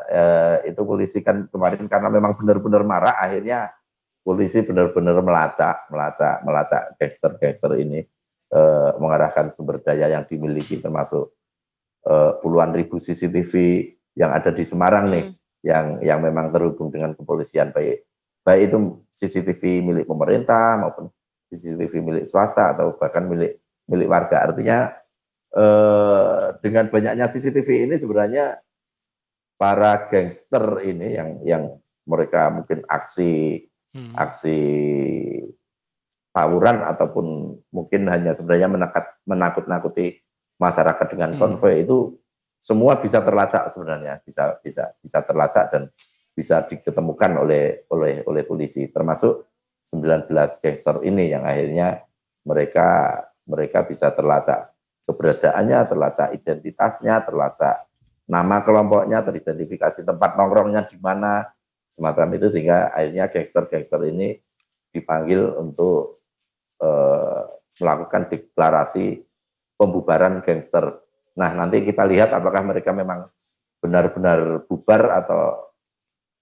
Itu polisi kan kemarin karena memang benar-benar marah, akhirnya polisi benar-benar melacak gangster ini, mengarahkan sumber daya yang dimiliki, termasuk puluhan ribu CCTV yang ada di Semarang nih, yang memang terhubung dengan kepolisian, baik itu CCTV milik pemerintah maupun CCTV milik swasta atau bahkan milik warga. Artinya dengan banyaknya CCTV ini sebenarnya para gangster ini yang mereka mungkin aksi tawuran ataupun mungkin hanya sebenarnya menakut-nakuti masyarakat dengan konvoi, itu semua bisa terlacak sebenarnya, bisa terlacak, dan bisa diketemukan oleh polisi, termasuk 19 gangster ini yang akhirnya mereka bisa terlacak keberadaannya, terlacak identitasnya, terlacak nama kelompoknya, teridentifikasi tempat nongkrongnya di mana, semacam itu, sehingga akhirnya gangster-gangster ini dipanggil untuk melakukan deklarasi pembubaran gangster. Nah, nanti kita lihat apakah mereka memang benar-benar bubar atau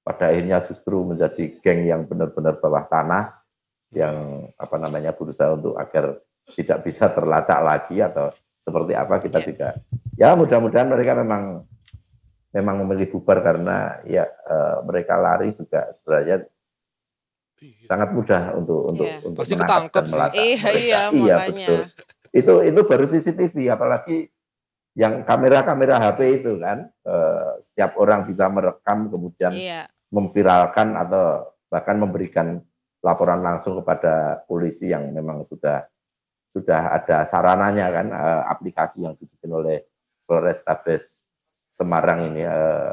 pada akhirnya justru menjadi geng yang benar-benar bawah tanah yang berusaha untuk agar tidak bisa terlacak lagi atau seperti apa, kita juga ya mudah-mudahan mereka memang memilih bubar karena ya mereka lari juga sebenarnya sangat mudah untuk pasti menangkap dan melacak. Iya, betul. Itu baru CCTV, apalagi yang kamera-kamera HP itu kan, setiap orang bisa merekam kemudian memviralkan atau bahkan memberikan laporan langsung kepada polisi yang memang sudah ada sarananya kan, aplikasi yang dibikin oleh Polrestabes Semarang ini,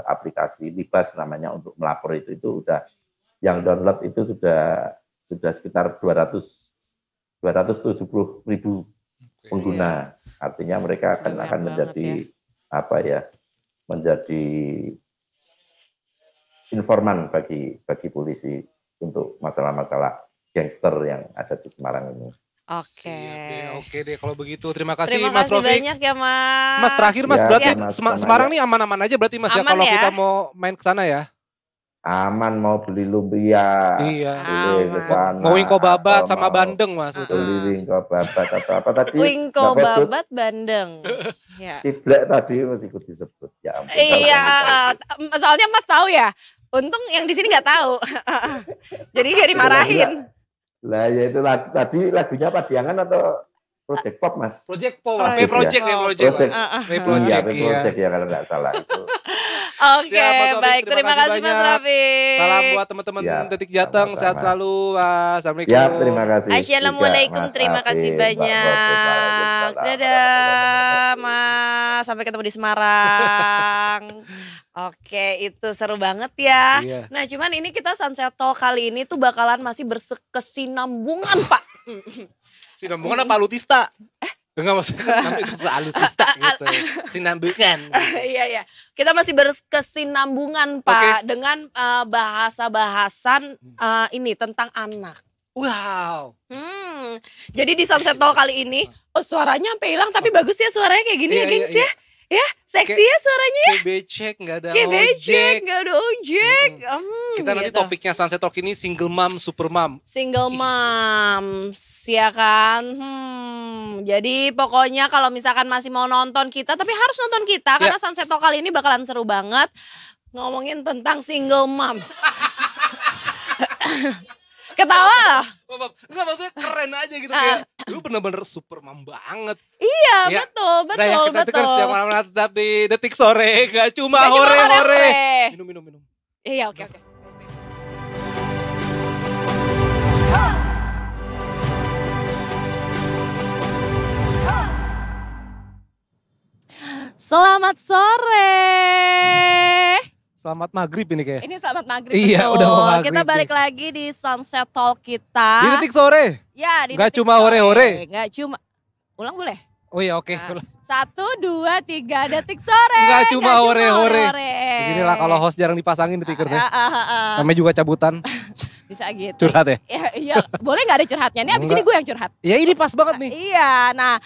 aplikasi Libas namanya untuk melapor itu udah yang download itu sudah sekitar 270.000 pengguna. Artinya mereka akan menjadi menjadi informan bagi polisi untuk masalah-masalah gangster yang ada di Semarang ini. Oke deh kalau begitu. Terima kasih Mas Rofik. Banyak ya Mas. Mas terakhir Mas, Ya, berarti sama-sama Semarang ya. nih aman-aman aja berarti Mas ya Aman kalau ya? kita mau main ke sana ya. Aman, mau beli lumpia, Iya. boleh ke sana. Mau wingko babat atau sama mau bandeng Mas, betul. beli wingko babat atau apa tadi? Wingko Mbak Pejut? babat Bandeng. Ya. Tiblek tadi masih ikut disebut. Ya ampun. Iya, soalnya Mas tahu ya. Untung yang di sini nggak tahu. Jadi nggak dimarahin. Lah ya itu tadi lagunya Padiangan atau Project Pop Mas? Project Pop, Project, Project ya, Project. Project. Project, Iya, Project ya kalau nggak salah itu. Oke, Siap, Mas Rofik. baik. Terima kasih Mas banyak. Rafiq. Salam buat teman-teman Ya, Detik Jateng, sama-sama. sehat selalu. Assalamualaikum. Ya, terima kasih. Assalamualaikum, juga, Mas terima kasih Afif, Mbak Putri, banyak. Waalaikumsalam. Dadah, Mas. Sampai ketemu di Semarang. Oke, itu seru banget ya. Iya. Nah, cuman ini kita Sunset Talk kali ini tuh bakalan masih berkesinambungan, Pak. Sinambungan apa alutista? Enggak maksudnya namanya itu alutista gitu. Sinambungan. Iya. Kita masih berkesinambungan, Pak, dengan bahasa-bahasan ini tentang anak. Wow. Jadi di Sunset Talk kali ini, suaranya sampai hilang tapi bagus ya suaranya kayak gini ya, gengs ya. Ya, seksi ya suaranya ya. Kayak becek, gak ada Kayak becek, ojek. gak ada ojek. Kita nanti Gitu. topiknya Sunset Talk ini single mom, super mom. Single moms, ya kan? Jadi pokoknya kalau misalkan masih mau nonton kita, tapi harus nonton kita karena Sunset Talk kali ini bakalan seru banget ngomongin tentang single moms. Ketawa loh. Enggak maksudnya keren aja gitu kayak lu bener-bener super mom banget. Iya, Ya. betul. Udah ya kita dengar setiap malam tetap di Detik Sore, gak cuma hore-hore. Minum. Iya, oke. Selamat sore. Selamat maghrib ini kayak. Ini selamat maghrib. Iya, betul. udah mau maghrib Kita balik nih. lagi di Sunset Talk kita. Di Detik Sore. Ya, di Nggak Detik cuma Sore. hore-hore. Nggak cuma. Ulang boleh? Oh iya oke. 1, 2, 3 Detik Sore. Nggak cuma hore-hore. hore-hore. Beginilah kalau host jarang dipasangin Detikers ya. Namanya juga cabutan. Bisa gitu. Curhat ya? Iya, boleh nggak ada curhatnya? Ini abis ini Enggak. gue yang curhat. Ya ini pas banget nih. Iya, nah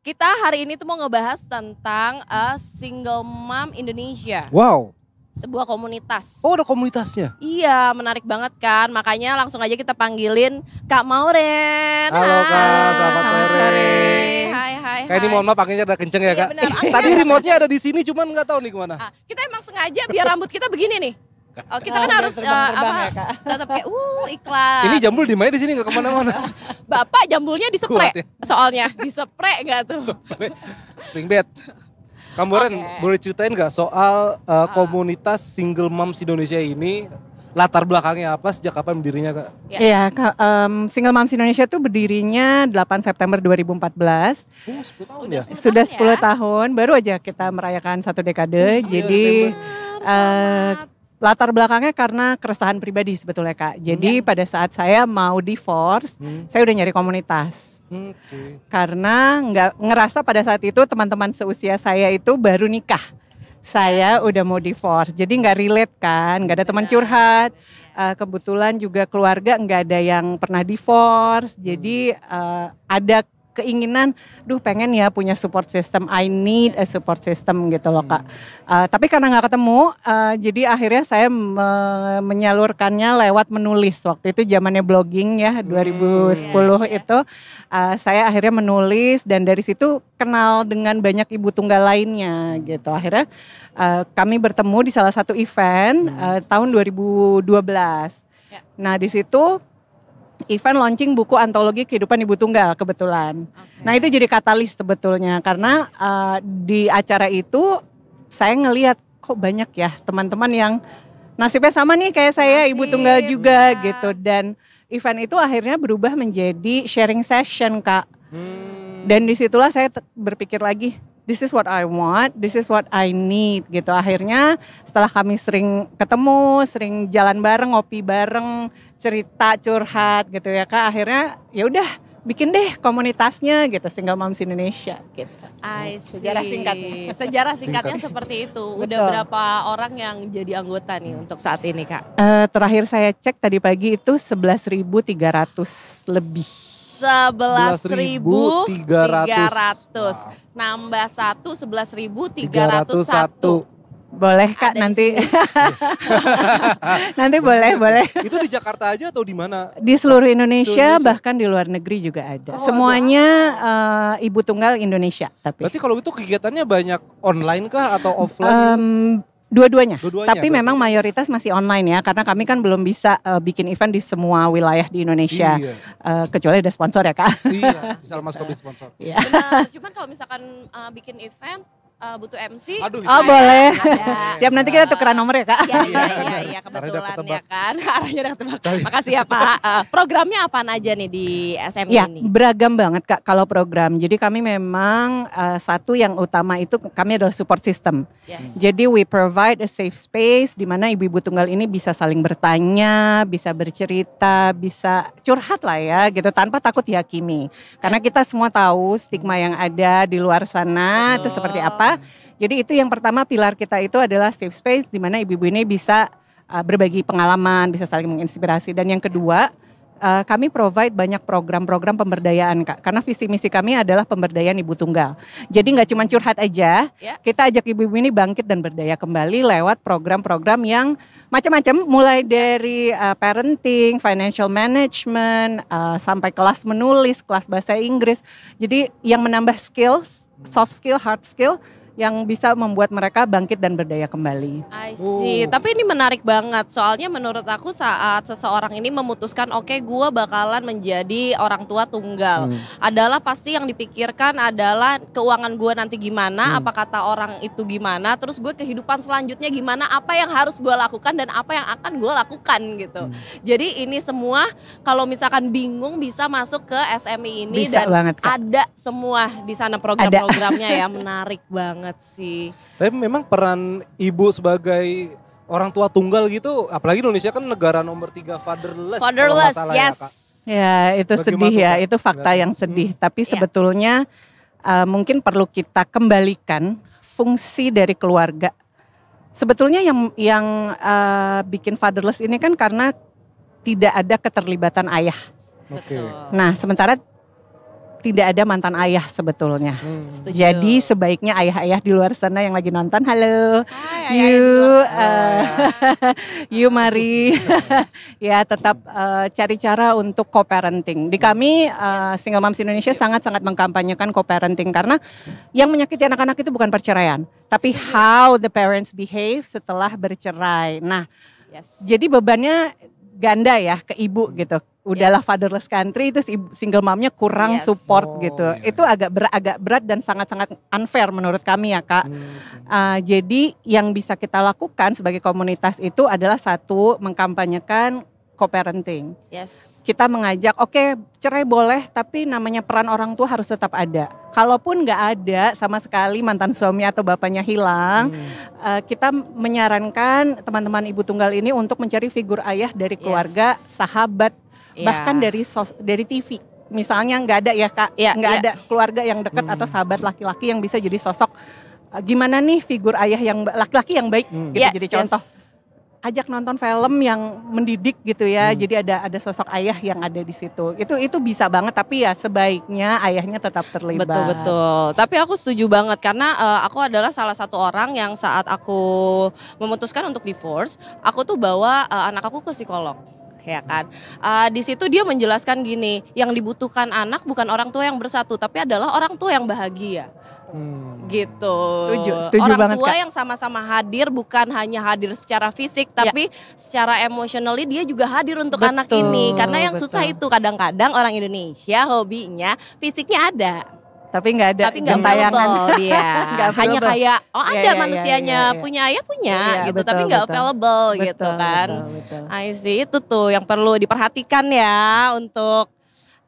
kita hari ini tuh mau ngebahas tentang Single Mom Indonesia. Wow. Sebuah komunitas. Oh ada komunitasnya. Iya, menarik banget kan. Makanya langsung aja kita panggilin Kak Mauren. Halo Kak, selamat sore. Hai. Kayak ini mohon maaf anginnya ada kenceng ya Iya, Kak. benar. Tadi remote-nya ada di sini cuman nggak tahu nih kemana. Kita emang sengaja biar rambut kita begini nih. Oh, kita kan harus tetap kayak iklan. Ini jambul di mana di sini nggak kemana-mana. Bapak jambulnya disepre. Kuat ya. Soalnya disepre nggak tuh? Spring bed. Kamu Ren, Oke. boleh ceritain nggak soal komunitas Single Moms Indonesia ini? Latar belakangnya apa, sejak kapan berdirinya Kak? Iya, Single Moms Indonesia itu berdirinya 8 September 2014. 10 tahun ya? Sudah 10 tahun, baru aja kita merayakan 1 dekade. Jadi Latar belakangnya karena keresahan pribadi sebetulnya Kak. Jadi pada saat saya mau divorce, saya udah nyari komunitas. Karena ngerasa pada saat itu teman-teman seusia saya itu baru nikah. Saya udah mau divorce, jadi nggak relate kan, nggak ada teman curhat. Kebetulan juga keluarga nggak ada yang pernah divorce, jadi ada keinginan, pengen ya punya support system. I need a support system gitu loh Kak. Tapi karena nggak ketemu, jadi akhirnya saya menyalurkannya lewat menulis. Waktu itu zamannya blogging ya, 2010 itu. Saya akhirnya menulis dan dari situ kenal dengan banyak ibu tunggal lainnya gitu. Akhirnya kami bertemu di salah satu event tahun 2012. Nah di situ event launching buku antologi kehidupan ibu tunggal kebetulan. Nah itu jadi katalis sebetulnya karena di acara itu saya ngelihat kok banyak ya teman-teman yang nasibnya sama nih kayak saya ibu tunggal juga gitu, dan event itu akhirnya berubah menjadi sharing session Kak. Dan disitulah saya berpikir lagi, this is what I want, this is what I need gitu. Akhirnya setelah kami sering ketemu, sering jalan bareng, ngopi bareng, cerita curhat gitu ya Kak. Akhirnya ya udah bikin deh komunitasnya gitu, Single Moms Indonesia gitu. Sejarah singkatnya. Sejarah singkatnya seperti itu. Udah berapa orang yang jadi anggota nih untuk saat ini Kak? Terakhir saya cek tadi pagi itu 11.300 lebih. 11.300. Nambah 11.301. Boleh Kak nanti. Nanti boleh. Itu di Jakarta aja atau di mana? Di seluruh Indonesia, bahkan di luar negeri juga ada. Semuanya ibu tunggal Indonesia tapi. Berarti kalau itu kegiatannya banyak online kah atau offline? Dua-duanya, tapi memang mayoritas masih online ya, karena kami kan belum bisa bikin event di semua wilayah di Indonesia, kecuali ada sponsor ya Kak. Iya, bisa masuk ke sponsor. Benar, cuman kalau misalkan bikin event butuh MC. Boleh. Siap, nanti kita tukeran nomor ya Kak. Iya kebetulan ya kan. Arahnya udah ketebak. Makasih ya Pak. Programnya apa aja nih di SMI ini? Beragam banget Kak kalau program. Jadi kami memang satu yang utama itu kami adalah support system. Jadi we provide a safe space di mana ibu-ibu tunggal ini bisa saling bertanya, bisa bercerita, bisa curhat lah ya gitu tanpa takut dihakimi. Karena kita semua tahu stigma yang ada di luar sana itu seperti apa. Jadi itu yang pertama, pilar kita itu adalah safe space di mana ibu-ibu ini bisa berbagi pengalaman, bisa saling menginspirasi. Dan yang kedua, kami provide banyak program-program pemberdayaan Kak. Karena visi misi kami adalah pemberdayaan ibu tunggal. Jadi nggak cuma curhat aja, kita ajak ibu-ibu ini bangkit dan berdaya kembali lewat program-program yang macam-macam, mulai dari parenting, financial management, sampai kelas menulis, kelas bahasa Inggris. Jadi yang menambah skills, soft skill, hard skill, yang bisa membuat mereka bangkit dan berdaya kembali. I see. Tapi ini menarik banget. Soalnya menurut aku saat seseorang ini memutuskan gue bakalan menjadi orang tua tunggal. Adalah pasti yang dipikirkan adalah keuangan gue nanti gimana, apa kata orang itu gimana, terus gue kehidupan selanjutnya gimana, apa yang harus gue lakukan dan apa yang akan gue lakukan gitu. Jadi ini semua kalau misalkan bingung bisa masuk ke SMI ini bisa dan banget, ada semua di sana program-programnya ya, menarik banget sih. Tapi memang peran ibu sebagai orang tua tunggal gitu, apalagi Indonesia kan negara nomor 3 fatherless. Fatherless, yes. Ya itu sedih ya, itu fakta yang sedih. Tapi sebetulnya mungkin perlu kita kembalikan fungsi dari keluarga. Sebetulnya yang bikin fatherless ini kan karena tidak ada keterlibatan ayah. Nah sementara tidak ada mantan ayah sebetulnya. Jadi sebaiknya ayah-ayah di luar sana yang lagi nonton, halo, you mari ya tetap cari cara untuk co-parenting. Di kami Single Moms Indonesia sangat-sangat mengkampanyekan co-parenting karena yang menyakiti anak-anak itu bukan perceraian, tapi how the parents behave setelah bercerai. Nah, jadi bebannya ganda ya ke ibu gitu. Udahlah fatherless country, itu single momnya kurang support gitu. Itu agak berat dan sangat-sangat unfair menurut kami ya Kak. Jadi yang bisa kita lakukan sebagai komunitas itu adalah satu, mengkampanyekan co-parenting. Yes. Kita mengajak, oke, cerai boleh, tapi namanya peran orang tua harus tetap ada. Kalaupun nggak ada sama sekali mantan suami atau bapaknya hilang, kita menyarankan teman-teman ibu tunggal ini untuk mencari figur ayah dari keluarga, sahabat, bahkan dari TV. Misalnya nggak ada ya Kak, nggak ada keluarga yang dekat atau sahabat laki-laki yang bisa jadi sosok. Gimana nih figur ayah yang laki-laki yang baik, gitu, jadi contoh. Ajak nonton film yang mendidik gitu ya. Jadi ada sosok ayah yang ada di situ. Itu bisa banget, tapi ya sebaiknya ayahnya tetap terlibat. Betul. Tapi aku setuju banget karena aku adalah salah satu orang yang saat aku memutuskan untuk divorce, aku tuh bawa anak aku ke psikolog. Ya kan, di situ dia menjelaskan gini, yang dibutuhkan anak bukan orang tua yang bersatu, tapi adalah orang tua yang bahagia. Gitu. Setuju orang banget, tua Kak. yang sama-sama hadir, bukan hanya hadir secara fisik, tapi secara emotionally dia juga hadir untuk anak ini. Karena yang susah itu kadang-kadang orang Indonesia hobinya fisiknya ada, tapi nggak ada gentayangan dia. Hanya kayak ada manusianya, punya ayah punya gitu, betul, tapi nggak available Betul, gitu kan. betul. I see, itu tuh yang perlu diperhatikan ya untuk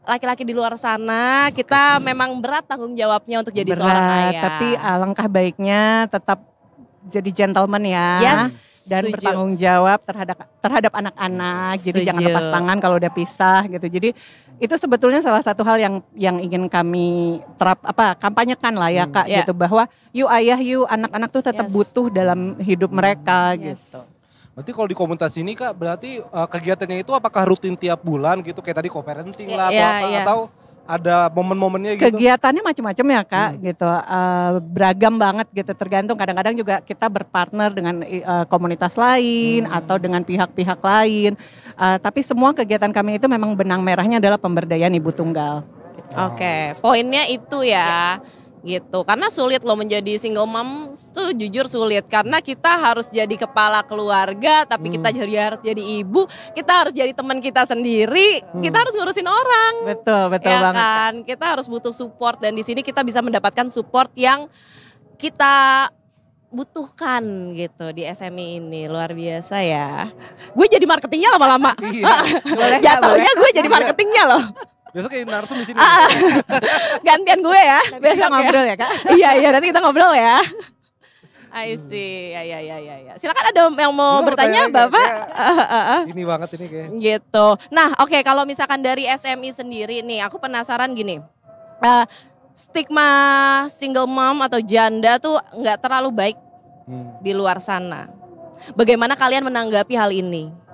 laki-laki di luar sana. Kita memang berat tanggung jawabnya untuk jadi seorang ayah. Tapi alangkah baiknya tetap jadi gentleman ya. Dan setuju. bertanggung jawab terhadap anak-anak. Jadi jangan lepas tangan kalau udah pisah gitu. Jadi itu sebetulnya salah satu hal yang ingin kami kampanyekan lah ya Kak gitu, bahwa yuk ayah, yuk anak-anak tuh tetap butuh dalam hidup mereka gitu. Berarti kalau di komunitas ini Kak, berarti kegiatannya itu apakah rutin tiap bulan gitu, kayak tadi co-parenting lah atau ada momen-momennya gitu? Kegiatannya macam-macam ya Kak gitu, beragam banget gitu, tergantung. Kadang-kadang juga kita berpartner dengan komunitas lain atau dengan pihak-pihak lain. Tapi semua kegiatan kami itu memang benang merahnya adalah pemberdayaan ibu tunggal. Gitu. Oke, poinnya itu ya. Gitu, karena sulit loh menjadi single mom tuh, jujur sulit karena kita harus jadi kepala keluarga, tapi kita harus jadi ibu, kita harus jadi teman kita sendiri, kita harus ngurusin orang. Betul ya banget kan? Kita harus butuh support, dan di sini kita bisa mendapatkan support yang kita butuhkan gitu di SMI ini. Luar biasa ya. Gue jadi marketingnya lama-lama. Jatuhnya gue jadi marketingnya loh. Besok kayak narsum di sini. Gantian gue ya. Besok ngobrol ya Kak. Iya nanti kita ngobrol ya. I see. Ya. Silakan ada yang mau bertanya Bapak. Ini banget ini kayak. Gitu. Nah, oke, kalau misalkan dari SMI sendiri nih, aku penasaran gini. Stigma single mom atau janda tuh nggak terlalu baik di luar sana. Bagaimana kalian menanggapi hal ini?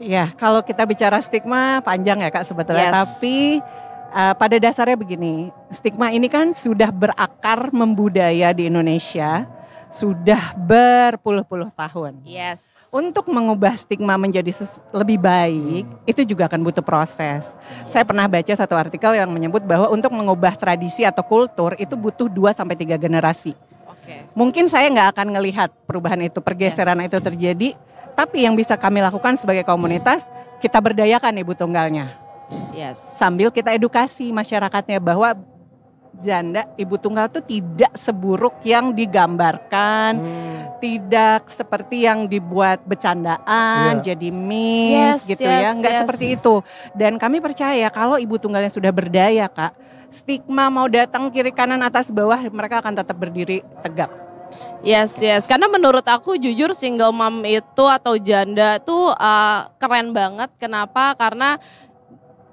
Ya, kalau kita bicara stigma panjang ya Kak sebetulnya, tapi pada dasarnya begini, stigma ini kan sudah berakar membudaya di Indonesia, sudah berpuluh-puluh tahun. Untuk mengubah stigma menjadi lebih baik, itu juga akan butuh proses. Saya pernah baca satu artikel yang menyebut bahwa untuk mengubah tradisi atau kultur itu butuh 2-3 generasi. Mungkin saya nggak akan ngelihat perubahan itu, pergeseran itu terjadi. Tapi yang bisa kami lakukan sebagai komunitas, kita berdayakan ibu tunggalnya. Sambil kita edukasi masyarakatnya bahwa janda ibu tunggal itu tidak seburuk yang digambarkan, tidak seperti yang dibuat bercandaan, jadi memes gitu ya, nggak seperti itu. Dan kami percaya kalau ibu tunggalnya sudah berdaya Kak, stigma mau datang kiri kanan atas bawah, mereka akan tetap berdiri tegak. Yes, karena menurut aku jujur single mom itu atau janda tuh keren banget. Kenapa? Karena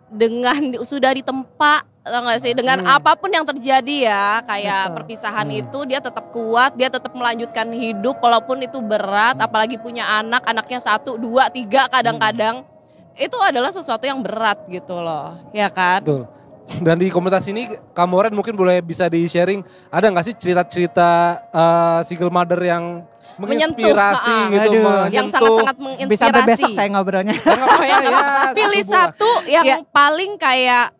dengan sudah ditempa, nggak sih, dengan apapun yang terjadi ya, kayak perpisahan itu dia tetap kuat, dia tetap melanjutkan hidup walaupun itu berat, apalagi punya anaknya 1, 2, 3 kadang-kadang itu adalah sesuatu yang berat gitu loh, ya kan? Betul. Dan di komunitas ini Kamoren mungkin boleh bisa di-sharing, ada nggak sih cerita-cerita single mother yang menginspirasi gitu, yang sangat-sangat menginspirasi. Bisa besok saya ngobrolnya. Pilih satu yang paling kayak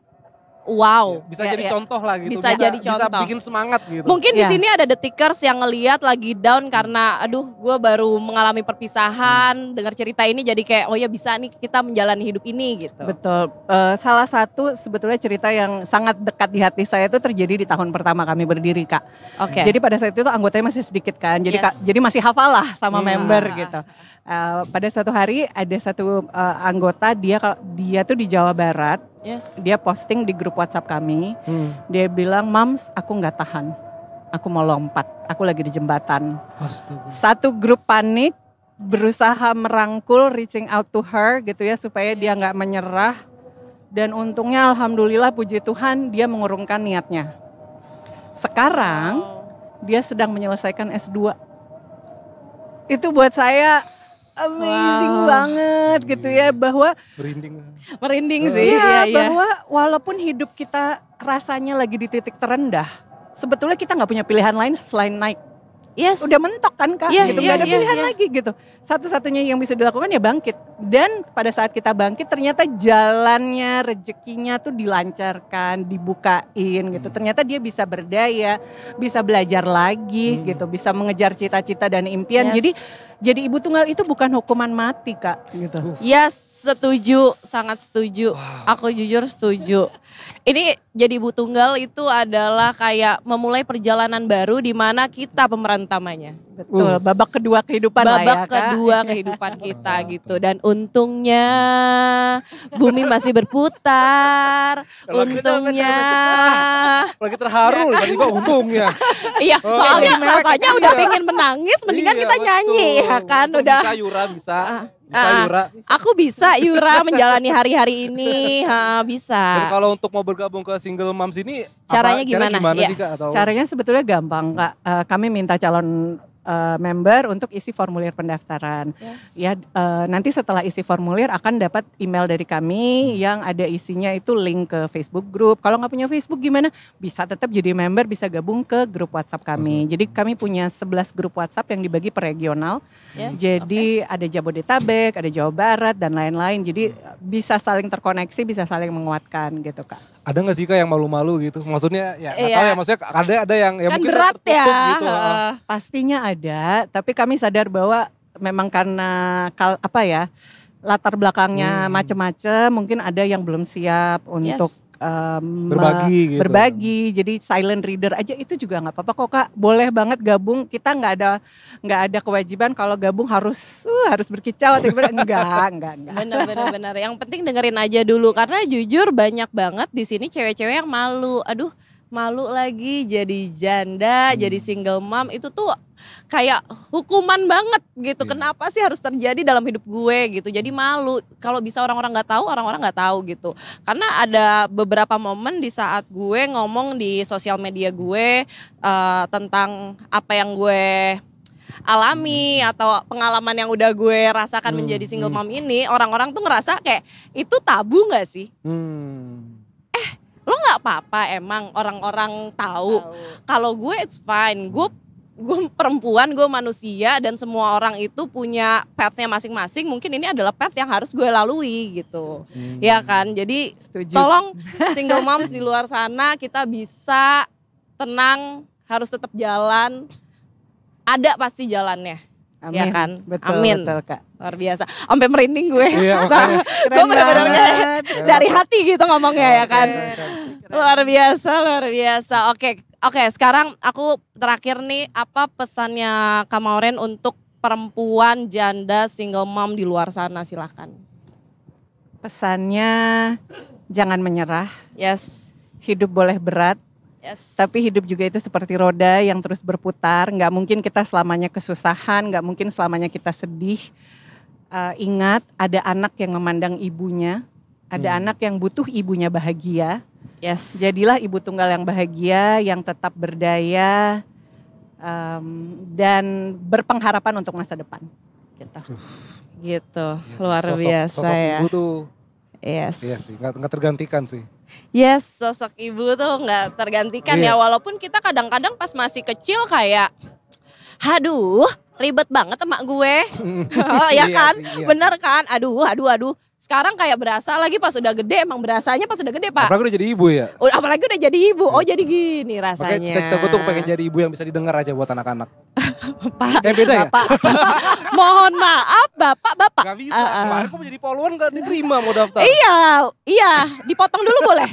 wow. Bisa jadi contoh lah gitu. Bisa jadi contoh. Bisa bikin semangat gitu. Mungkin di sini ada detikers yang ngelihat lagi down karena aduh gue baru mengalami perpisahan, dengar cerita ini jadi kayak oh ya bisa nih kita menjalani hidup ini gitu. Betul. Salah satu sebetulnya cerita yang sangat dekat di hati saya itu terjadi di tahun pertama kami berdiri Kak. Jadi pada saat itu anggotanya masih sedikit kan. Jadi jadi masih hafal lah sama member gitu. Pada suatu hari ada satu anggota dia tuh di Jawa Barat. Yes. Dia posting di grup WhatsApp kami. Dia bilang, "Mams, aku nggak tahan. Aku mau lompat. Aku lagi di jembatan." Astaga. Satu grup panik, berusaha merangkul, reaching out to her gitu ya supaya dia nggak menyerah. Dan untungnya alhamdulillah puji Tuhan dia mengurungkan niatnya. Sekarang dia sedang menyelesaikan S2. Itu buat saya amazing banget gitu ya, bahwa merinding sih. Iya, bahwa walaupun hidup kita rasanya lagi di titik terendah, sebetulnya kita nggak punya pilihan lain selain naik. Yes. Udah mentok kan Kak, Iya, gitu, iya, nggak ada iya, pilihan iya. lagi gitu. Satu-satunya yang bisa dilakukan ya bangkit. Dan pada saat kita bangkit ternyata jalannya, rezekinya tuh dilancarkan, dibukain gitu. Ternyata dia bisa berdaya, bisa belajar lagi gitu, bisa mengejar cita-cita dan impian. Yes. Jadi ibu tunggal itu bukan hukuman mati Kak gitu. Yes, setuju, sangat setuju. Aku jujur setuju. Ini jadi ibu tunggal itu adalah kayak memulai perjalanan baru di mana kita pemeran utamanya. Betul, babak kedua kehidupan lah ya Babak Kak. kedua kehidupan kita gitu. Dan untungnya bumi masih berputar. Untungnya. Lagi terharu tiba-tiba untungnya. Iya, Oh, soalnya iya. rasanya udah Iya. pengen menangis, mendingan Iya, kita nyanyi betul. ya kan. Untung Udah. Bisa Yura, bisa. Bisa Ah, Yura. Aku bisa Yura menjalani hari-hari ini, Dan bisa. kalau untuk mau bergabung ke Single Moms ini Caranya gimana? sih Yes. Kak? Atau Caranya sebetulnya gampang Kak. Kami minta calon member untuk isi formulir pendaftaran. Yes. Ya, nanti setelah isi formulir akan dapat email dari kami yang ada isinya itu link ke Facebook group. Kalau nggak punya Facebook gimana? Bisa tetap jadi member, bisa gabung ke grup WhatsApp kami. Jadi kami punya 11 grup WhatsApp yang dibagi per regional. Yes, Jadi ada Jabodetabek, ada Jawa Barat dan lain-lain. Jadi bisa saling terkoneksi, bisa saling menguatkan gitu Kak. ada nggak sih Kak yang malu-malu gitu? Maksudnya ya nggak Iya. tahu ya, maksudnya ada yang ya Kan mungkin berat ya. tertutup gitu. Pastinya ada, tapi kami sadar bahwa memang karena latar belakangnya macam-macam, mungkin ada yang belum siap untuk berbagi. Jadi silent reader aja itu juga nggak apa-apa kok Kak. Boleh banget gabung. Kita nggak ada kewajiban kalau gabung harus berkicau atau gimana. Enggak. Benar. Yang penting dengerin aja dulu karena jujur banyak banget di sini cewek-cewek yang malu. Aduh, malu lagi jadi janda, jadi single mom itu tuh kayak hukuman banget gitu. Kenapa sih harus terjadi dalam hidup gue gitu? Jadi malu. Kalau bisa orang-orang nggak tahu, orang-orang nggak tahu gitu. Karena ada beberapa momen di saat gue ngomong di sosial media gue tentang apa yang gue alami atau pengalaman yang udah gue rasakan menjadi single mom ini, orang-orang tuh ngerasa kayak itu tabu nggak sih? Lo nggak apa-apa emang orang-orang tahu. Kalau gue it's fine. Gue perempuan, gue manusia dan semua orang itu punya path-nya masing-masing. Mungkin ini adalah path yang harus gue lalui gitu. Ya kan? Jadi tolong single moms di luar sana kita bisa tenang, harus tetap jalan. Ada pasti jalannya. Amin. Ya kan? Betul, Amin. betul Kak. Luar biasa. Sampai merinding gue. Iya, makanya. Gue bener-bener dari hati gitu ngomongnya ya kan. Luar biasa. Oke, sekarang aku terakhir nih, apa pesannya Kak Maureen untuk perempuan janda single mom di luar sana, silakan. Pesannya jangan menyerah. Yes. Hidup boleh berat. Yes. Tapi hidup juga itu seperti roda yang terus berputar. Nggak mungkin kita selamanya kesusahan, nggak mungkin selamanya kita sedih. Ingat, ada anak yang memandang ibunya, ada anak yang butuh ibunya bahagia. Yes. Jadilah ibu tunggal yang bahagia, yang tetap berdaya, dan berpengharapan untuk masa depan. Gitu. Luar biasa sosok ya. ibu tuh. Yes. Iya sih, nggak tergantikan sih. Yes, sosok ibu tuh nggak tergantikan ya. Walaupun kita kadang-kadang pas masih kecil kayak, aduh ribet banget emak gue. Ya kan, bener kan? Aduh. Sekarang kayak berasa lagi pas udah gede, emang berasanya pas udah gede Pak. Apalagi udah jadi ibu ya. Apalagi udah jadi ibu, oh jadi gini rasanya. Makanya cita-cita gue tuh pengen jadi ibu yang bisa didengar aja buat anak-anak. Kayak beda ya? Mohon maaf Bapak. Gak bisa, kemarin gue jadi poluan gak diterima mau daftar. Iya, dipotong dulu boleh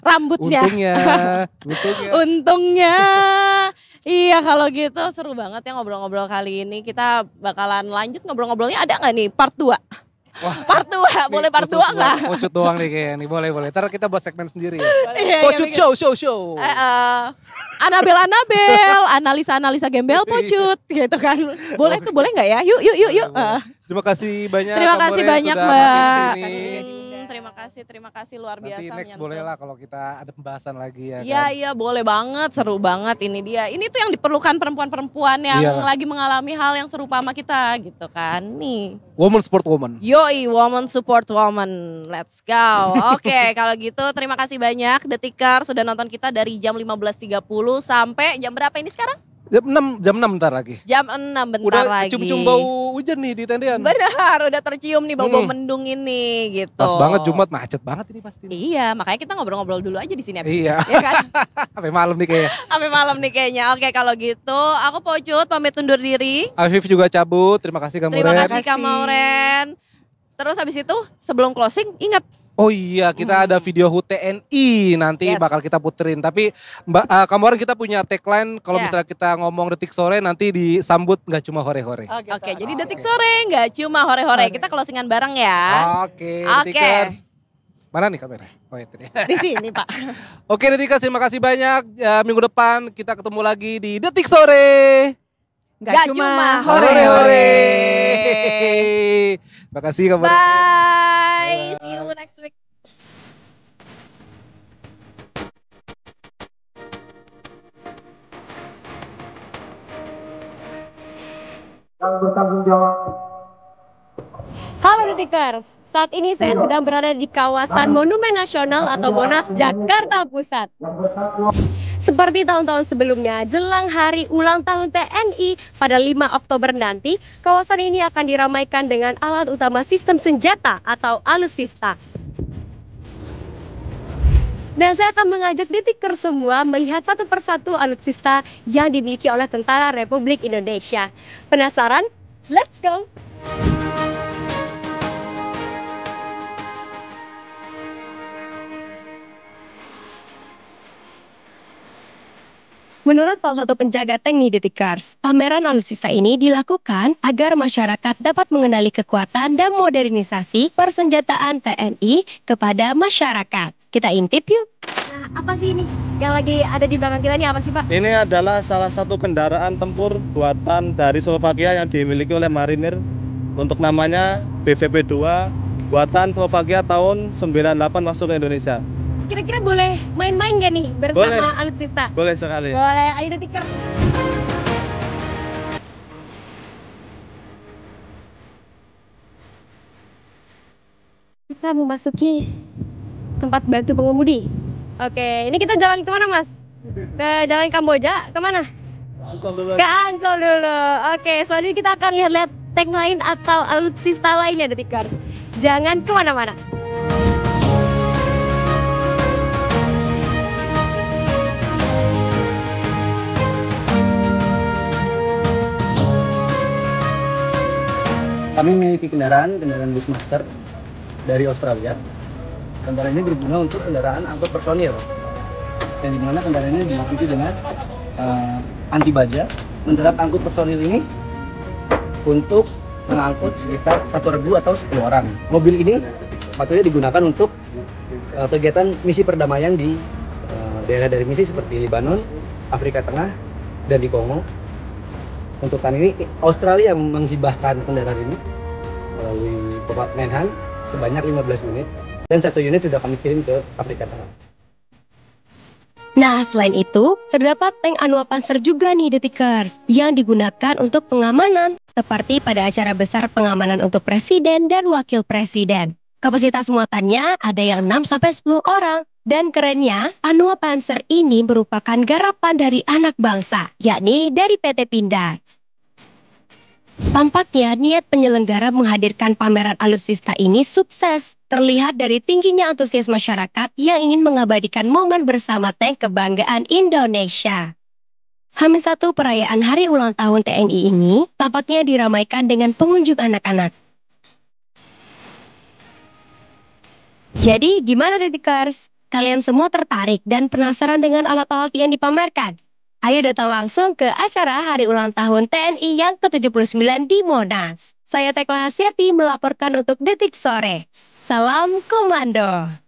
rambutnya. Untungnya. Untungnya. Iya kalau gitu seru banget ya ngobrol-ngobrol kali ini. Kita bakalan lanjut ngobrol-ngobrolnya, ada nggak nih part 2? Wah, part 2, boleh part 2 nggak? Pucut doang nih kayaknya nih, boleh. Ntar kita buat segmen sendiri ya. Iya, Pucut show. Anabel, analisa gembel Pucut gitu kan. Boleh tuh, boleh nggak ya? Yuk. Terima kasih banyak. Terima kasih Kamboren banyak sudah Mbak. mampir ke sini. Terima kasih luar biasa. Nanti next menyentuh. boleh lah kalau kita ada pembahasan lagi ya Iya, kan. iya boleh banget, seru banget ini dia. Ini tuh yang diperlukan perempuan-perempuan yang Iyalah. lagi mengalami hal yang serupa sama kita gitu kan. Nih. Woman support woman. Yoi, woman support woman. Let's go. Oke, kalau gitu terima kasih banyak Detikers sudah nonton kita dari jam 15.30 sampai jam berapa ini sekarang? Jam 6 bentar lagi. Jam 6 bentar Udah lagi. cium-cium bau hujan nih di tendean. Benar, udah tercium nih bau-bau mendung ini gitu. Pas banget Jumat, macet banget ini pasti. Iya, makanya kita ngobrol-ngobrol dulu aja di sini abis Iya. ini, ya kan? Sampai malam nih kayaknya. Sampai malam nih kayaknya. Oke, kalau gitu aku Pucut pamit undur diri. Afif juga cabut. Terima kasih Kamboren. Terima kasih Kak Mauren. Terus habis itu sebelum closing ingat Oh iya, kita ada video HUT TNI nanti Yes. bakal kita puterin. Tapi Mbak Kamboren kita punya tagline kalau Yeah. misalnya kita ngomong detik sore nanti disambut nggak cuma hore-hore. Oke, jadi detik sore nggak cuma hore-hore. Kita closingan bareng ya. Oke, Oke. detikers. Mana nih kamera? Oh itu dia. Di sini, Pak. Oke detikers, terima kasih banyak. Minggu depan kita ketemu lagi di Detik Sore. Nggak cuma hore-hore. Terima kasih Kamboren. Bye. See you next week. Bertanggung jawab. Halo Detikers, saat ini saya sedang berada di kawasan Monumen Nasional atau Monas, Jakarta Pusat. Seperti tahun-tahun sebelumnya, jelang hari ulang tahun TNI pada 5 Oktober nanti, kawasan ini akan diramaikan dengan alat utama sistem senjata atau alutsista. Dan saya akan mengajak Detikers semua melihat satu persatu alutsista yang dimiliki oleh Tentara Republik Indonesia. Penasaran? Let's go! Menurut salah satu penjaga tank di Detikers, pameran alutsista ini dilakukan agar masyarakat dapat mengenali kekuatan dan modernisasi persenjataan TNI kepada masyarakat. Kita intip yuk. Nah, apa sih ini? Yang lagi ada di belakang kita ini apa sih, Pak? Ini adalah salah satu kendaraan tempur buatan dari Slovakia yang dimiliki oleh marinir, untuk namanya BVP-2, buatan Slovakia tahun 98 masuk ke Indonesia. Kira-kira boleh main-main gak nih bersama alutsista? Boleh sekali. Boleh, ayo Detikers. Kita memasuki tempat bantu pengemudi. Oke, ini kita jalan kemana, Mas? Ke Jalan Kamboja, kemana? Ke Ancol dulu. Oke, selanjutnya kita akan lihat-lihat tank lain atau alutsista lainnya, Detikers. Jangan kemana-mana. Kami memiliki kendaraan Bushmaster dari Australia. Kendaraan ini berguna untuk kendaraan angkut personil, yang dimana kendaraan ini dilengkapi dengan anti baja. Mendarat angkut personil ini untuk mengangkut sekitar 1 regu atau 10 orang. Mobil ini patutnya digunakan untuk kegiatan misi perdamaian di daerah dari misi seperti Lebanon, Afrika Tengah, dan di Kongo. Untuk saat ini Australia menghibahkan kendaraan ini melalui Bapak Menhan sebanyak 15 unit, dan 1 unit sudah kami kirim ke Afrika Tengah. Nah, selain itu, terdapat tank Anua Panzer juga nih Detikers, yang digunakan untuk pengamanan, seperti pada acara besar pengamanan untuk presiden dan wakil presiden. Kapasitas muatannya ada yang 6-10 orang, dan kerennya, Anua Panzer ini merupakan garapan dari anak bangsa, yakni dari PT Pindad. Tampaknya niat penyelenggara menghadirkan pameran alutsista ini sukses, terlihat dari tingginya antusias masyarakat yang ingin mengabadikan momen bersama tank kebanggaan Indonesia. H-1 perayaan hari ulang tahun TNI ini tampaknya diramaikan dengan pengunjung anak-anak. Jadi gimana Detikers? Kalian semua tertarik dan penasaran dengan alat-alat yang dipamerkan? Ayo datang langsung ke acara Hari Ulang Tahun TNI yang ke-79 di Monas. Saya Tekla Hasyati melaporkan untuk Detik Sore. Salam Komando.